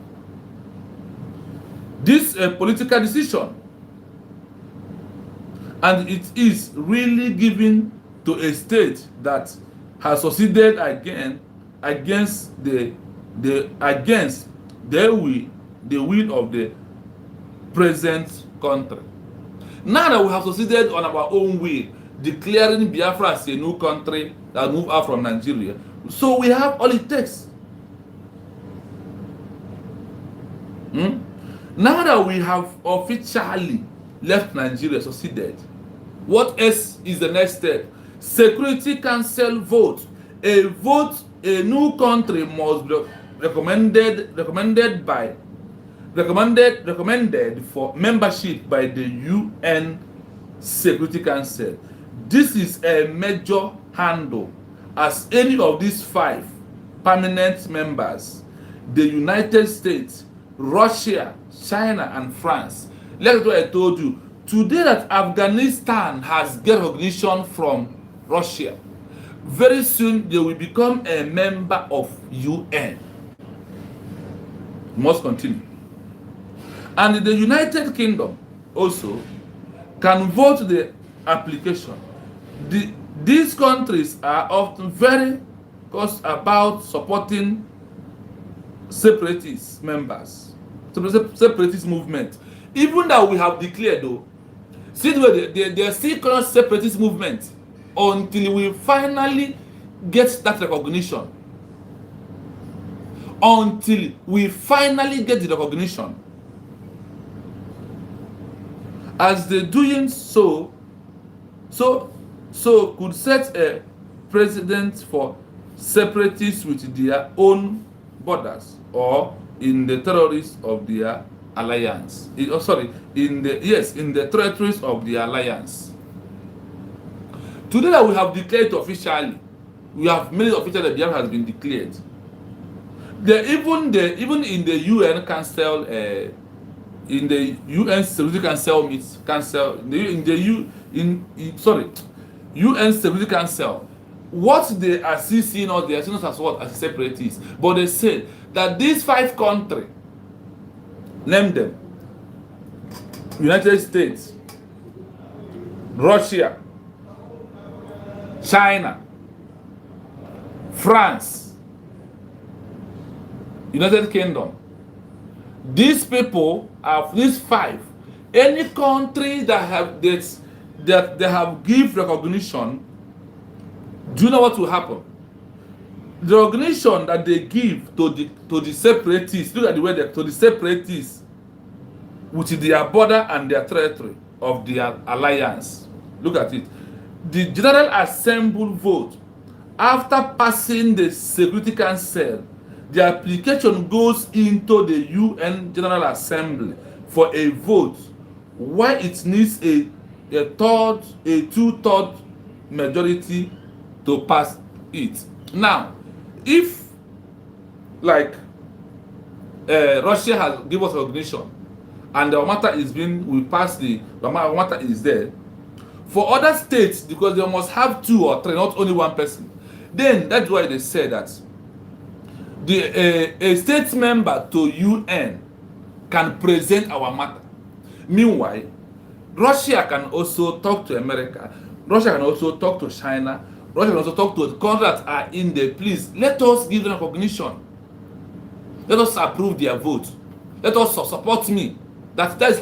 This is a political decision, and it is really given to a state that has succeeded again against the will of the present country. Now that we have succeeded on our own will, declaring Biafra as a new country that move out from Nigeria, so we have all it takes. Now that we have officially left Nigeria, succeeded, what else is the next step? Security Council vote. A new country must be recommended for membership by the UN Security Council. This is a major handle, as any of these 5 permanent members, the United States, Russia, China, and France. Like what I told you, today that Afghanistan has get recognition from Russia, very soon they will become a member of UN. We must continue. And the United Kingdom also can vote the application. These countries are often very about supporting separatist members, separatist movement. Even that we have declared, though, see they are still called separatist movement until we finally get that recognition. Until we finally get the recognition. As they doing so could set a precedent for separatists with their own borders or in the territories of their alliance. In the territories of the alliance. Today that we have declared officially, we have made it official that Biafra has been declared. Even in the UN Council, in the UN Security Council UN Security Council, what they are seeing or they are seeing us as what? As separatists. But they said that these 5 countries, name them: United States, Russia, China, France, United Kingdom. These people are these 5. Any country that they have give recognition, do you know what will happen? The recognition that they give to the separatists, look at the way to the separatists with their border and their territory of their alliance. Look at it. The General Assembly vote, after passing the Security Council, the application goes into the UN General Assembly for a vote, why it needs a two-third majority to pass it. Now, if like Russia has given us recognition and the matter is being, we pass the matter is there, for other states, because they must have 2 or 3, not only one person, then that's why they say that a state member to UN can present our matter. Meanwhile, Russia can also talk to America, Russia can also talk to China, Russia can also talk to the countries that are in there. Please, let us give them recognition. Let us approve their vote. Let us support me. That is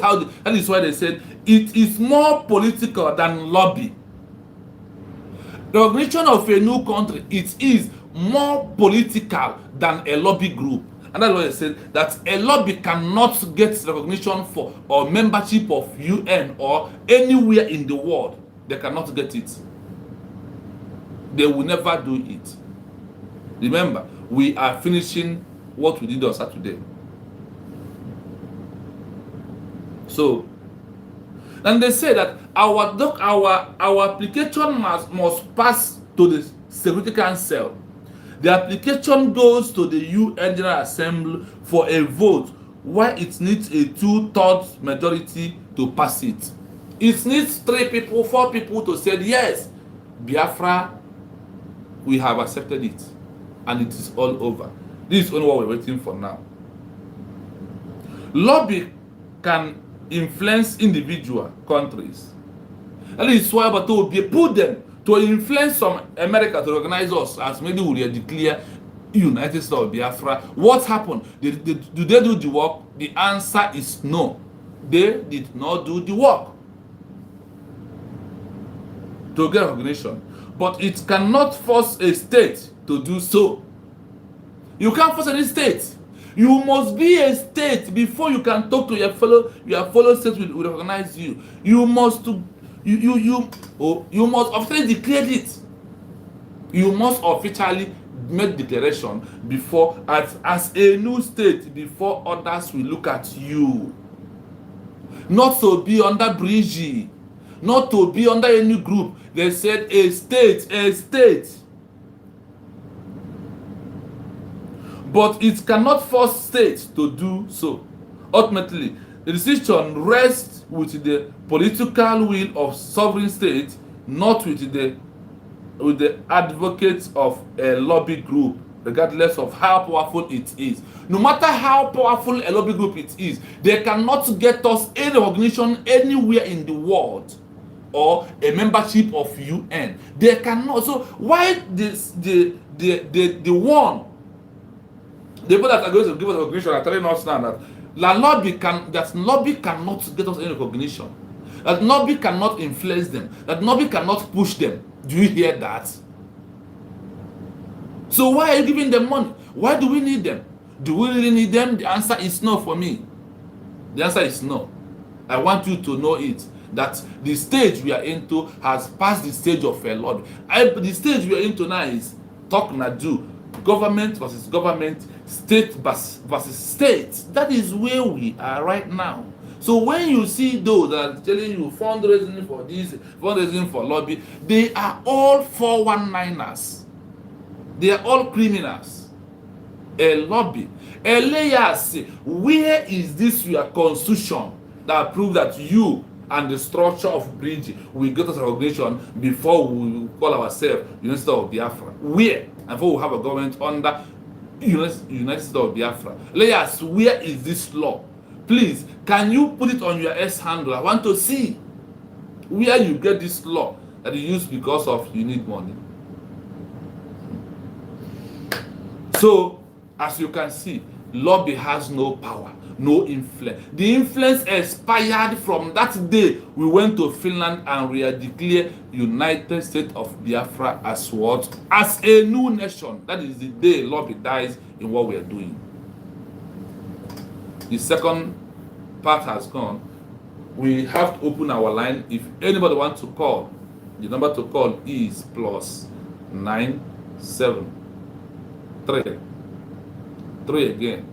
why they said it is more political than lobby. The recognition of a new country, it is more political than a lobby group. And that's why they said that a lobby cannot get recognition for or membership of UN or anywhere in the world. They cannot get it. They will never do it. Remember, we are finishing what we did on Saturday. So, and they say that our application must pass to the Security Council. The application goes to the UN General Assembly for a vote, why it needs a 2/3 majority to pass it. It needs 3 people, 4 people to say yes, Biafra, we have accepted it, and it is all over. This is only what we're waiting for now. Lobby can influence individual countries. And it's why but to put them to influence some America to recognize us as maybe we declare United States of Biafra. What happened? Do they do the work? The answer is no. They did not do the work to get recognition. But it cannot force a state to do so. You can't force any state. You must be a state before you can talk to your fellow states will recognize you. You must officially declare it. You must officially make declaration before as a new state before others will look at you. Not to be under bridge, not to be under any group. They said a state. But it cannot force states to do so. Ultimately, the decision rests with the political will of sovereign states, not with the advocates of a lobby group, regardless of how powerful it is. No matter how powerful a lobby group it is, they cannot get us any recognition anywhere in the world or a membership of UN. They cannot. So why the people that are going to give us recognition are telling us now that lobby cannot get us any recognition. That lobby cannot influence them. That lobby cannot push them. Do you hear that? So why are you giving them money? Why do we need them? Do we really need them? The answer is no for me. The answer is no. I want you to know it. That the stage we are into has passed the stage of a lobby. The stage we are into now is talk na do. Government versus government, state versus state. That is where we are right now. So when you see those that are telling you fundraising for this, fundraising for lobby, they are all 419ers. They are all criminals. A lobby. Elias, where is this your constitution that proves that you and the structure of bridge will get us recognition before we call ourselves United States of Biafra? Where? And before we have a government under United States of Biafra. Elias, where is this law? Please, can you put it on your S handle? I want to see where you get this law that you use because of you need money. So, as you can see, lobby has no power, no influence. The influence expired from that day we went to Finland and we are declared United States of Biafra as what? As a new nation. That is the day lobby dies in what we are doing. The second part has gone. We have to open our line. If anybody wants to call, the number to call is +973 3 again.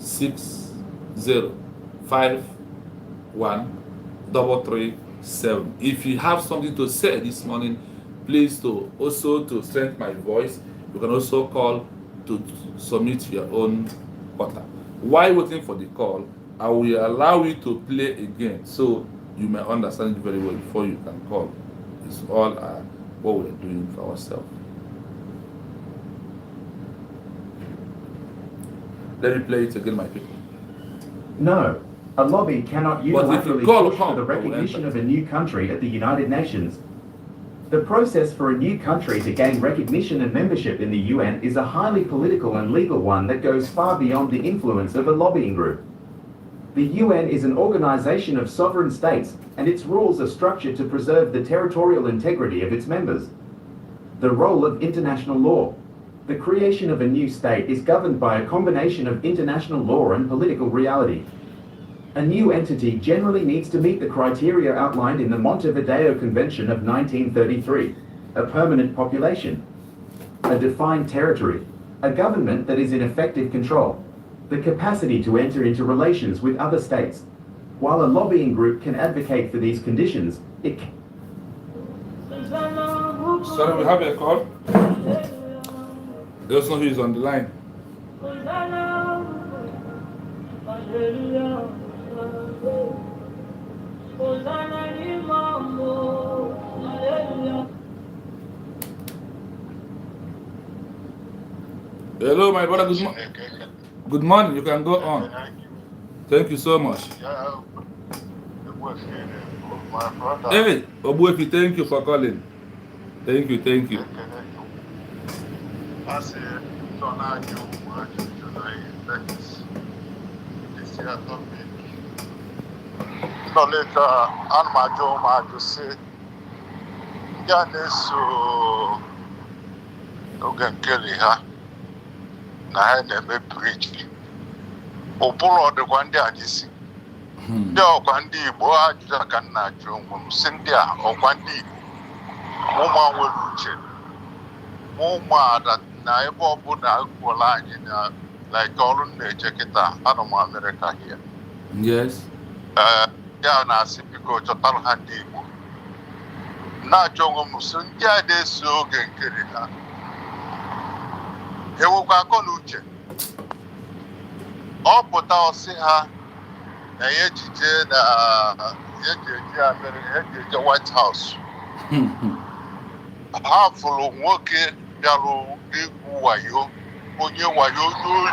6051337. If you have something to say this morning, please to strengthen my voice. You can also call to submit your own order. While waiting for the call, I will allow you to play again so you may understand it very well before you can call. It's all what we're doing for ourselves. Let me play it again, my people. No, a lobby cannot unilaterally push for the recognition of a new country at the United Nations. The process for a new country to gain recognition and membership in the UN is a highly political and legal one that goes far beyond the influence of a lobbying group. The UN is an organization of sovereign states, and its rules are structured to preserve the territorial integrity of its members. The role of international law. The creation of a new state is governed by a combination of international law and political reality. A new entity generally needs to meet the criteria outlined in the Montevideo Convention of 1933, a permanent population, a defined territory, a government that is in effective control, the capacity to enter into relations with other states. While a lobbying group can advocate for these conditions, it can... Sorry, we have a call. There's no who is on the line. Hello, my brother. Good morning. You can go on. Thank you so much. Hey, Obuefi, thank you for calling. Thank you. No later, Anmajo say, Yanesu Ogan Kelly, na neme preach. Opulo de Gwandi Adisi. Yo Gwandi Igbo ajuda ka nna ajụ ngwum si ndị a Gwandi ụmụ nweruche ụmụ ada na ebe ọbụla agwụla anyị na like ọrụ na-eche kịta anọ m Amerịka here. Yes. Ya na-asị biko chọtara ha ndị Igbo na-ajụ onwe m so ndị a na-eso oge nkiri ha ewekwa akọ na uche ọ pụta ọsị ha na ya ejije na eji Amerịka eji White House ha fụrụ nwoke bịara egwu wayo onye n'ori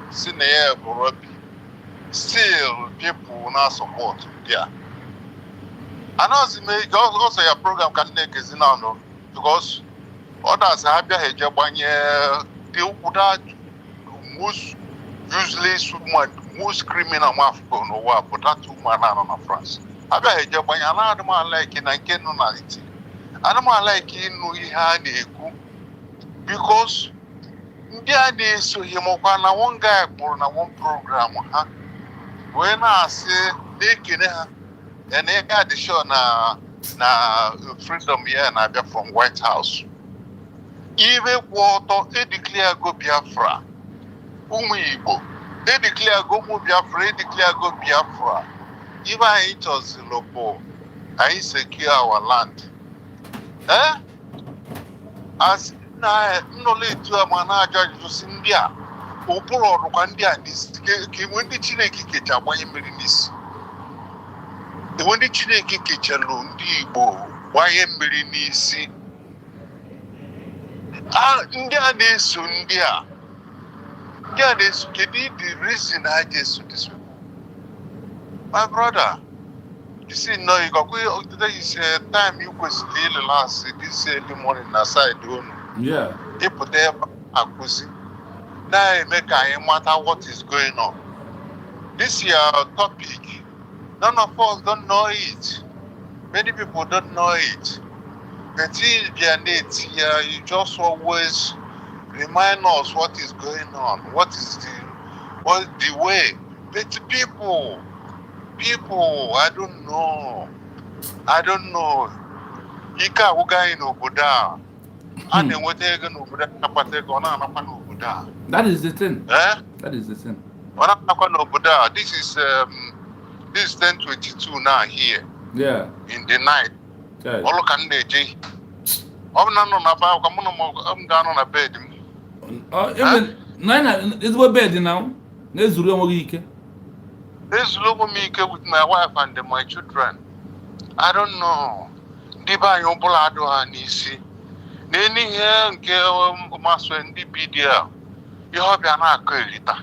si na ya bụ Robbie. Still people now support there. And also your program can make is now because others have a they would have most criminal mafia no war, but that two man on France. I bet a job another man like in a canonality. Another like in Nuihani because there is so him one guy for one program, huh? When I say they can and they got the show na freedom here and I from White House. Even water they declare go Biafra. Igbo. They declare go Biafra, they declare go Biafra. Even it was Lobo, I secure our land. As na no let to a manager to India. Oporo Rwanda this when the Chineke kecha gbanye mmiri n'isi. When the Chineke kecha ndị Igbo gbanye mmiri n'isi. Ndị a na-eso ndị a. Ndị a na-eso kedu the reason I just this people. My brother, you see no you go today is time you kwesịrị ile last this early morning na side unu. Yeah. People there akuzi. Now make a matter what is going on. This year topic, none of us don't know it. Many people don't know it. But till their needs here, you just always remind us what is going on, what is the way. But people, I don't know. Ika uga in Obuda. And then what they're going to Obuda, Obuda. That is the thing. Eh? That is the thing. Obuda. This is 10:22 now here. Yeah. In the night. Okay. All can they J. I'm not on about I'm down on a bed. Even nine is what bed now. There's room week. There's logo me with my wife and my children. I don't know. Diba yung bulado anisi. Neni here nke maso ndi bidia. You have an akwelita.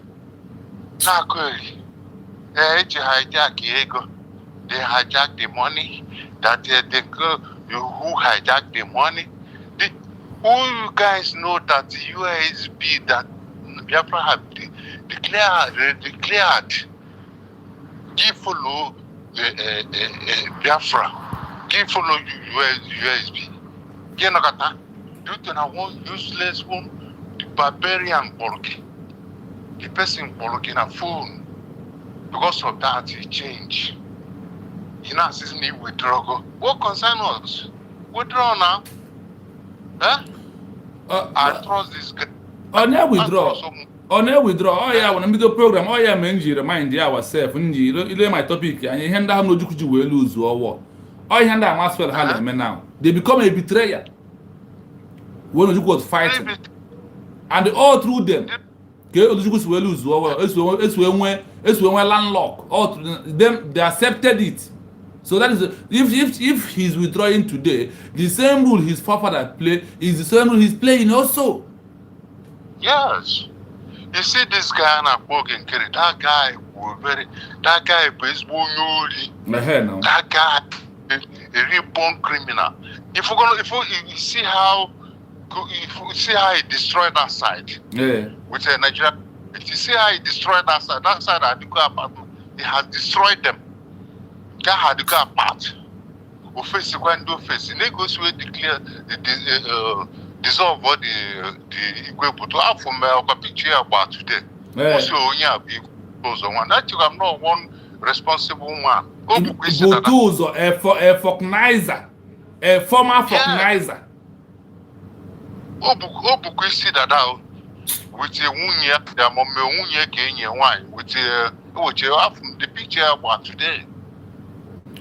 Na kweli. Eji hijack ego. They hijack the money. That they go who hijack the money. Who you guys know that the USB that Biafra have declared give follow Biafra, give follow USB. Genokata, due to one useless one, the barbarian Poloki. The person Poloki a phone. Because of that, he changed. He now says me withdraw. What concern us? Withdraw now. Huh? I trust this guy. On air withdraw. On air withdraw. Oh yeah, when I make the program, oh yeah, man, you remind ourselves. You my topic, and you hand out no juku will lose or what. Oh, you hand out Maxwell Halley now. They become a betrayer. When you was fighting, and all through them, it's when landlocked. All them they accepted it. So that is if he's withdrawing today, the same rule his forefather played is the same rule he's playing also. Yes. You see this guy in a and carry that guy baseball yuri. That guy a reborn criminal. If you see how he destroyed that side. Yeah. With Nigeria, if you see how he destroyed that side I do apartment, he has destroyed them. That had to go apart. Office when do face. They go to declare dissolve what the equipment to have from my picture about today. Also, yeah, one. That you have not one responsible man. Bottles or a Falknizer, a former Falknizer. Obu see that out with a wunya, the Momunya Kenya wine, with what you have from the picture about today.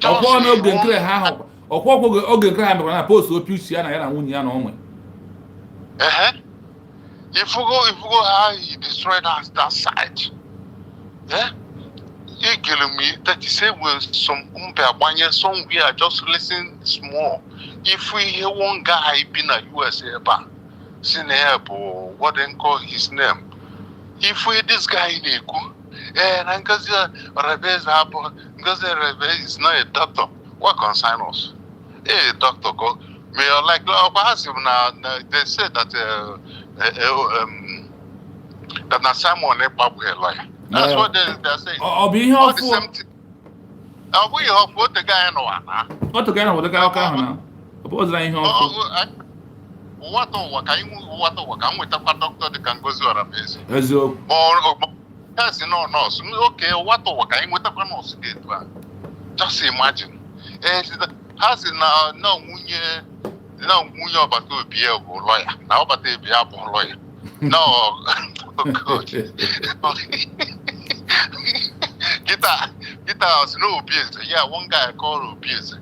Ọkwọ n'oge nkiri ha ahụ ọkwọ oge nkiri ha mekwana na post opiusi ya na ya na nwunye ya na onwe. If you go how he destroyed that site. Yeah? He killing me that he say with some somewhere just listen small. If we hear one guy been a USA back, what then call his name? If we this guy in Eku, and because Rebe is not a doctor, what concern us? Hey, doctor, go. May I like now? They said that that na Simon a lawyer. That's what they're saying. I'll be here all the same thing. Are we here for the guy no one? What the guy with the guy now? Suppose I here for. What can we talk about doctor the can go to Arabes? Or yes, no. Okay, what can we talk about? Just imagine. Has now no munye about to be a lawyer. Now but they be a lawyer. No, good. Get us no abuse. Yeah, one guy called abuse.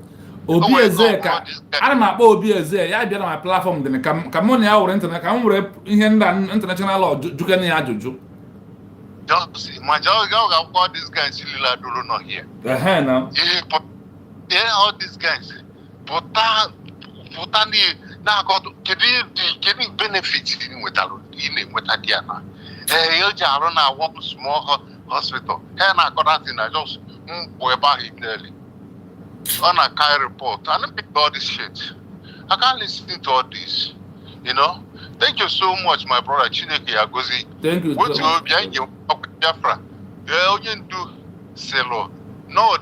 Obieze ka ana m akpọ Obieze ya bịa na my platform dị ka mụ na ya were internet ka m were ihe ndị international law jukene ya ajụjụ. Just imagine how got these guys Lila Dolo not here. Now. Yeah, all these guys. But now got getting benefits in with Adiana. You just run a one small hospital. And I got that in I just about him daily. On a Kai report. I don't pick all this shit. I can't listen to all this. You know? Thank you so much, my brother Chineke Agozi. Thank you. What you behind you, Biafra? You do selo. No,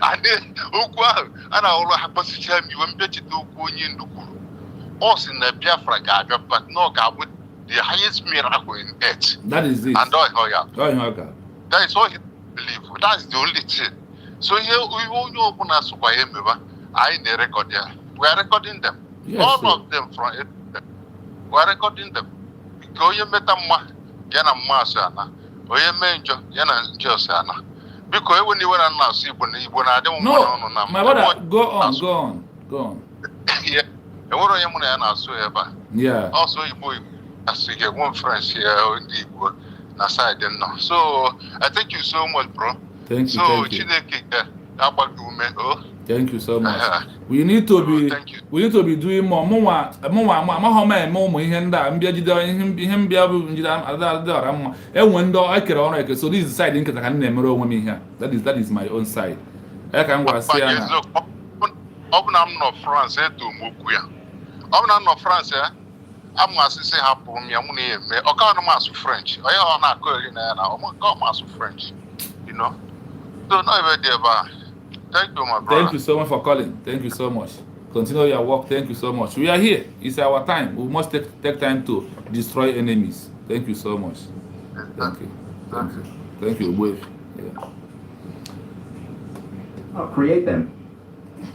and then and I all have position you and bet you do go in the Guru. Us in the Biafra gaga, but no God with the highest miracle in earth. That is it. And that is all he believe. That is the only thing. So here we won't open us by him. I in the record there. We are recording them. Yes, all sir. of them from it. We are recording them. ka onye meta mma ya na mma asị ana onye mee njọ ya na njọ asị ana biko ewe ni wena na asị Igbo na-adị m mma n'ọnụ na my brother, go on. Enwere onye mụ na ya na-asụ ebe a. Yeah. Also Igbo asị ga-enwe French ya ndị Igbo na side nọ. So I thank you so much, bro. Thank you. So Chineke ga-agbaghị ume. Thank you so much. We need to be doing more. Ihe ndị a mbịa jide ihe mbịa bụ njide adịọra mma. Enwe ndị ekere ọrụ eke. So this is side nketa ka m na-emere onwe m ihe. That is my own side. Ka m gwara sị ya na ọ bụ na m nọ France eto m okwu ya. Ọ bụ na m nọ France amụ asịsị hapụ m ya mụ na ya eme. Ọ ka m asụ French. Onye ọ na-akọ eri na ya na ọ ma asụ French. You know? So no even there ba. Thank you, my brother. Thank you so much for calling. Thank you so much. Continue your work. Thank you so much. We are here. It's our time. We must take time to destroy enemies. Thank you so much. Thank you. Wave. Yeah. Not create them.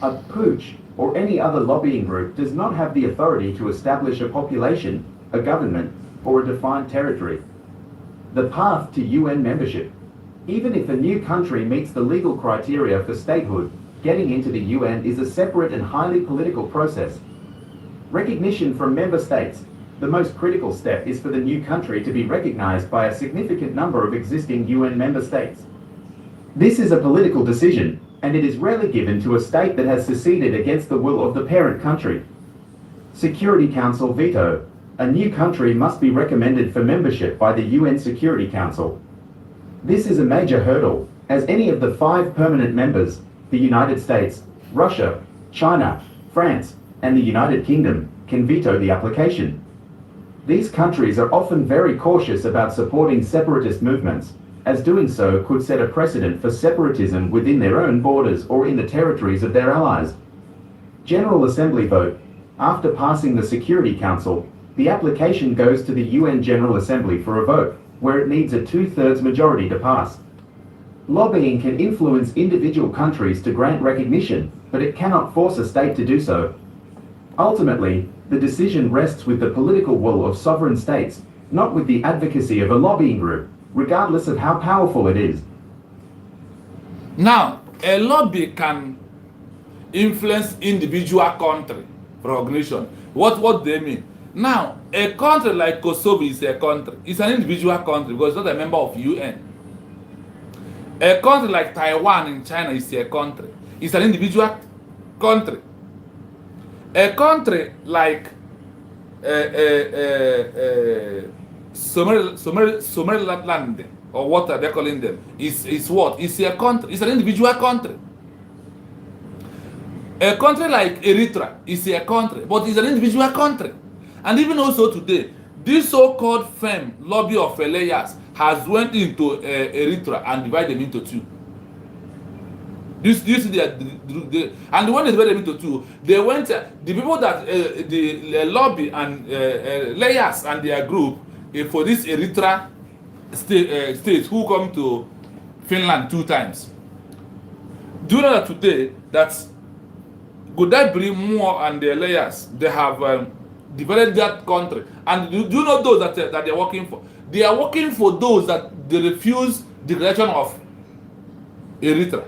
A pooch or any other lobbying group does not have the authority to establish a population, a government, or a defined territory. The path to UN membership. Even if a new country meets the legal criteria for statehood, getting into the UN is a separate and highly political process. Recognition from member states. The most critical step is for the new country to be recognized by a significant number of existing UN member states. This is a political decision, and it is rarely given to a state that has seceded against the will of the parent country. Security Council veto. A new country must be recommended for membership by the UN Security Council. This is a major hurdle, as any of the 5 permanent members, the United States, Russia, China, France, and the United Kingdom, can veto the application. These countries are often very cautious about supporting separatist movements, as doing so could set a precedent for separatism within their own borders or in the territories of their allies. General Assembly vote. After passing the Security Council, the application goes to the UN General Assembly for a vote, where it needs a 2/3 majority to pass. Lobbying can influence individual countries to grant recognition, but it cannot force a state to do so. Ultimately, the decision rests with the political will of sovereign states, not with the advocacy of a lobbying group, regardless of how powerful it is. Now, a lobby can influence individual country for recognition. What they mean? Now, a country like Kosovo is a country. It's an individual country because it's not a member of UN. A country like Taiwan in China is a country. It's an individual country. A country like Somaliland, or what are they calling them, is what? It's a country. It's an individual country. A country like Eritrea is a country, but it's an individual country. And even also today, this so-called firm lobby of Elias has went into Eritrea and divided them into 2. You see and when they divided them into 2, they went, the people that the lobby and Elias and their group for this Eritrea state who come to Finland 2 times. Do you know that today that Godai more and the Elias, they have developed that country, and do you know those that they're working for? They are working for those that they refuse the creation of Eritrea.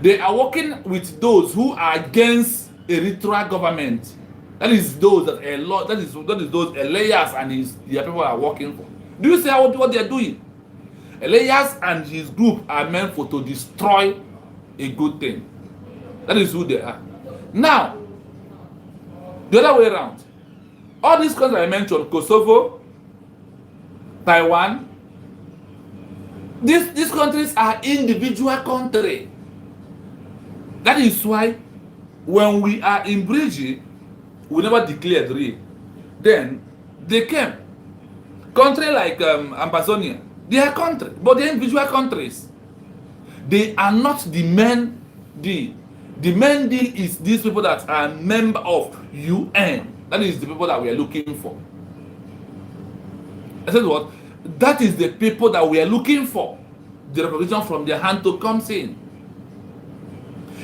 They are working with those who are against Eritrea government. That is those that that is those Elias and their people are working for. Do you see what they are doing? Elias and his group are meant to destroy a good thing. That is who they are. Now, the other way around, all these countries I mentioned, Kosovo, Taiwan, these countries are individual countries. That is why when we are in Bridge, we never declared real. Then they came. Country like Amazonia, they are countries, but they are individual countries. They are not the main deal. The main deal is these people that are member of UN. That is the people that we are looking for. I said what? That is the people that we are looking for. The recognition from their hand to come in.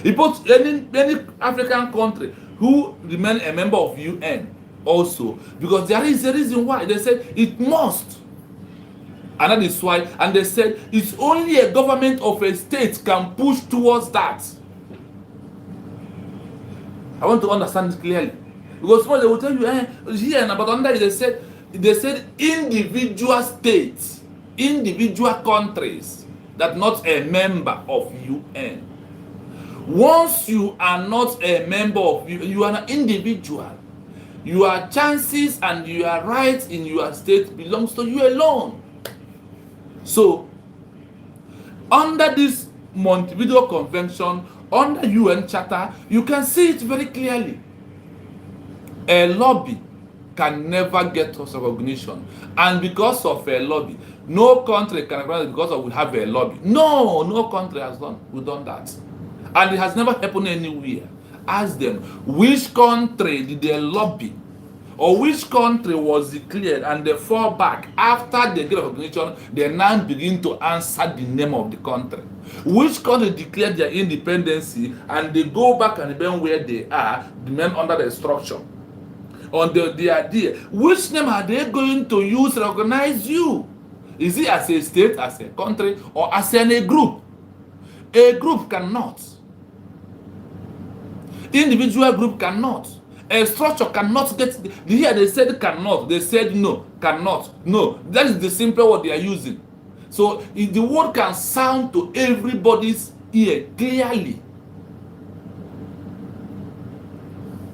If any African country who remain a member of UN also, because there is a reason why they said it must. And that is why, and they said it's only a government of a state can push towards that. I want to understand it clearly. Because some they will tell you, here, but under it, they said individual states, individual countries that not a member of UN. Once you are not a member of UN, you are an individual. Your chances and your rights in your state belongs to you alone. So, under this Montevideo Convention, under UN Charter, you can see it very clearly. A lobby can never get us recognition, and because of a lobby, no country can recognize because of we have a lobby. No country has done that, and it has never happened anywhere. Ask them, which country did they lobby, or which country was declared and they fall back after they get recognition? They now begin to answer the name of the country. Which country declared their independence and they go back and remain where they are, remain under the structure until they are there? Which name are they going to use to recognize you? Is it as a state, as a country, or as a group? A group cannot. Individual group cannot. A structure cannot get. Here they said cannot. They said no, cannot. No, that is the simple word they are using. So if the word can sound to everybody's ear clearly.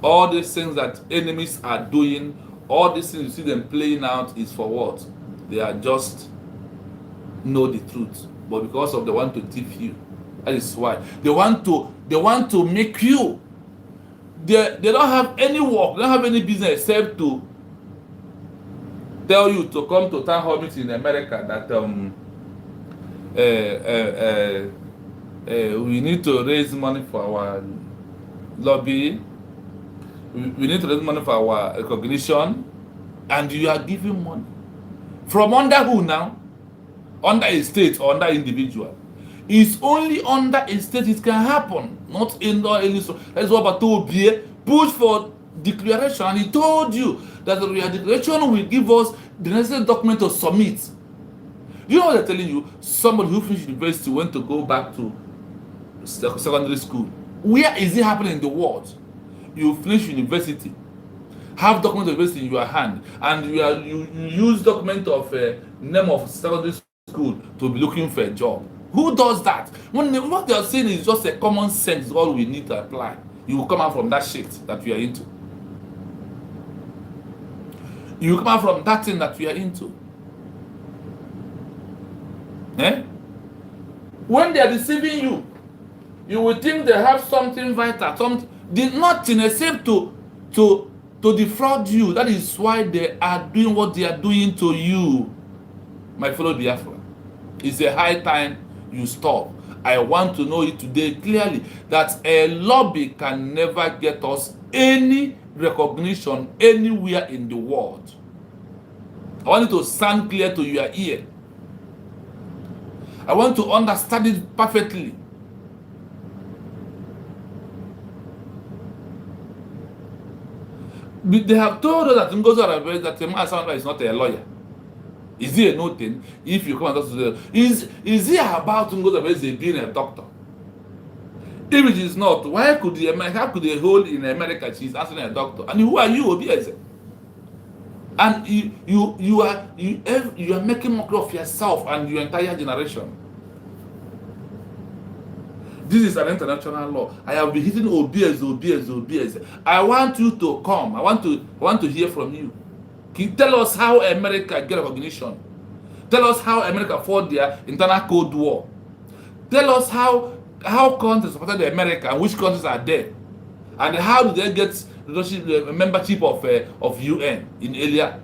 All these things that enemies are doing, all these things you see them playing out is for what? They are just know the truth, but because of they want to thief you. That is why they want to make you. They don't have any work, they don't have any business except to tell you to come to town hall meeting in America that we need to raise money for our lobby. We need to raise money for our recognition, and you are giving money from under who now? Under a state or under individual? It's only under a state it can happen, not in any. That's what Batobi pushed for declaration, and he told you that the declaration will give us the necessary document to submit. You know what they're telling you? Somebody who finished university went to go back to secondary school. Where is it happening in the world? You finish university, have document of university in your hand, and you use document of name of secondary school to be looking for a job. Who does that? What they are saying is just a common sense, all we need to apply. You will come out from that shit that we are into. You will come out from that thing that we are into. When they are deceiving you, you will think they have something vital, nothing except to defraud you. That is why they are doing what they are doing to you, my fellow Biafra. It's a high time you stop. I want to know it today clearly that a lobby can never get us any recognition anywhere in the world. I want it to sound clear to your ear. I want to understand it perfectly. They have told us that Ngozi Arabez that Tema Asamba is not a lawyer. Is he a no thing? If you come and talk to them, is he about Ngozi Arabez being a doctor? If it is not, how could the hold in America she's answering a doctor? And who are you, Obieze? And you are making mockery of yourself and your entire generation. This is an international law. I have been hitting Obieze. I want you to come. I want to hear from you. Can you tell us how America get recognition? Tell us how America fought their internal Cold War. Tell us how countries supported America and which countries are there, and how do they get membership of UN in area?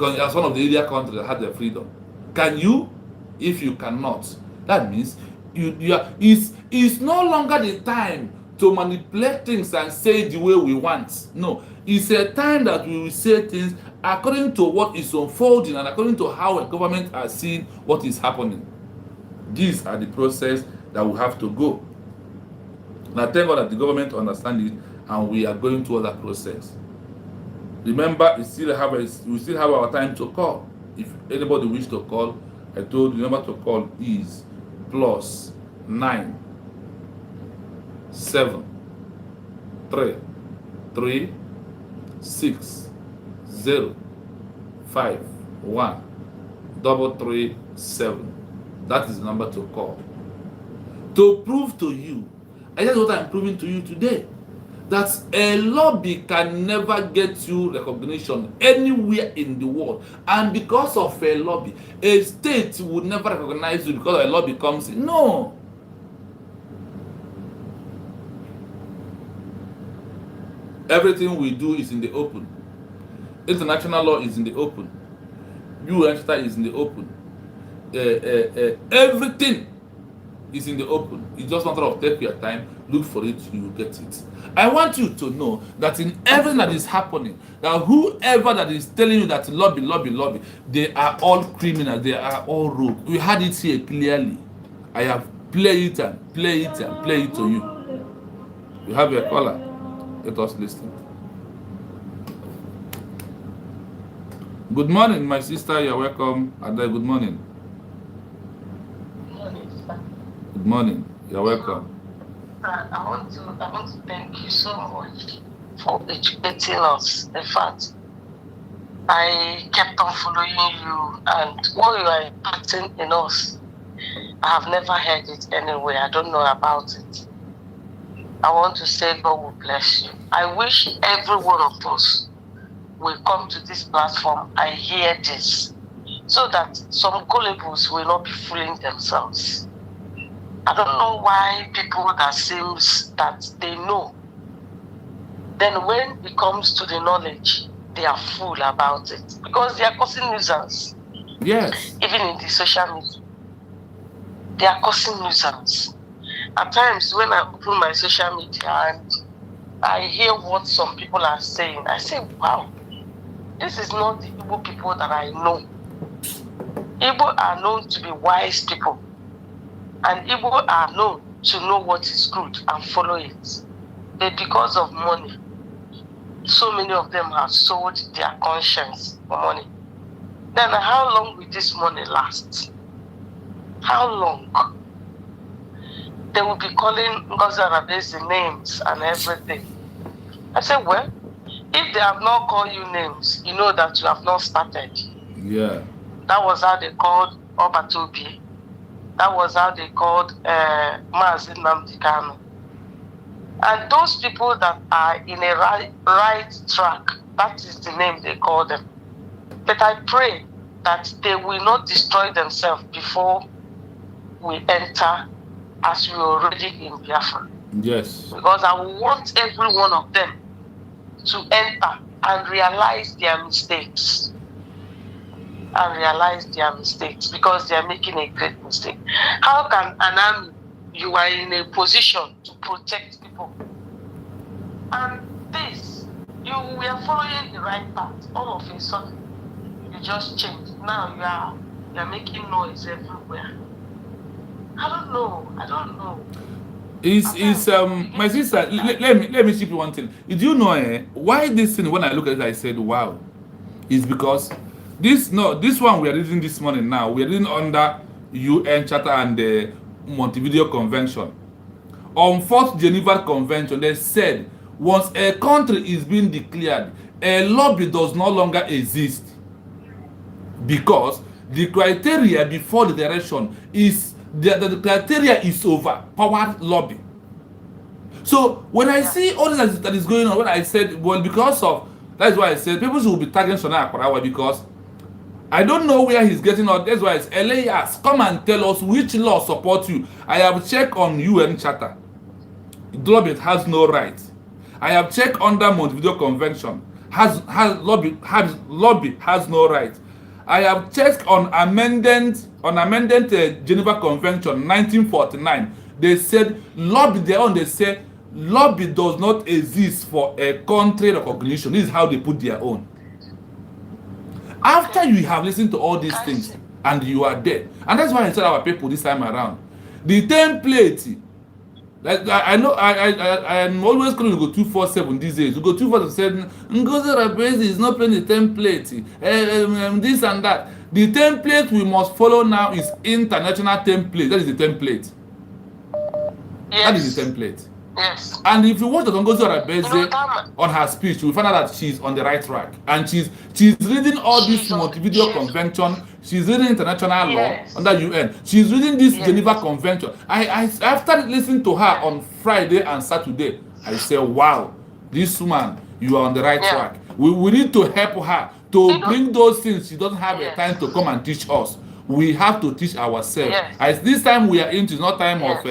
As one of the area countries that had their freedom. Can you? If you cannot, that means it's no longer the time to manipulate things and say the way we want. No, it's a time that we will say things according to what is unfolding and according to how a government are seeing what is happening. These are the process that we have to go. Now, thank God that the government understands it, and we are going towards that process. Remember, we still have our time to call. If anybody wish to call, I told you the number to call is +9 7 3 3 6 0 5 1 3 7. That is the number to call. To prove to you, and that's what I'm proving to you today, that a lobby can never get you recognition anywhere in the world. And because of a lobby, a state would never recognize you because a lobby comes in. No. Everything we do is in the open. International law is in the open. UN is in the open. Everything is in the open. It's just a matter of take your time, look for it, you will get it. I want you to know that in everything that is happening, that whoever that is telling you that lobby, they are all criminals, they are all rogue. We had it here clearly. I have played it and play it and play it to you. You have a caller. Let us listen. Good morning, my sister. You're welcome. Ada, good morning. Good morning. You're welcome. I want to thank you so much for educating us. In fact, I kept on following you, and what you are impacting in us, I have never heard it anywhere. I don't know about it. I want to say God will bless you. I wish every one of us will come to this platform and hear this, so that some gullibles will not be fooling themselves. I don't know why people that seems that they know, then when it comes to the knowledge, they are fool about it, because they are causing nuisance. Yes. Even in the social media, they are causing nuisance. At times when I open my social media and I hear what some people are saying, I say, wow, this is not the Igbo people that I know. Igbo are known to be wise people, and Igbo are known to know what is good and follow it. But because of money, so many of them have sold their conscience for money. Then how long will this money last? How long? They will be calling Ngozi Arabese names and everything. I said, well, if they have not called you names, you know that you have not started. Yeah. That was how they called Obatobi. That was how they called Mazi Nnamdi Kanu. And those people that are in a right track, that is the name they call them. But I pray that they will not destroy themselves before we enter, as we are already in Biafra. Yes. Because I want every one of them to enter and realize their mistakes. Because they are making a great mistake. How can an army, you are in a position to protect people, and this, we are following the right path, all of a sudden you just change. Now you are making noise everywhere. I don't know. It's my sister. Let me chip you one thing. Did you know why this thing? When I look at it, I said, "Wow," is because this one we are reading this morning. Now we are reading under UN Charter and the Montevideo Convention. On 4th Geneva Convention, they said once a country is being declared, a lobby does no longer exist, because the criteria before the declaration is the criteria is overpowered lobby. So when I see all this that is going on, when I said, well, because of that's why I said people should be targeting Shona Akparawa, because I don't know where he's getting all. That's why it's Elias, come and tell us which law supports you. I have checked on UN Charter. Lobby has no right. I have checked under Montevideo Convention. Lobby has no right. I have checked on amended Geneva Convention 1949. They said they say lobby does not exist for a country recognition. This is how they put their own. After you have listened to all these things and you are there, and that's why I said our people this time around, the template Like I know I am always calling you go 247 these days. You go 247. Ngozi Rabezi is not playing the template. This and that. The template we must follow now is international template. That is the template. Yes. That is the template. Yes. And if you watch Ngozi Rabezi on her speech, you will find out that she's on the right track. And she's reading all this Montevideo Convention. She's reading international law under UN. She's reading this Geneva Convention. I after listening to her on Friday and Saturday, I say, wow, this woman, you are on the right track. We need to help her to bring those things. She doesn't have a time to come and teach us. We have to teach ourselves. As this time we are into, it's not time of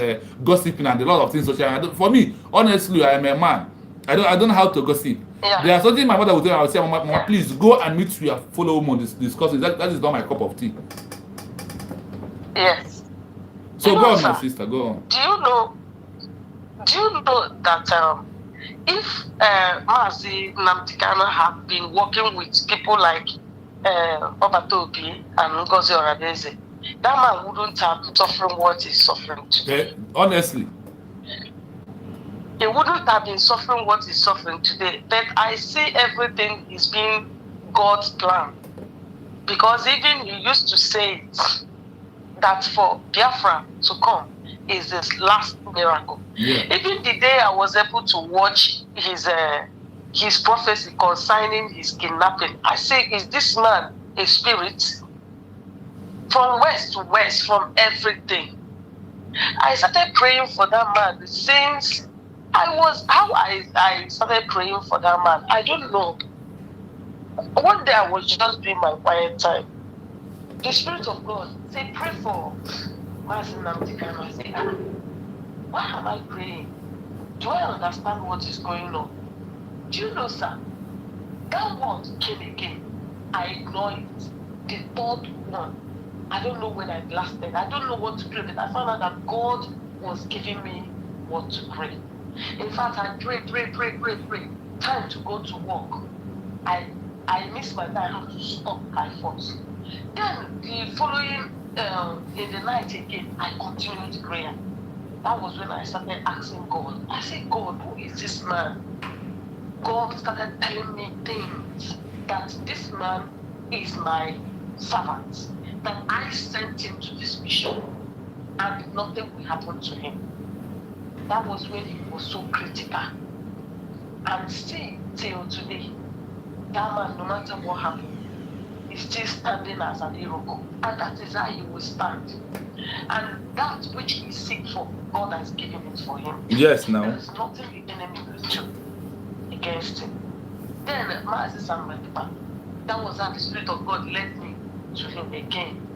gossiping and a lot of things. For me, honestly, I am a man. I don't know how to gossip. There are something my mother would tell me. I would say, Mama, please go and meet your fellow woman discuss it. That is not my cup of tea. Yes. So go on, my sister. Go on. Do you know that if Mazi Nnamdi Kanu had been working with people like Obatobi and Ngozi Rabezi, that man wouldn't have been suffering what he's suffering today. Honestly. He wouldn't have been suffering what he's suffering today. But I see everything is being God's plan. Because even he used to say it, that for Biafra to come is his last miracle. Even the day I was able to watch his prophecy concerning his kidnapping, I say, is this man a spirit? From west to west, from everything. I started praying for that man since I started praying for that man. I don't know. One day I was just doing my quiet time. The Spirit of God said, pray for Mazi Nnamdi Kanu. I said, why am I praying? Do I understand what is going on? Do you know, sir? That word came again. I ignored it. The third one. I don't know when I blasted. I don't know what to pray, but I found out that God was giving me what to pray. In fact, I pray. Time to go to work. I missed my time. I have to stop by force. Then the following in the night again, I continued prayer. That was when I started asking God. I said, God, who is this man? God started telling me things that this man is my servant, that I sent him to this mission, and nothing will happen to him. That was when he was so critical. And still, till today, that man, no matter what happened, is still standing as an hero. And that is how he will stand. And that which he seeks for, God has given it for him. Yes, now. There is nothing the enemy will do against him. Then, Mazi Samadipa, that was how the Spirit of God led me to him again.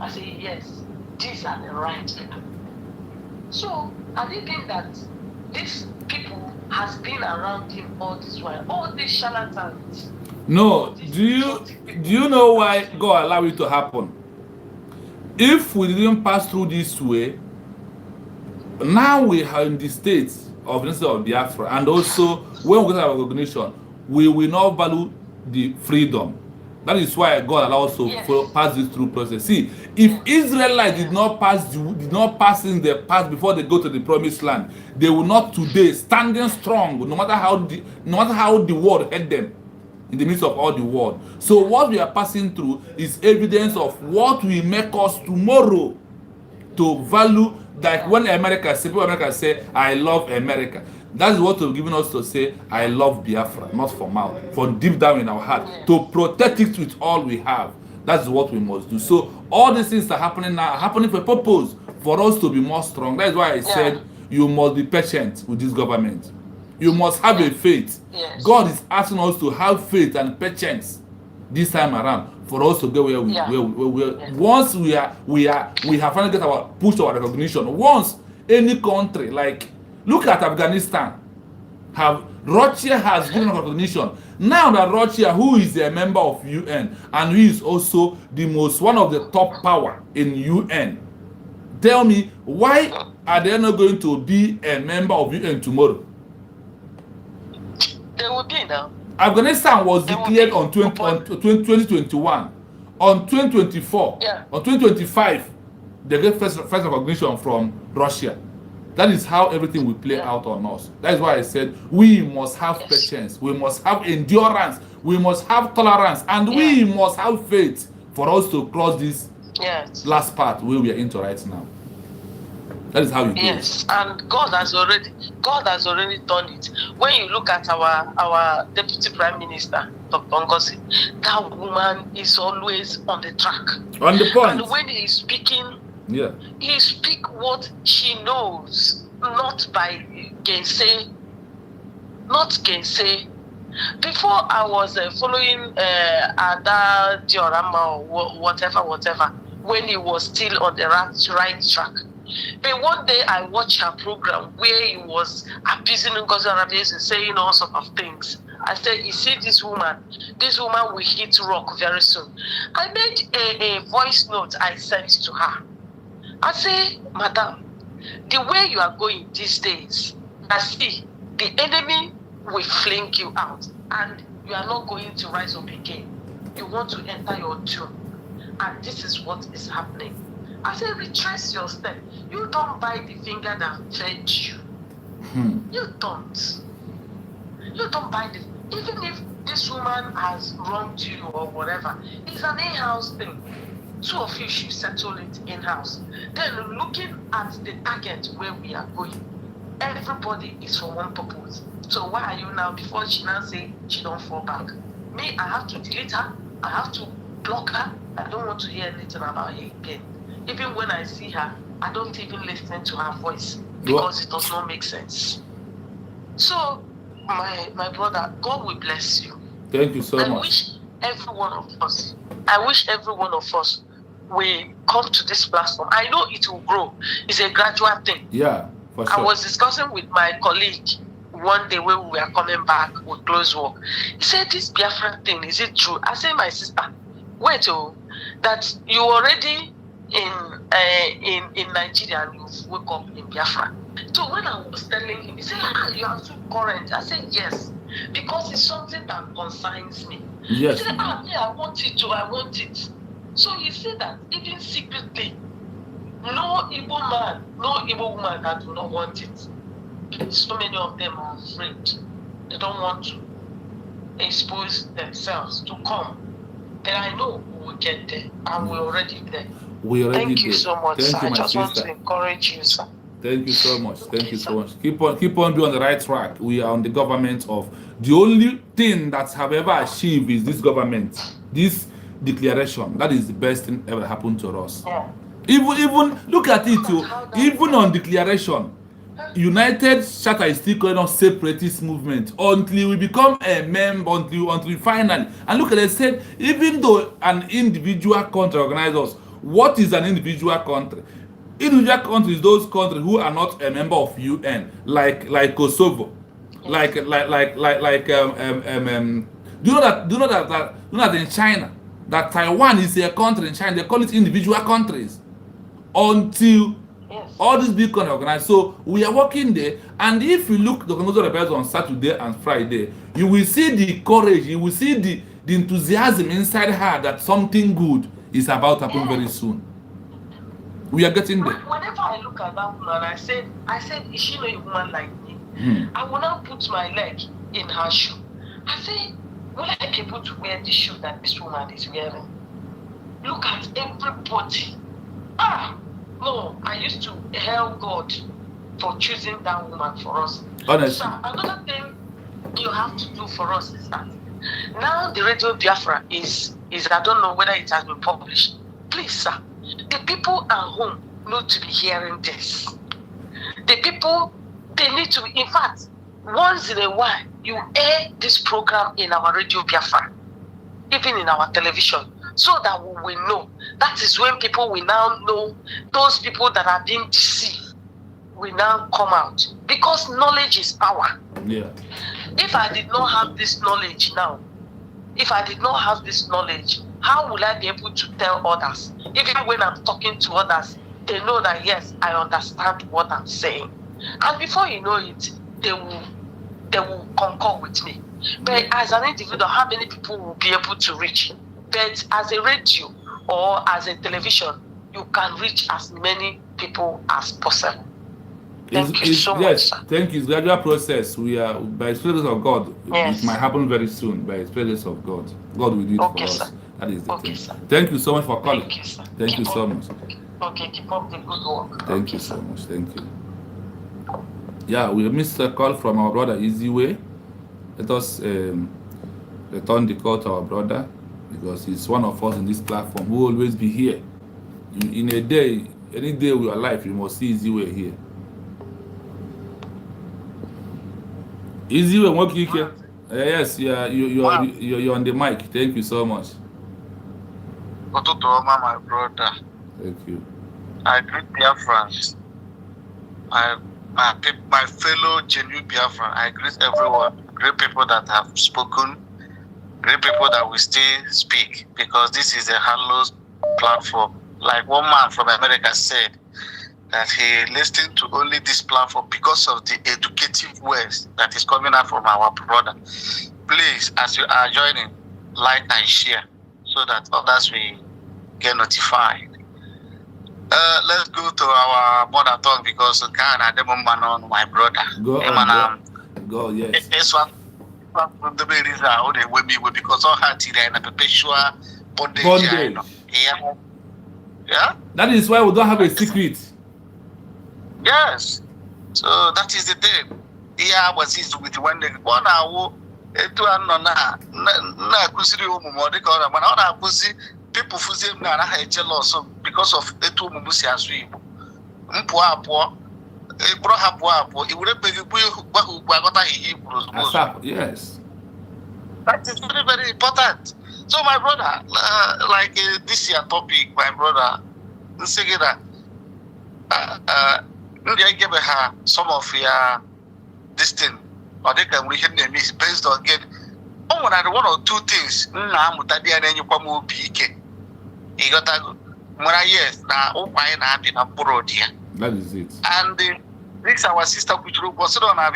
I said, yes, these are the right people. So, I think that these people has been around him all this while, all these charlatans. No, do you know why God allowed it to happen? If we didn't pass through this way, now we are in the states of Biafra, and also when we get our recognition, we will not value the freedom. That is why God allows us to pass this through process. See, if Israelites did not pass in the past before they go to the promised land, they will not today standing strong, no matter how the world hurt them in the midst of all the world. So what we are passing through is evidence of what will make us tomorrow to value, like when America say, I love America. That is what we're giving us to say, I love Biafra, not for mouth, for deep down in our heart, to protect it with all we have. That's what we must do. So all these things are happening now, are happening for a purpose, for us to be more strong. That's why I said you must be patient with this government. You must have a faith. God is asking us to have faith and patience this time around for us to get where we once we have finally get our push our recognition. Once any country, like look at Afghanistan, Russia has given recognition. Now that Russia, who is a member of UN and who is also one of the top power in UN, tell me, why are they not going to be a member of UN tomorrow? They will be now. Afghanistan was declared on 2021. On 2024, on 2025, they get first recognition from Russia. That is how everything will play out on us. That is why I said we must have patience, we must have endurance, we must have tolerance, and we must have faith for us to cross this last part where we are into right now. That is how it goes. Yes, and God has already done it. When you look at our Deputy Prime Minister, Dr. Ngozi, that woman is always on the track. On the point. And when he is speaking, yeah, he speaks what she knows, not by gainsay. Before I was following Ada Diorama or whatever, when he was still on the right track. But one day I watched her program where he was abusing Ngozi Arabies and saying all sorts of things. I said, you see this woman will hit rock very soon. I made a voice note I sent to her. I say, Madam, the way you are going these days, I see the enemy will fling you out and you are not going to rise up again. You want to enter your doom. And this is what is happening. I say, retrace your step. You don't bite the finger that fed you. You don't. You don't bite it. Even if this woman has wronged you or whatever, it's an in-house thing. Two of you should settle it in-house. Then looking at the target where we are going, everybody is for one purpose. So why are you now, before she now say she don't fall back? Me, I have to delete her. I have to block her. I don't want to hear anything about her again. Even when I see her, I don't even listen to her voice because it does not make sense. So, my brother, God will bless you. Thank you so much. I wish every one of us will come to this platform. I know it will grow. It's a gradual thing. Yeah, for sure. I was discussing with my colleague one day when we were coming back with close work. He said, this Biafra thing, is it true? I said, my sister, wait, that you already in Nigeria and you woke up in Biafra. So when I was telling him, he said, you are too current. I said, yes, because it's something that concerns me. Yes. He said, yeah, I want it. So he said that even secretly, no Igbo man, no Igbo woman that do not want it. So many of them are afraid. They don't want to expose themselves to come. Then I know we will get there, and we're already there. Thank you so much, sir. I just want to encourage you, sir. Thank you so much. Thank you so much. Keep on being on the right track. We are on the government of the only thing that have ever achieved is this government, this declaration. That is the best thing ever happened to us. Yeah. Even look at it too. Even on declaration, United Shatter is still calling us separatist movement until we become a member, until finally. And look at it, said even though an individual country organizes us, what is an individual country? Individual countries, those countries who are not a member of UN, like Kosovo, like do you know that in China, that Taiwan is a country in China, they call it individual countries until all these big countries organized. So we are working there, and if you look the Congress rebels on Saturday and Friday, you will see the courage, you will see the enthusiasm inside her that something good is about to happen very soon. We are getting there. Whenever I look at that woman, I said, is she not a woman like me? I will now put my leg in her shoe. I say, will I be able to wear the shoe that this woman is wearing? Look at everybody. No, I used to hail God for choosing that woman for us. Honestly. So another thing you have to do for us is that now the Radio Biafra is I don't know whether it has been published. Please, sir, the people at home need to be hearing this. The people, they need to, in fact, once in a while, you air this program in our Radio Biafra, even in our television, so that we will know. That is when people will now know, those people that are being deceived will now come out. Because knowledge is power. Yeah. If I did not have this knowledge now, how will I be able to tell others? Even when I'm talking to others, they know that yes, I understand what I'm saying. And before you know it, they will concur with me. But as an individual, how many people will be able to reach? But as a radio or as a television, you can reach as many people as possible. Thank you so much, yes, sir. thank you. It's a gradual process. We are, by the Spirit of God, Yes. it might happen very soon. By the Spirit of God, God will do it Okay, for sir. us. That is the Okay, thing. sir. Thank you so much for calling. Thank you, sir. Thank you so much. Okay, keep up the good work. Thank Okay, you sir. so much. Thank you. Yeah, we missed a call from our brother Easy Way. Let us return the call to our brother because he's one of us in this platform who will always be here. In a day, any day of your life, you must see Easy Way here. Easy Way, what you here? Yes, yeah, you're on the mic. Thank you so much. Ototoma, my brother. Thank you. I greet Biafrans. My fellow genuine Biafran. I greet everyone. Great people that have spoken. Great people that will still speak because this is a hallowed platform. Like one man from America said that he listened to only this platform because of the educative words that is coming out from our brother. Please, as you are joining, like and share so that others will get notified. Let's go to our mother tongue because my brother. Go, yes. It's one of the reasons how they will be because all had in a perpetual bondage. Yeah. That is why we don't have a secret. Yes. So that is the thing. Yeah, was is with one day. One hour, people who say na jealous because of etu mumusi asu Igbo. Mpo apo, ebro hapo, it would be yes. That is very, very important. So my brother, like this year topic, my brother, say that give her some of your this thing, or they can reach name is based on get one or two things. You got that? Yes, that is it. And this our sister which was on a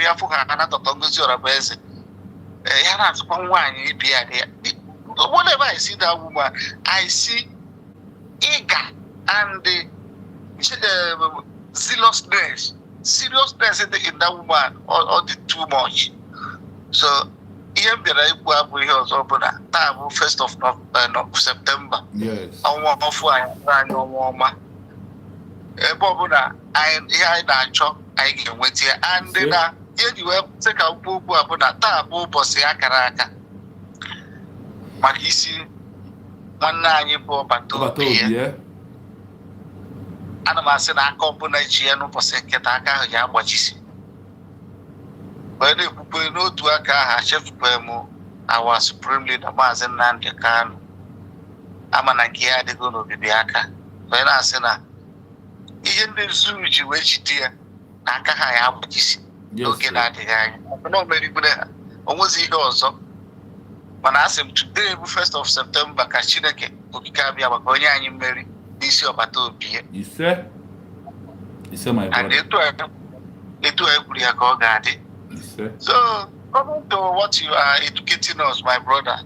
whenever I see that woman, I see eager and seriousness in that woman, or the too much. So, even the time 1st of September. Yes. I want to find no more. I can wait here and then you have take a book about that table, Bosiakaraka. Makisi, one night you bought yeah. And I said, I company Chiano for Sekataka, Yamwachis. When you put no to a car, Chef Pemo, our supreme leader, Mazen Nandekan. I'm an Akia, the good of Bibiaka. When I said, even the zoo, you wish dear, Nakaha, Yamwachis. Don't get out the guy. No, very good. Almost he also. When I asked him today, 1st of September, Kachineke, Ukikabi, Abakonya, and Mary, this year, Batopia. You say, my brother. And they do every call daddy. So, coming to what you are educating us, my brother,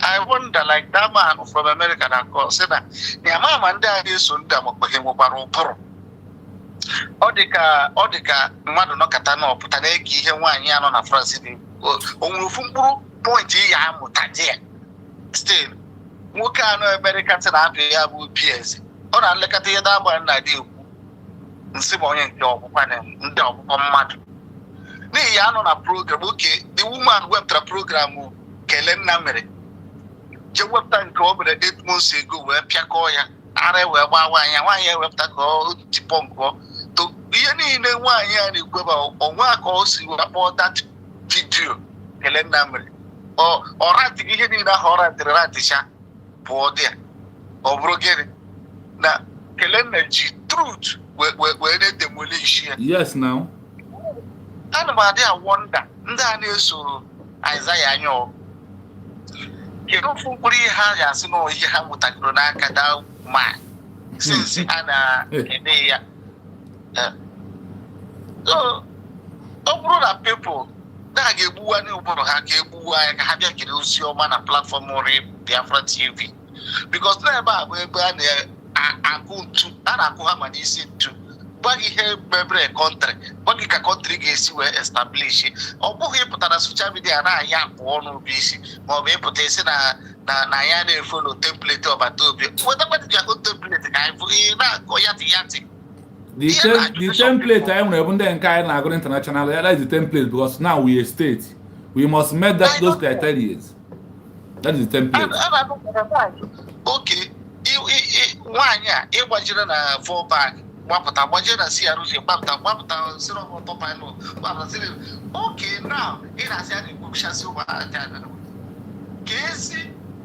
I wonder, like that man from America that called, said that, the mama and daddy is on them, but him over. Odika, Madonna Catano, Putaneki, and 1 year on a France. Only point here, I'm Mutadia. Still, Mukano Americans and Abia PS. Or I look at the other one idea. Simon job, and dog on mad. They are on a program, okay. The woman went a program, Kellen Namere. You went and go over the 8 months ago, where Piacoya, Are were 1 year after go, Tiponco. To be any 1 year, or one calls you about that video, Kellen Namere. Or right to get in a horror to Ratisha, poor dear, or broken. Now, Kelenergy truth, where they demolish. Yes, now. And my dear wonder, that is so Isaiah, you don't fully have as no, you have with a granaka down man. Since Anna, so, brother people. That gave one new have your man a platform or BIAFRA TV. Because never I go to and I go have an easy to Bagi here bebre country. Bagi ka country ga-esi wee establish. Ọ bụghị ịpụta na social media na-anya abụọ n'obi isi ma ọ bụ ịpụta isi na ya na-efolo template ọbata obi. Wetakwa dị akụ template ka anyị bụ na-akọ yati. The template I am ndị nke anyị na-agụ international, that is the template because now we are a state. We must meet those criteria. That is the template. Okay. Nwaanyị a ịgbajiri na fallback gbapụta gbajiri na CRC gbapụta siri autopilot gbapụta siri okay now ị na-asị a na-ekwuchasị ụmụaka ka ezi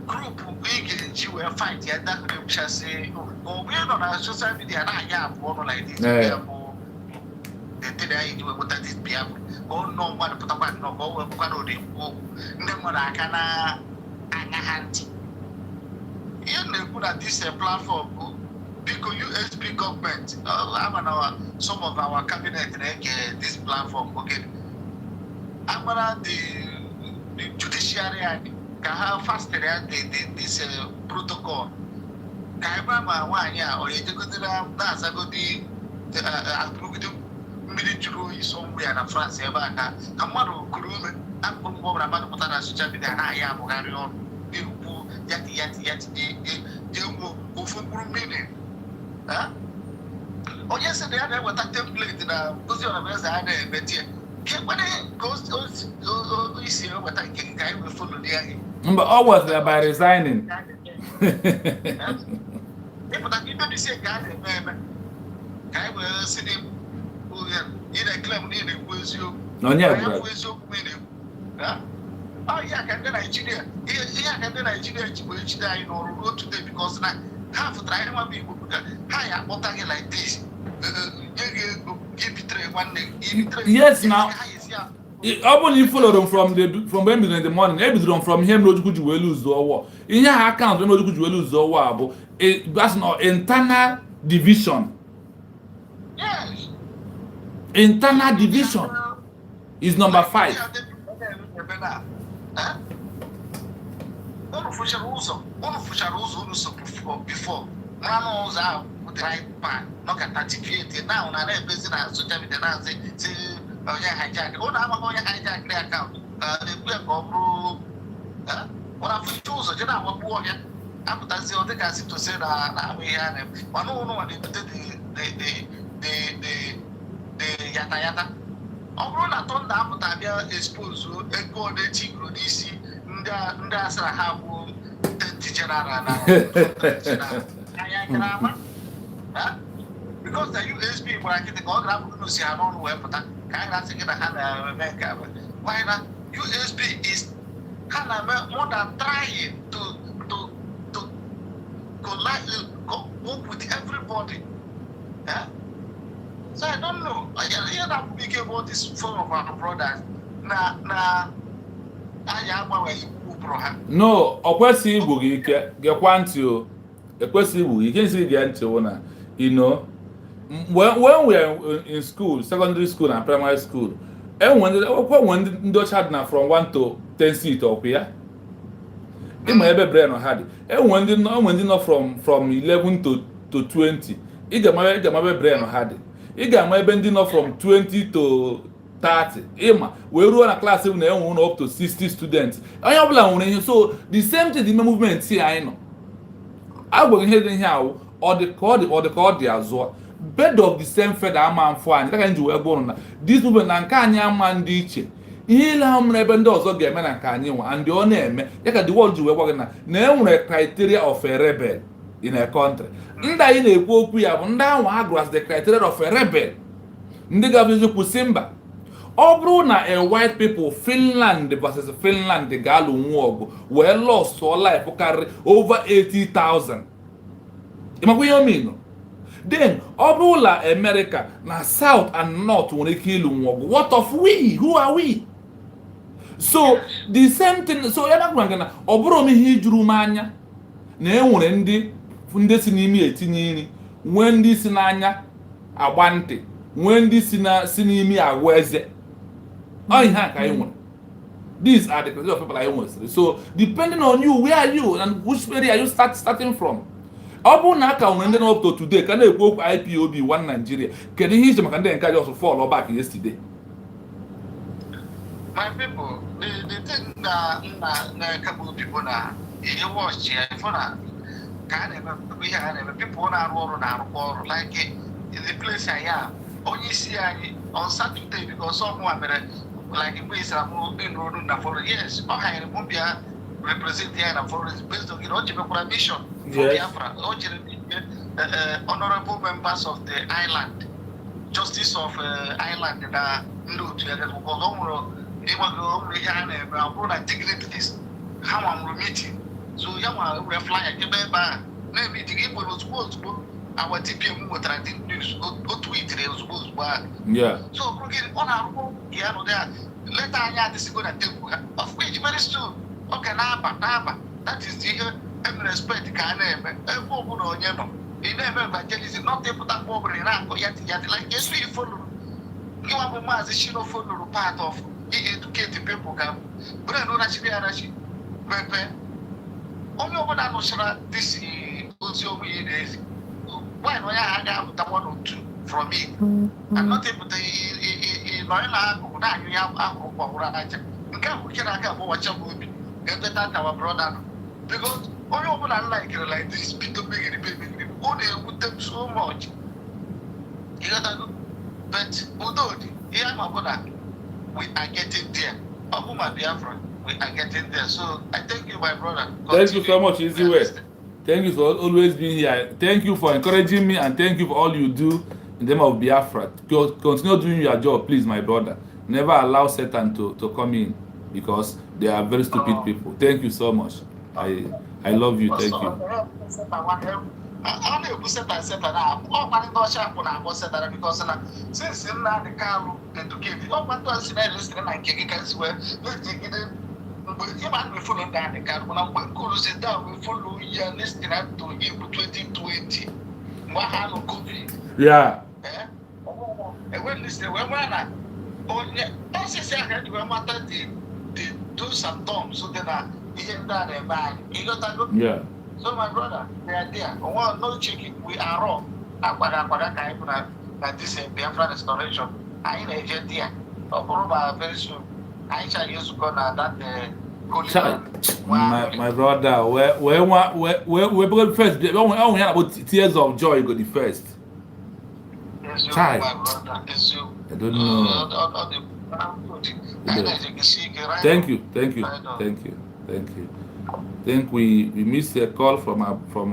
grupu ị ga-eji wee fight ya ndị na-ekwuchasị mgbe ị nọ na social media na-anya abụọ nọ like this ya bụ detede anyị ji wee nweta this Biafra ka ọ nọ mmadụ pụtakwa nnọọ ka ọ wee bụkwa na ụdị okwu ndị mmadụ aka na anya ha ntị. In this platform, because USB government, some of our cabinet this platform. Okay, I'm the judiciary can have faster this protocol. Kaibama one year or you go to that's a good military somewhere in France. I'm on Kurume. I'm going to about social media and I am carry on. Yet, they will meaning. Oh, yes, they had a template in a position of as I had but when it goes to see what I can will follow the but always by resigning. But I didn't say, I will sit him in a claim needed with you. No, yeah, oh yeah, can the Nigeria? Yeah, can the Nigeria which die in or road today because now half of the people higher what like this. Yes, now. Only follow them from when in the morning. Every from him, no good you will lose the war. In your account, no good you will lose the war. But that's not internal division. Yes. Internal division is number 5. Before manuals are with the right part, not at 38 now, and I'm busy now, so tell me the answer. Say, oh, yeah, hijack. Oh, I'm going to hijack the account. The people, what I've chosen, you know, what war here. I'm that's the other guy to say that we had him. One no, the yata. Ọ bụrụ na atọ ndị apụta bịa expose ego ole chikro n'isi ndị asịra ha bụ general na anya kere ama because the USB gwara nkịtị ka ọ gara abụrụ n'osi ha n'ọrụ wee pụta ka a ga-asị gị na ha na-eme nke abụ why na USB is ha na-eme more than trying to work with everybody. So I don't know. I hear that big about this form of our brothers. No, okwesi igbo gị gekwa ntị o. Ekwesi igbo gị ike nsị gị ntị o na you know when we are in school, secondary school and primary school, when ndị ọcha dị na from 1 to 10 seat ọkwa ya. Ịma ebe brain ọ had. When ndị nọ from 11 to 20. Ị ga-ama ebe brain ọ had. Ị ga-ama ebe ndị nọ from 20 to 30 ịma wee ruo na klaasị na enwe ụlọ up to 60 students onye ọbụla nwere ihe so the same thing the movement si anyị nọ agwaghi ihe dị ihe ahụ ọ dị ka ọ dị azụ bed of the same feather ama mfụ anyị ka nji wee gwụrụ na this movement na nke anyị ama ndị iche ihe ile ahụ mere ebe ndị ọzọ ga-eme na nke anyị nwa and ọ na-eme ya ka the world ji wee gwa gị na enwere criteria of a rebel in a country ndị anyị na-ekwu okwu ya bụ ndị ahụ ha gụrụ as the criteria of a rebel ndị ga-abụ kwụsị mba ọ bụrụ na a white people Finland versus Finland ga-alụ nwa ọgụ wee lost for life karịrị over 80,000 ịmakwa ihe ominu then ọ bụrụ na America na South and North nwere ike ịlụ nwa ọgụ what of we who are we so the same thing so ya na na ọ bụrụ ihe ijuru m anya na enwere ndị si n'ime etinye nri nwee ndị si n'anya agba ntị nwee ndị si n'ime agwa eze oh yeah, these are the criteria of people I want. So depending on you, where are you and which area are you starting from? ọ bụrụ na aka nwere ndị na up to today ka na-ekwu okwu IPOB one Nigeria, kedu ihe ije maka ndị nke just fall back yesterday? My people, the thing that couple people now, you watch here, for now, we have people now like in the place I am. Only see on Saturday because someone like in place I'm in road for yes, I remove represent the forest based on the mission for BIAFRA, honorable members of the island, justice of island that know together because dignitaries how I'm meeting. So we fly maybe the people was supposed to our TPM with news go tweet it was supposed to. Yeah. So on our there later I this is gonna take of which very soon. Okay, that is the respect can name evangelism not able that yet like yes we follow you have a mass follow part of educate the people can but no actually pepe only over that was this also is why no I have one or two from me I'm not able to you have watch our brother because only open like this people big only with them so much. You got but although here my brother we are getting there. My BIAFRA, we are getting there. So I thank you, my brother. Thank you so much, Easy Way. Thank you for always being here. Thank you for encouraging me and thank you for all you do in the name of BIAFRA. Continue doing your job, please, my brother. Never allow Satan to come in because they are very stupid people. Thank you so much. I love you. Thank you. I only set and set up. All my sharp when I was set up because since the car to give you all my listening and can swear, let's take it. But you might be following down the car when I'm going to sit down, we follow you and listening up to him 2020. Yeah. And when listening, when I also say I had to matter the do's and don'ts so that I hear that and bad. You got that? Yeah. So my brother, we are there. Oh, no checking, we are wrong. That this BIAFRA restoration. I in agent here. Very soon. I shall use to go now that my brother, where first? We have about tears of joy. Go the first. Yes, my brother. Yes, you. I don't know. Thank you. I think we missed a call from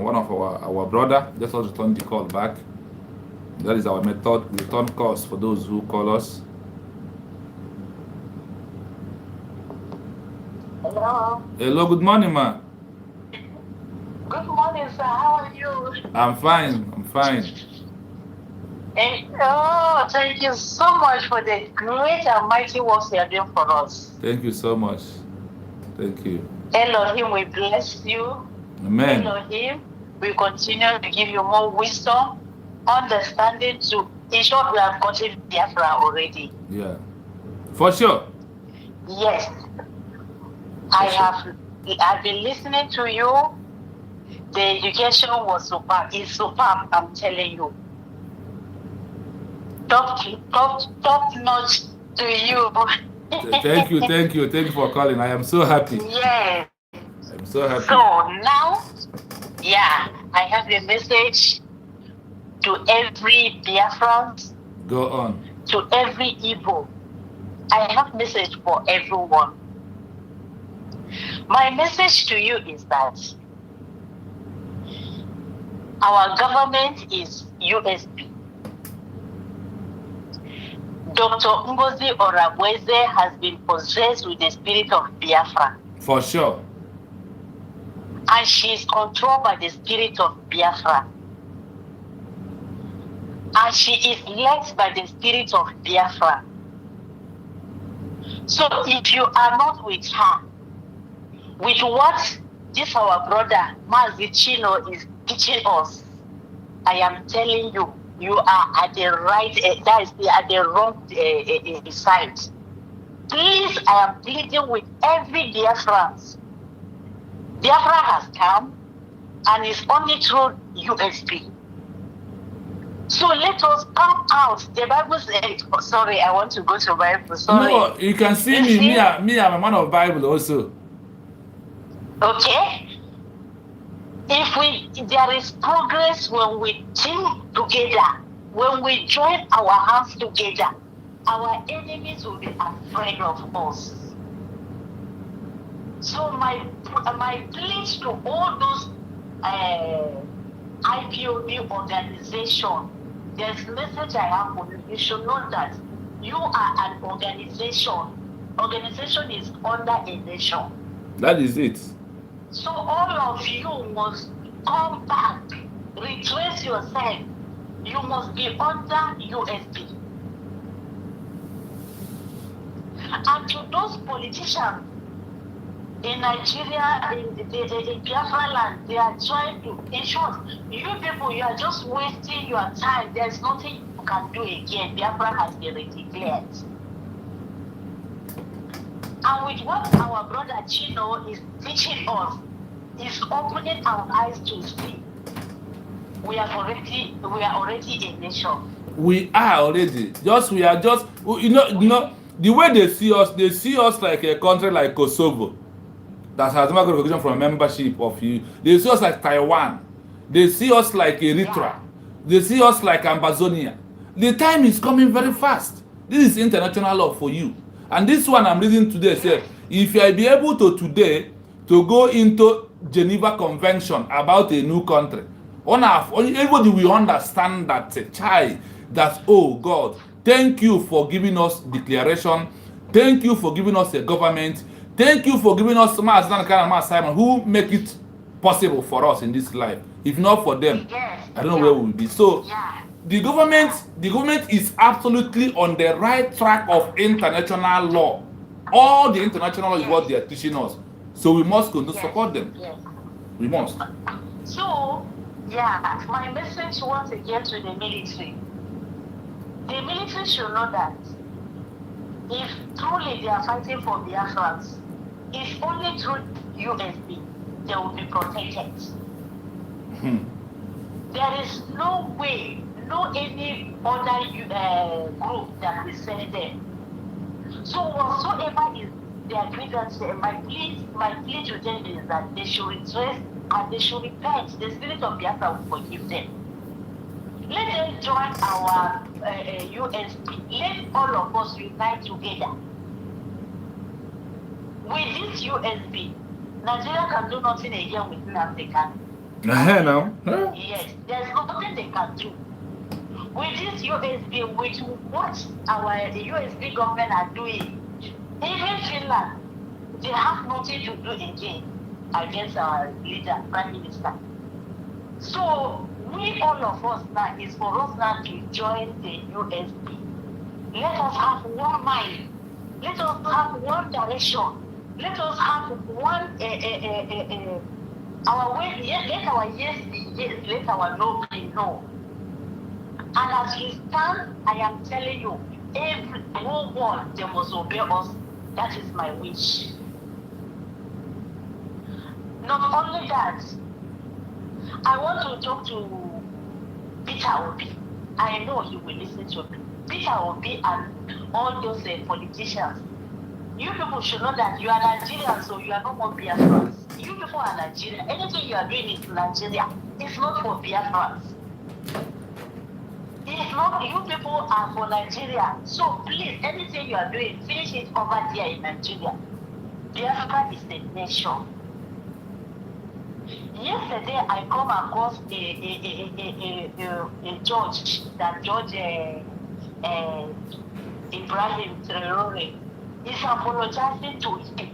one of our brother. Let us return the call back. That is our method. We return calls for those who call us. Hello. Hello, good morning, ma. Good morning, sir. How are you? I'm fine. Oh, thank you so much for the great and mighty works you are doing for us. Thank you so much. Thank you. Elohim, we bless you. Amen. Elohim, we continue to give you more wisdom, understanding to ensure we have gotten BIAFRA already. Yeah. For sure. Yes. I've been listening to you. The education was superb. It's superb, I'm telling you. Top notch to you. Thank you for calling. I am so happy. Yes. I'm so happy. So now, I have a message to every Biafran. Go on. To every Igbo. I have message for everyone. My message to you is that our government is USB. Dr. Ngozi Oragweze has been possessed with the spirit of Biafra. For sure. And she is controlled by the spirit of Biafra. And she is led by the spirit of Biafra. So if you are not with her, with what this our brother Mazi Chino is teaching us, I am telling you, you are at the right, at the wrong side. Please, I am pleading with every Biafran. Biafra has come. and it's only through USB. So let us come out. The Bible said, oh, sorry, I want to go to Bible. Sorry. No, you can see me. Me, I'm a man of Bible also. Okay. There is progress when we team together, when we join our hands together, our enemies will be afraid of us. So my plea to all those IPOB organization, there's a message I have for you. You should know that you are an organization. Organization is under a nation. That is it. So all of you must come back, retrace yourself. You must be under USB. And to those politicians in Nigeria, in Biafra land, they are trying to, in short, you people, you are just wasting your time. There's nothing you can do again. Biafra has been declared. And with what our brother Chino is teaching us, is opening our eyes to see. We are already a nation. We are already. We are just, you know, the way they see us like a country like Kosovo that has no recognition from a membership of you. They see us like Taiwan. They see us like Eritrea. Yeah. They see us like Amazonia. The time is coming very fast. This is international law for you. And this one I'm reading today says, if I be able to today to go into Geneva Convention about a new country, everybody will understand that oh God, thank you for giving us declaration, thank you for giving us a government, thank you for giving us Simon who make it possible for us in this life. If not for them, I don't know where we will be. So the government is absolutely on the right track of international law. All the international law is what they are teaching us. So we must continue to support them. We must. So, my message once again to the military. The military should know that if truly they are fighting for Biafrans, it's only through USB they will be protected. There is no way, no any other group that will send them. So whatsoever is their grievance, my plea to them is that they should retrace and they should repent. The spirit of Biafra will forgive them. Let them join our USB. Let all of us unite together. With this USB, Nigeria can do nothing again with Africa. No. Yes, there's nothing they can do. With this USB, with what our USB government are doing, even Finland, they have nothing to do again against our leader, Prime Minister. So, we all of us now is for us now to join the USB. Let us have one mind. Let us have one direction. Let us have one our way. Let our yes be yes. Let our no be no. And as we stand, I am telling you, every whole world they must obey us. That is my wish. Not only that, I want to talk to Peter Obi. I know he will listen to me. Peter Obi and all those politicians. You people should know that you are Nigerians, so you are no more Biafrans. You people are Nigerian. Anything you are doing is Nigeria. It's not for Biafrans. It's not, you people are for Nigeria. So please, anything you are doing, finish it over there in Nigeria. Biafra is a nation. Yesterday, I come across a judge, that Judge Ibrahim Traore is apologizing to him,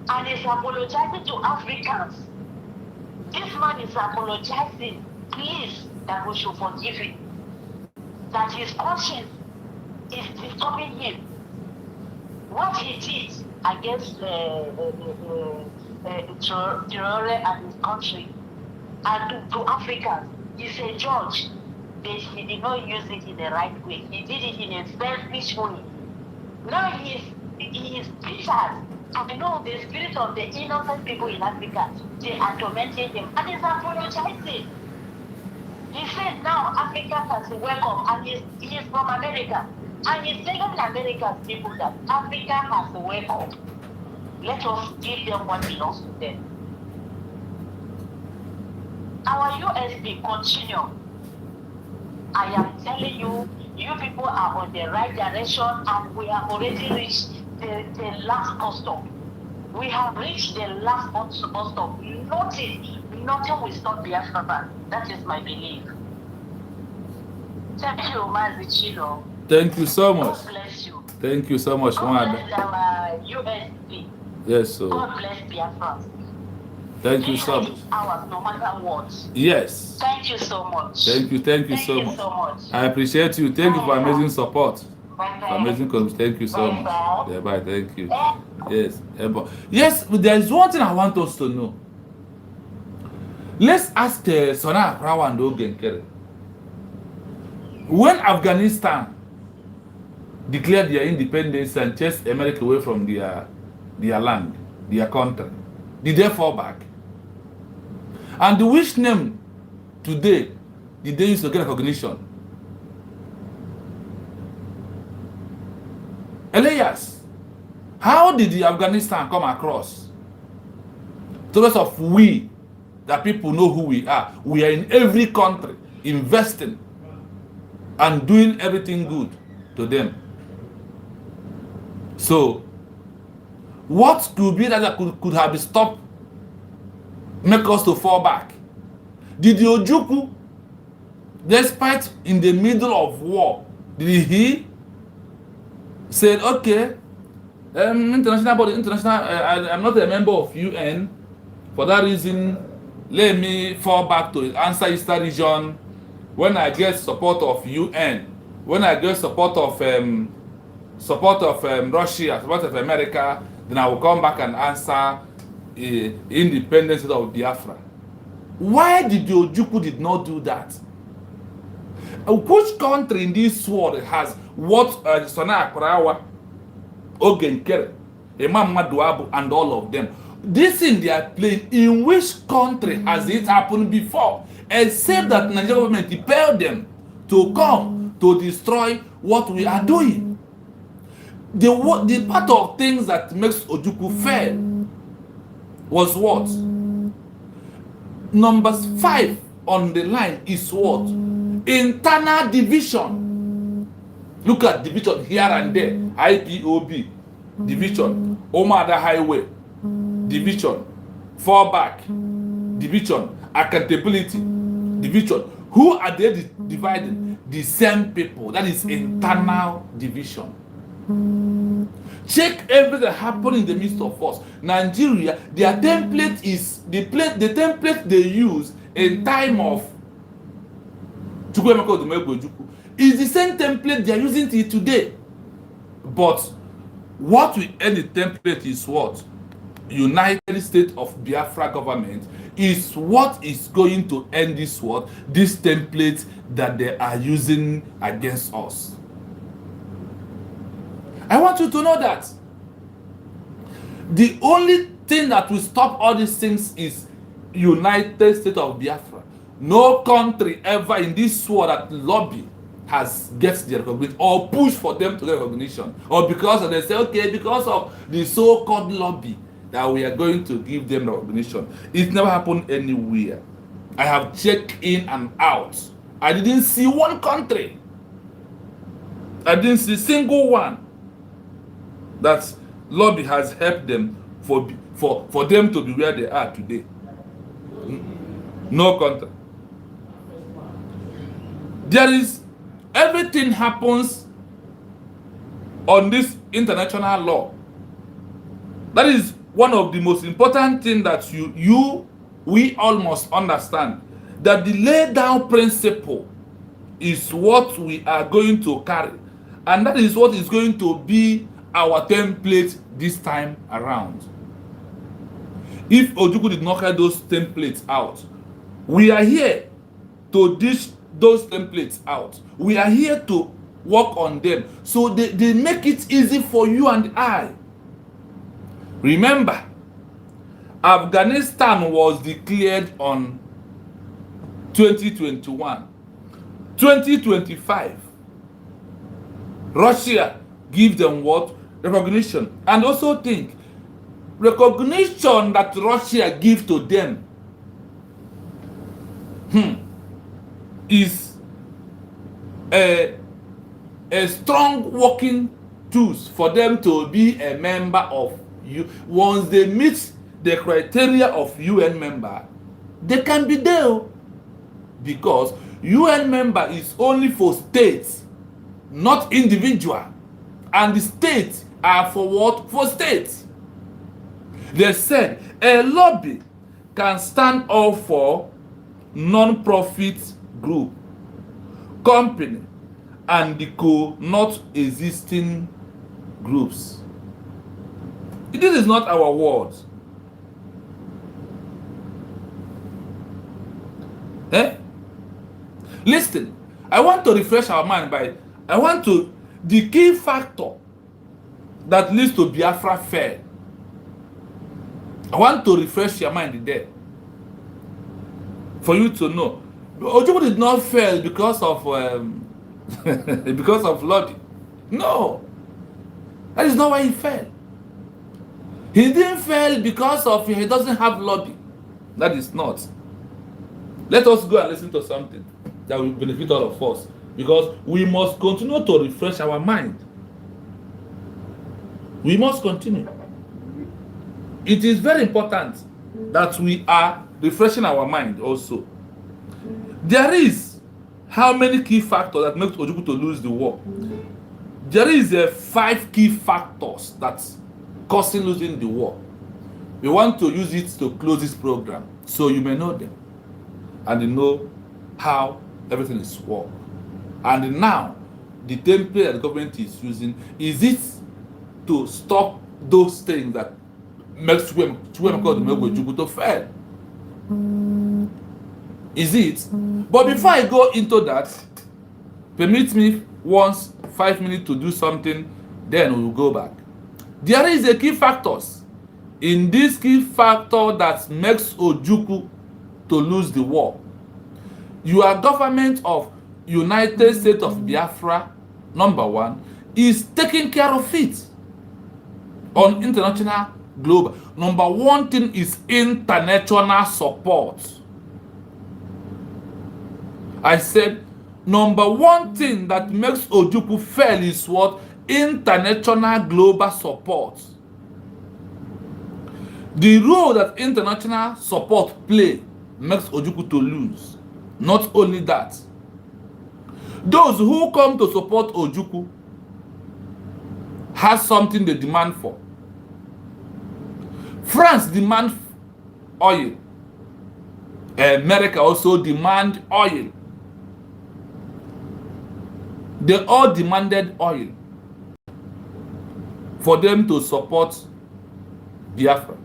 and is apologizing to Africans. This man is apologizing, please, that we should forgive him, that his conscience is disturbing him. What he did against Traore and his country and to Africans, he's a judge. He did not use it in the right way. He did it in a selfish way. Now he is bitter I know the spirit of the innocent people in Africa, they are tormenting him, and he's apologizing. He said now Africa has welcome, and he's from America, and he's telling America's people that Africa has welcome. Let us give them what belongs to them. Our USP continue. I am telling you, you people are on the right direction, and we have already reached the last bus stop. We have reached the last bus stop. Nothing will stop Biafra. That is my belief. Thank you, Mazichino. Thank you so much. God bless you. Thank you so much, God bless our USP. Yes, so. God bless Biafra. Thank you so much. Ours, no matter what. Yes. Thank you so much. Thank you so much. I appreciate you. Thank you for amazing support. For amazing comments. Thank you so much. Yeah, bye. Thank you. Yes. Yes, there is one thing I want us to know. Let's ask Sona Akrawa and Ogenkere. When Afghanistan declared their independence and chased America away from their land, their country, did they fall back? And which name today did they use to get recognition? Elias, how did the Afghanistan come across? Because of we, that people know who we are. We are in every country, investing and doing everything good to them. So, what could be that could have stopped, make us to fall back? Did the Ojukwu, despite in the middle of war, did he say, okay, international body, I'm not a member of UN, for that reason, let me fall back to answer Eastern region. When I get support of UN, when I get support of Russia, support of America, then I will come back and answer independence of Biafra. Why did the Ojukwu did not do that? Which country in this world has what Sona Akrawa, Ogenkere, Imam Maduabu, and all of them? This in their plane, in which country has it happened before? Except that Nigerian government compelled them to come to destroy what we are doing. The part of things that makes Ojukwu fail was what? Number 5 on the line is what? Internal division. Look at division here and there. IPOB division. Omada Highway division. Fallback division. Accountability division. Who are they dividing? The same people. That is internal division. Check everything happening in the midst of us. Nigeria, their template is the template they use in time of is the same template they are using till today. But what we end the template is what? United States of Biafra government is what is going to end this what? This template that they are using against us. I want you to know that the only thing that will stop all these things is United States of Biafra. No country ever in this world that lobby has gets the recognition or push for them to get recognition, or because they say, okay, because of the so-called lobby that we are going to give them recognition. It never happened anywhere. I have checked in and out. I didn't see one country. I didn't see a single one that lobby has helped them for them to be where they are today. No country. There is, everything happens on this international law. That is one of the most important things that we all must understand. That the laid down principle is what we are going to carry. And that is what is going to be our template this time around. If Ojukwu did not carry those templates out, we are here to dish those templates out. We are here to work on them so they make it easy for you and I. Remember, Afghanistan was declared on 2021. 2025, Russia give them what? Recognition. And also think, recognition that Russia give to them is a strong working tools for them to be a member of you. Once they meet the criteria of UN member, they can be there, because UN member is only for states, not individual, and the states are for what? For states. They said a lobby can stand up for non-profit group, company, and the not existing groups. This is not our words. Listen, I want to refresh our mind by, the key factor that leads to Biafra fail. I want to refresh your mind there, for you to know. Ojukwu did not fail because of because of lobby. No, that is not why he fell. He didn't fail because of he doesn't have lobby. That is not. Let us go and listen to something that will benefit all of us, because we must continue to refresh our mind. We must continue. It is very important that we are refreshing our mind also. There is how many key factors that make Ojukwu to lose the war? There is 5 key factors that's causing losing the war. We want to use it to close this program, so you may know them and you know how everything is work. And now the template that the government is using, is it to stop those things that makes them to fail? Is it? But before I go into that, permit me once 5 minutes to do something, then we'll go back. There is a key factors. In this key factor that makes Ojukwu to lose the war, your government of United States of Biafra, number 1, is taking care of it on international global. Number 1 thing is international support. I said number 1 thing that makes Ojukwu fail is what? International global support. The role that international support play makes Ojukwu to lose. Not only that, those who come to support Ojukwu has something they demand for. France demand oil. America also demand oil. They all demanded oil for them to support Biafra.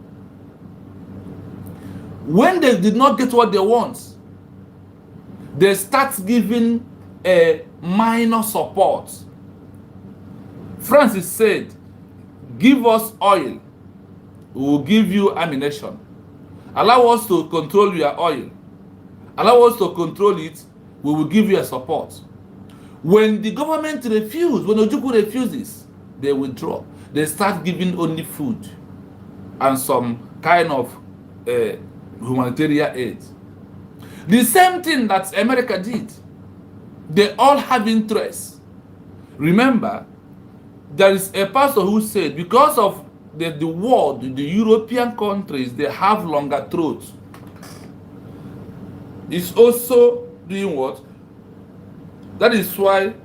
When they did not get what they want, they start giving a minor support. France said, give us oil, we will give you ammunition. Allow us to control your oil. Allow us to control it, we will give you a support. When the government refuses, when Ojukwu refuses, they withdraw. They start giving only food and some kind of humanitarian aid. The same thing that America did. They all have interest. Remember, there is a pastor who said, because of the world, the European countries, they have longer throats. It's also doing what? That is why,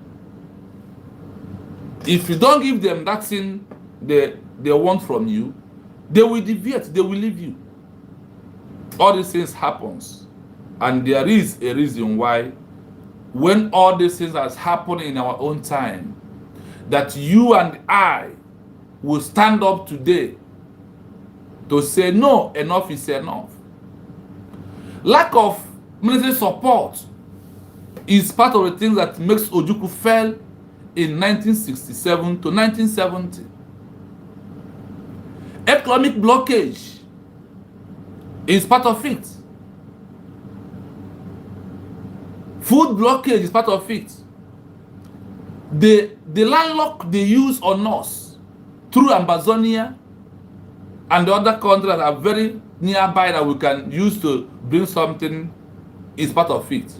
if you don't give them that thing they want from you, they will deviate, they will leave you. All these things happens. And there is a reason why, when all these things has happened in our own time, that you and I will stand up today to say, no, enough is enough. Lack of military support is part of the things that makes Ojukwu fail in 1967 to 1970. Economic blockage is part of it. Food blockage is part of it. The landlock they use on us through Amazonia and the other countries that are very nearby that we can use to bring something is part of it.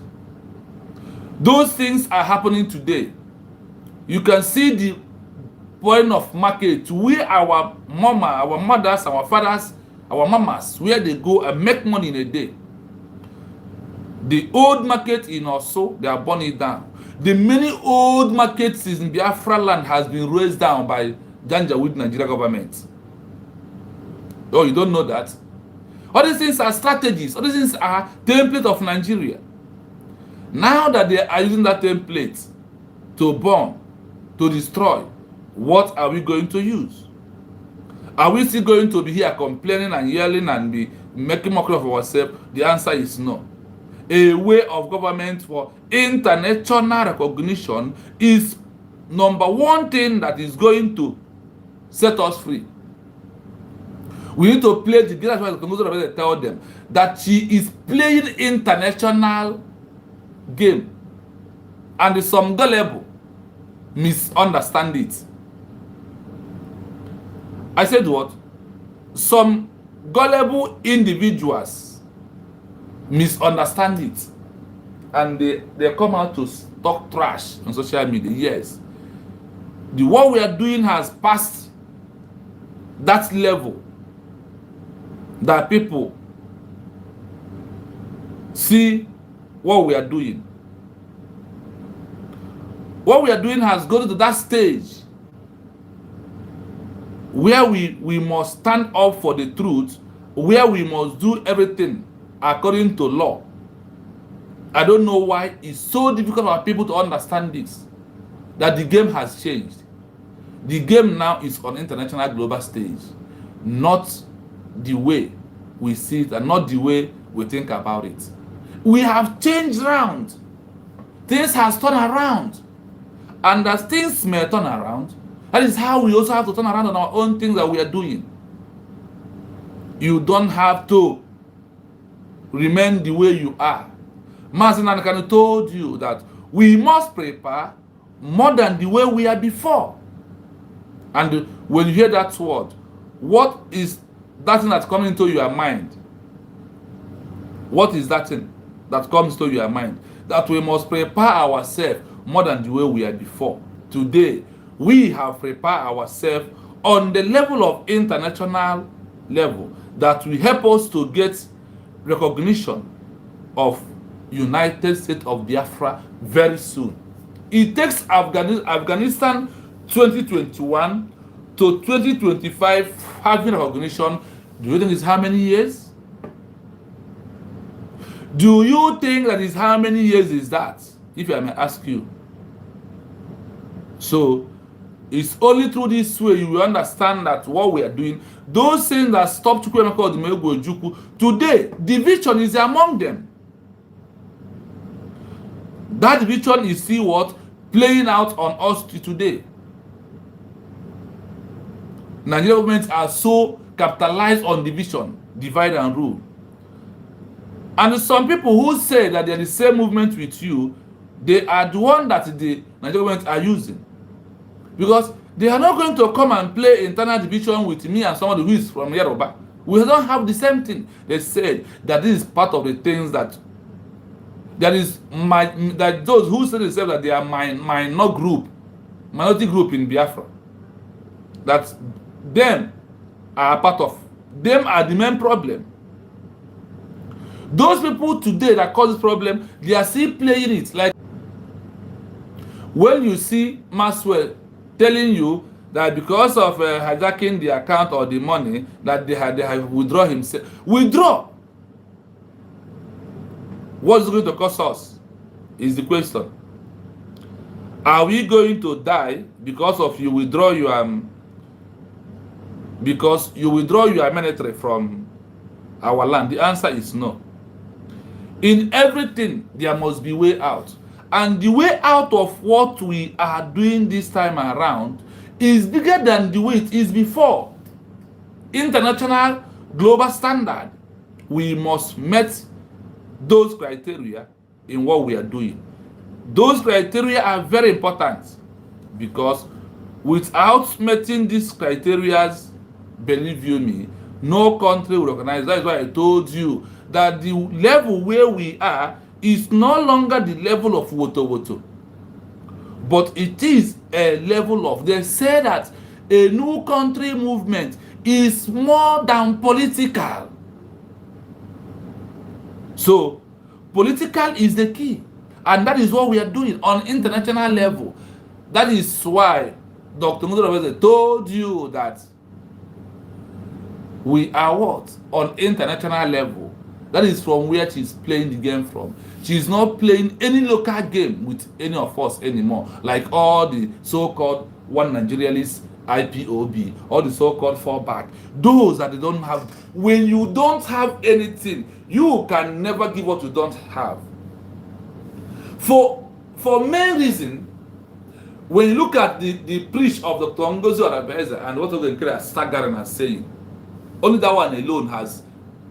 Those things are happening today. You can see the point of market where our mothers, our fathers, our mamas, where they go and make money in a day. The old market in Oso, they are burning it down. The many old markets in Biafra land has been raised down by Janjaweed Nigeria government. Oh, you don't know that? All these things are strategies. All these things are template of Nigeria. Now that they are using that template to burn, to destroy, what are we going to use? Are we still going to be here complaining and yelling and be making mockery of ourselves? The answer is no. A way of government for international recognition is number one thing that is going to set us free. We need to play the game. That's why the Congo tell them that she is playing international game, and some gullible misunderstand it. I said what? Some gullible individuals misunderstand it, and they come out to talk trash on social media. Yes, the what we are doing has passed that level that people see what we are doing. What we are doing has gone to that stage where we must stand up for the truth, where we must do everything according to law. I don't know why it's so difficult for people to understand this, that the game has changed. The game now is on international global stage, not the way we see it and not the way we think about it. We have changed around. Things has turned around. And as things may turn around, that is how we also have to turn around on our own things that we are doing. You don't have to remain the way you are. Mazin Anakano told you that we must prepare more than the way we are before. And when you hear that word, what is that thing that's coming into your mind? What is that thing that comes to your mind? That we must prepare ourselves more than the way we are before. Today, we have prepared ourselves on the level of international level that will help us to get recognition of United States of Biafra very soon. It takes Afghanistan 2021 to 2025 having recognition. Do you think it's how many years? Do you think that is how many years is that? If I may ask you. So it's only through this way you will understand that what we are doing, those things that stopped today, division is among them. That division is still what? Playing out on us today. Nigerian governments are so capitalized on division, divide and rule. And some people who say that they're the same movement with you, they are the one that the Nigerian government are using. Because they are not going to come and play internal division with me and somebody who is from Yoruba. We don't have the same thing. They said that this is part of the things that that those who say themselves that they are minority group in Biafra, that them are part of, them are the main problem. Those people today that cause this problem, they are still playing it. Like when you see Maxwell telling you that because of hijacking the account or the money that they have withdraw himself. Withdraw. What is going to cost us is the question. Are we going to die because of you withdraw your military from our land? The answer is no. In everything, there must be way out. And the way out of what we are doing this time around is bigger than the way it is before. international global standard, we must meet those criteria in what we are doing. Those criteria are very important because without meeting these criteria, believe you me, no country will recognize. That is why I told you that the level where we are is no longer the level of woto, but it is a level of, they say that a new country movement is more than political. So political is the key, and that is what we are doing on international level. That is why Dr. Mudo told you that we are what? On international level. That is from where she's playing the game from. She's not playing any local game with any of us anymore, like all the so-called one Nigerianist IPOB, all the so-called fallback. Those that they don't have. When you don't have anything, you can never give what you don't have. For main reason, when you look at the preach of Dr. Ngozi Arabeza and what Ogenkere staggering and saying, only that one alone has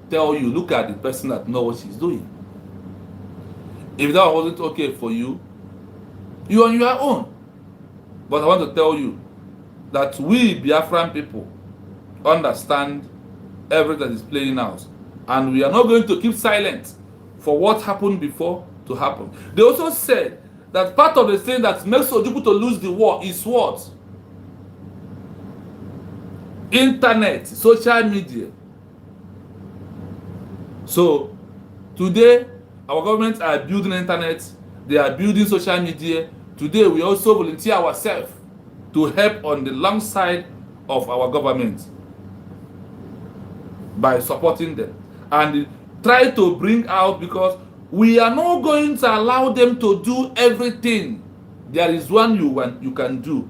tell you, look at the person that knows what she's doing. If that wasn't okay for you, you're on your own. But I want to tell you that we Biafran people understand everything that is playing out, and we are not going to keep silent for what happened before to happen. They also said that part of the thing that makes Ojukwu to lose the war is what? Internet, social media. So today our governments are building internet, they are building social media. Today we also volunteer ourselves to help on the long side of our government by supporting them and try to bring out, because we are not going to allow them to do everything. There is one you can do.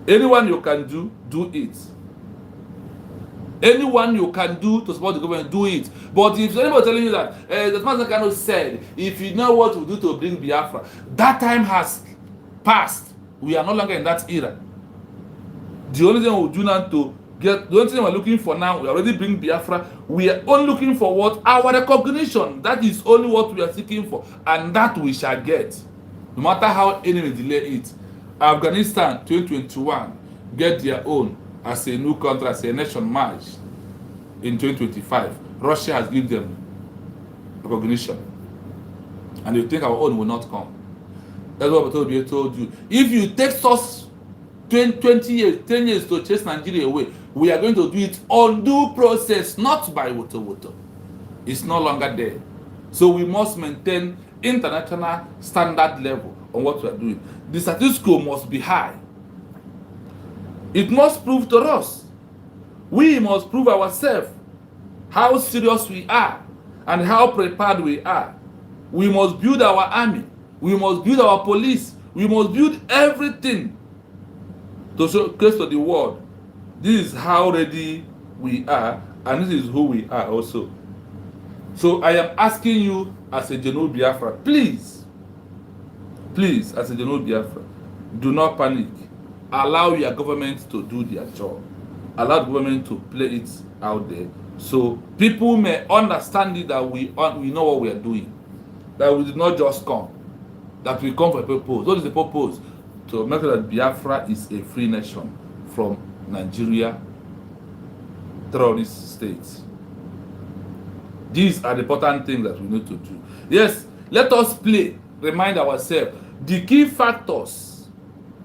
Anyone you can do it. Anyone you can do to support the government, do it. But if anybody telling you that the man cannot said, if you know what to do to bring Biafra, that time has passed. We are no longer in that era. The only thing we do now to get, the only thing we're looking for now, we already bring Biafra. We are only looking for what? Our recognition. That is only what we are seeking for, and that we shall get, no matter how enemy delay it. Afghanistan 2021 get their own as a new country, as a nation march in 2025. Russia has given them recognition, and you think our own will not come. That's what I told you. If you take us 20 years, 10 years to chase Nigeria away, we are going to do it on due process, not by woto. It's no longer there. So we must maintain international standard level on what we are doing. The status quo must be high. It must prove to us. We must prove ourselves how serious we are and how prepared we are. We must build our army. We must build our police. We must build everything to showcase to the world. This is how ready we are, and this is who we are also. So I am asking you as a genuine Biafra, please, as a genuine Biafra, do not panic. Allow your government to do their job. Allow the government to play it out there, so people may understand it, that we know what we are doing. That we did not just come. That we come for a purpose. What is the purpose? To make sure that Biafra is a free nation from Nigeria terrorist states. These are the important things that we need to do. Yes, let us remind ourselves the key factors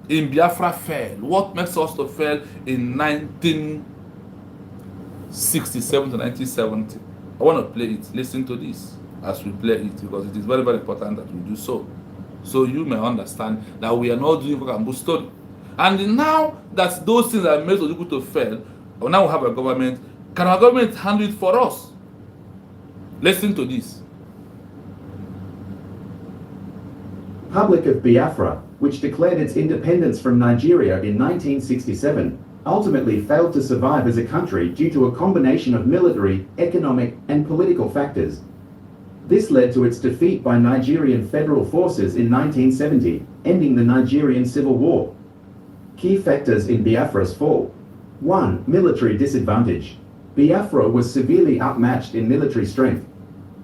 in Biafra fail. What makes us to fail in 1967 to 1970? I want to play it. Listen to this as we play it, because it is very, very important that we do so. So you may understand that we are not doing Kakambu story. And now that those things are made Ojukwu to fail, now we have a government. Can our government handle it for us? Listen to this. Republic of Biafra, which declared its independence from Nigeria in 1967, ultimately failed to survive as a country due to a combination of military, economic, and political factors. This led to its defeat by Nigerian federal forces in 1970, ending the Nigerian Civil War. Key factors in Biafra's fall. 1. Military disadvantage. Biafra was severely outmatched in military strength.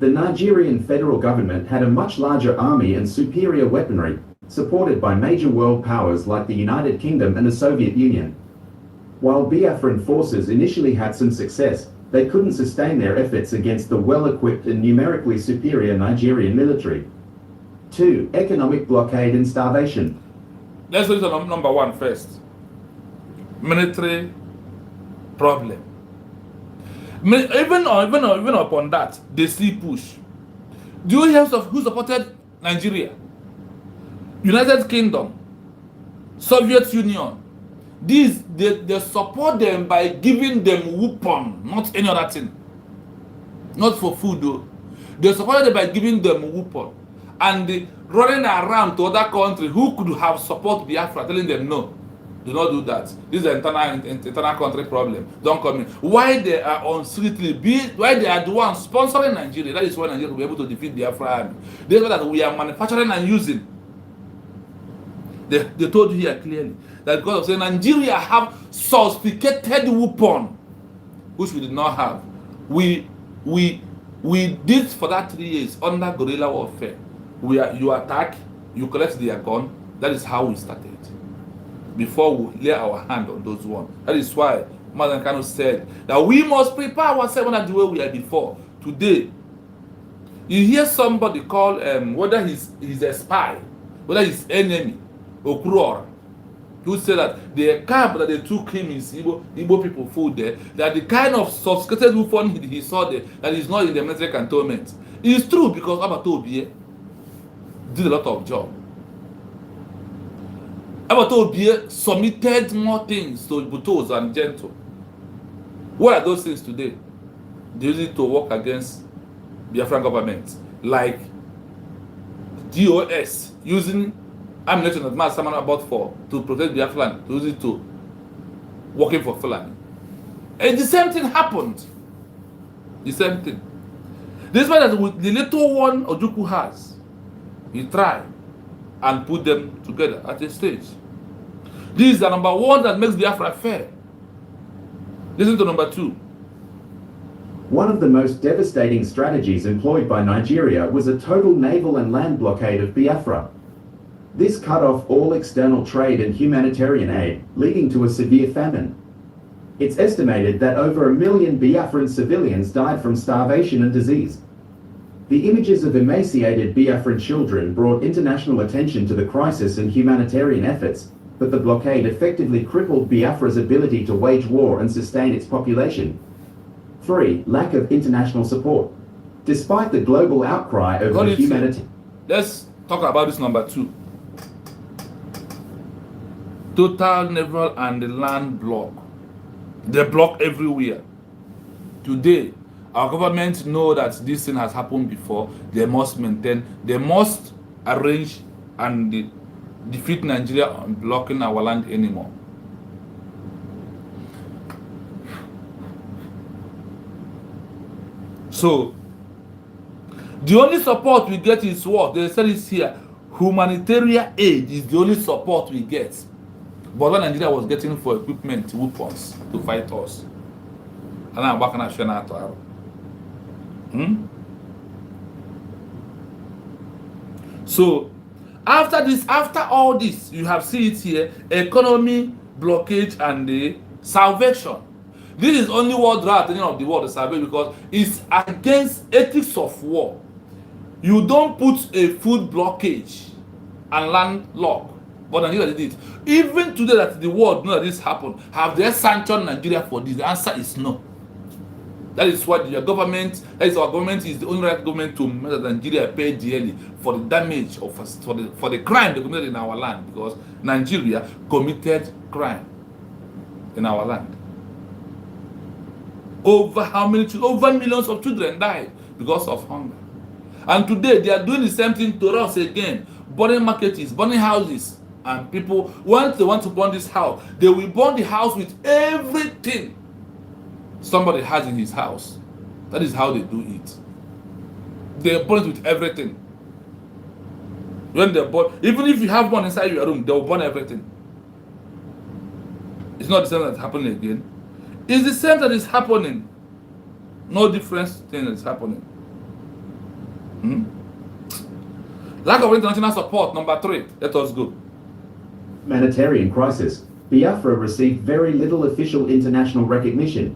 The Nigerian federal government had a much larger army and superior weaponry, supported by major world powers like the United Kingdom and the Soviet Union. While Biafran forces initially had some success, they couldn't sustain their efforts against the well-equipped and numerically superior Nigerian military. 2. Economic blockade and starvation. Let's look at number 1 first. Military problem. Even upon that, they still push. Do you hear of who supported Nigeria? United Kingdom, Soviet Union. These they support them by giving them weapon, not any other thing. Not for food though. They support them by giving them weapon. And they running around to other countries who could have support Biafra, telling them no. Do not do that. This is an internal country problem. Don't come in. Why they are on why they are the ones sponsoring Nigeria? That is why Nigeria will be able to defeat the Biafra army. They know that we are manufacturing and using. They told you here clearly that because of saying Nigeria have sophisticated weapon, which we did not have. We did for that 3 years under guerrilla warfare. You attack, you collect their gun. That is how we started. Before we lay our hand on those ones. That is why Mazen Kanu said that we must prepare ourselves not the way we are before. Today, you hear somebody call whether he's a spy, whether he's enemy, Okurora, who said that the camp that they took him is Igbo people food there, that the kind of sophisticated weapon he saw there, that is not in the military cantonment. It is true because Abatobie did a lot of job. Abatobie submitted more things to Butos and Gentle. What are those things today? They use it to work against Biafran government, like DOS using ammunition that Master Saman about for to protect Biafran, to use it to working for Fulani. And the same thing happened. The same thing. This one that with the little one Ojuku has, he tried and put them together at a stage. This is the number 1 that makes Biafra fair. Listen to number 2. One of the most devastating strategies employed by Nigeria was a total naval and land blockade of Biafra. This cut off all external trade and humanitarian aid, leading to a severe famine. It's estimated that over 1 million Biafran civilians died from starvation and disease. The images of emaciated Biafran children brought international attention to the crisis and humanitarian efforts, but the blockade effectively crippled Biafra's ability to wage war and sustain its population. 3. Lack of international support. Despite the global outcry over the humanity... Let's talk about this number 2. Total naval and land block. They block everywhere. Today, our government know that this thing has happened before. They must maintain, they must arrange and defeat Nigeria on blocking our land anymore. So, the only support we get is what? They said it here. Humanitarian aid is the only support we get. But what Nigeria was getting for equipment, weapons to fight us. And I'm back on Shana. So, after all this, you have seen it here, economy, blockage, and the salvation. This is only world right at the end of the world, the salvation, because it's against ethics of war. You don't put a food blockage and land lock. But Nigeria did it. Even today that the world know that this happened, have they sanctioned Nigeria for this? The answer is no. That is what your government, that is our government is the only right government to make Nigeria pay dearly for the damage of us, for the crime they committed in our land, because Nigeria committed crime in our land. Over how many children? Over millions of children died because of hunger. And today they are doing the same thing to us again. Burning markets, burning houses. And people, once they want to burn this house, they will burn the house with everything somebody has in his house. That is how they do it. They burn it with everything. When they burn, even if you have one inside your room, they will burn everything. It's not the same that's happening again. It's the same that is happening. No different thing that is happening. Lack of international support, number 3. Let us go. Humanitarian crisis. Biafra received very little official international recognition.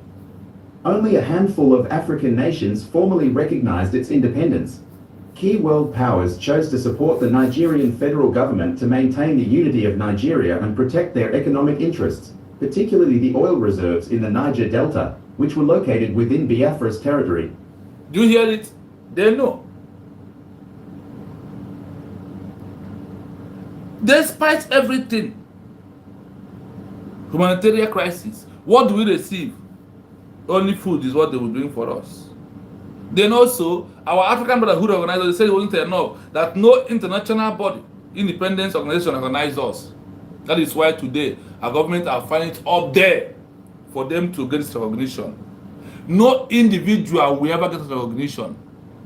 Only a handful of African nations formally recognized its independence. Key world powers chose to support the Nigerian federal government to maintain the unity of Nigeria and protect their economic interests, particularly the oil reserves in the Niger Delta, which were located within Biafra's territory. Do you hear it? They know. Despite everything, humanitarian crisis, what do we receive? Only food is what they will bring for us. Then also, our African Brotherhood organizers said it wasn't enough, that no international body, independence organization recognize us. That is why today, our government are finding it up there for them to get this recognition. No individual will ever get this recognition.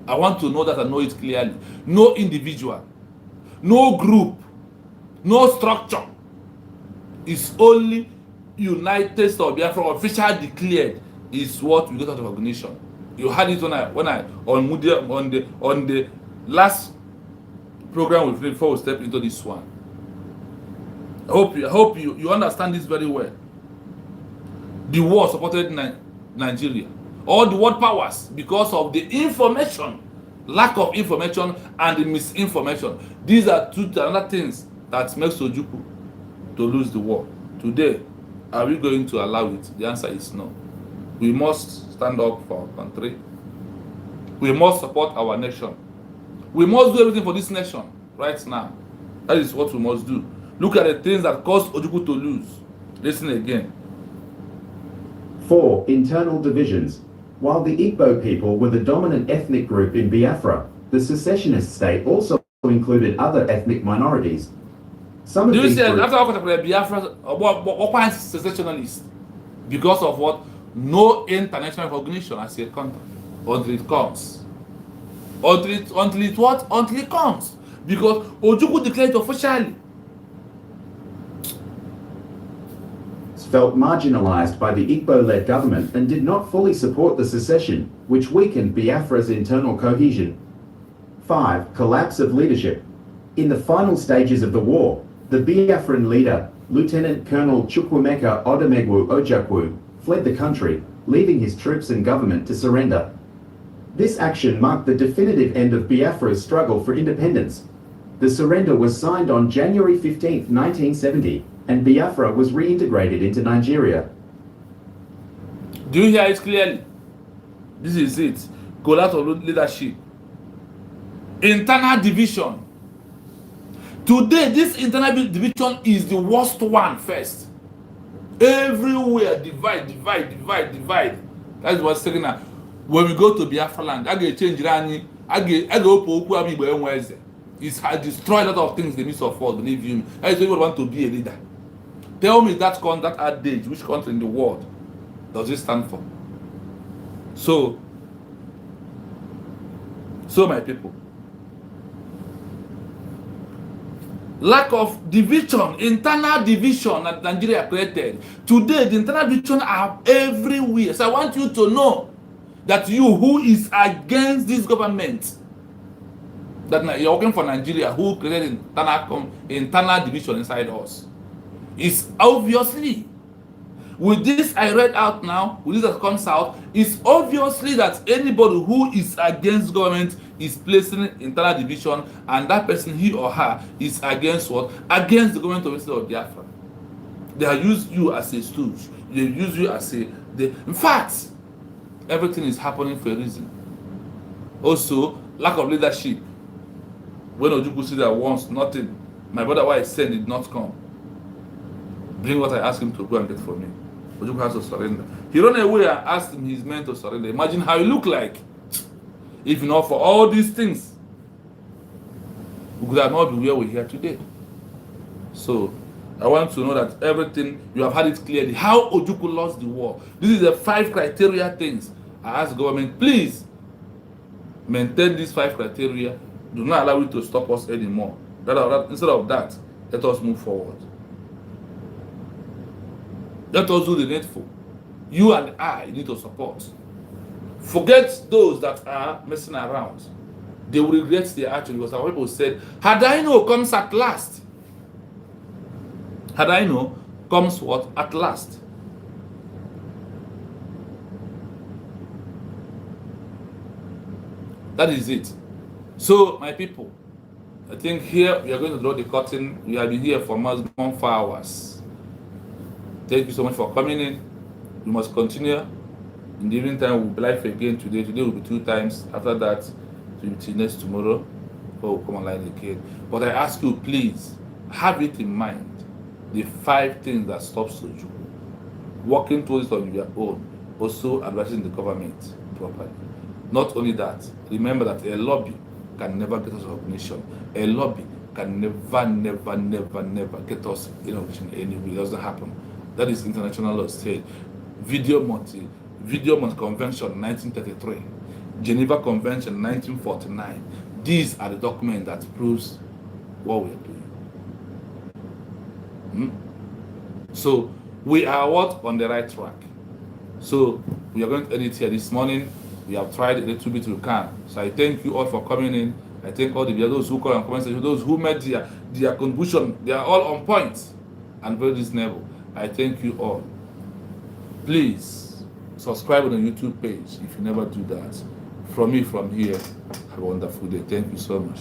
I want to know that and know it clearly. No individual, no group, no structure. It's only United States of Biafra officially declared is what we get out of recognition. You had it when I on the last program we played before we step into this one. I hope you understand this very well. The war supported Nigeria. All the world powers because of the information, lack of information and the misinformation. These are two other things that makes Ojukwu to lose the war. Today, are we going to allow it? The answer is no. We must stand up for our country. We must support our nation. We must do everything for this nation right now. That is what we must do. Look at the things that caused Ojukwu to lose. Listen again. 4. Internal divisions. While the Igbo people were the dominant ethnic group in Biafra, the secessionist state also included other ethnic minorities. Some of Do you these see groups... after all Biafra, what secessionalists? Because of what? No international recognition as a country until it comes. Until it what? Until it comes. Because Ojukwu declared it officially. felt marginalized by the Igbo-led government and did not fully support the secession, which weakened Biafra's internal cohesion. 5. Collapse of leadership. In the final stages of the war, the Biafran leader, Lieutenant Colonel Chukwuemeka Odumegwu Ojukwu, fled the country, leaving his troops and government to surrender. This action marked the definitive end of Biafra's struggle for independence. The surrender was signed on January 15, 1970, and Biafra was reintegrated into Nigeria. Do you hear it clearly? This is it. Collapse of leadership. Internal division. Today, this internal division is the worst one first. Everywhere, divide. That's what's saying now. When we go to Biafra land, I get change Rani, I go Poku Amibo Enweze. It has destroyed a lot of things the midst of us, believe you me. That's why people want to be a leader. Tell me that adage, which country in the world does it stand for? So my people. Lack of division, internal division that Nigeria created. Today, the internal division are everywhere. So I want you to know that you who is against this government, that you're working for Nigeria, who created internal division inside us, is obviously, with this I read out now, with this that comes out, it's obviously that anybody who is against government is placing internal division, and that person, he or her, is against what? Against the government of the state of Biafra. They have used you as a stooge. They use you as in fact, everything is happening for a reason. Also, lack of leadership. When Ojukwu said that once, nothing. My brother, why I sent did not come. Bring what I asked him to go and get for me. Ojukwu has to surrender. He ran away and asked his men to surrender. Imagine how he looked like. If not for all these things, we could have not been where we're here today. So, I want to know that everything, you have had it clearly. How Ojukwu lost the war. This is the 5 criteria things. I ask government, please, maintain these 5 criteria. Do not allow it to stop us anymore. Instead of that, let us move forward. Let us do the needful. You and I need to support. Forget those that are messing around. They will regret their action, because our people said, had I know comes at last. Had I know comes what? At last. That is it. So, my people, I think here we are going to draw the curtain. We have been here for more than 4 hours. Thank you so much for coming in. We must continue. In the evening time, we'll be live again today. Today will be 2 times. After that, it will be next tomorrow, before we'll come online again. But I ask you, please, have it in mind. The 5 things that stops you working towards it on your own, also advising the government properly. Not only that, remember that a lobby can never get us recognition. A lobby can never get us innovation anywhere. It doesn't happen. That is international law state. Video Monty Convention 1933, Geneva Convention 1949. These are the documents that proves what we are doing. So we are on the right track. So we are going to edit here this morning. We have tried a little bit we can. So I thank you all for coming in. I thank all those who call and comment section, those who made their contribution. They are all on point and very reasonable. I thank you all. Please subscribe on the YouTube page if you never do that. From me, from here, have a wonderful day. Thank you so much.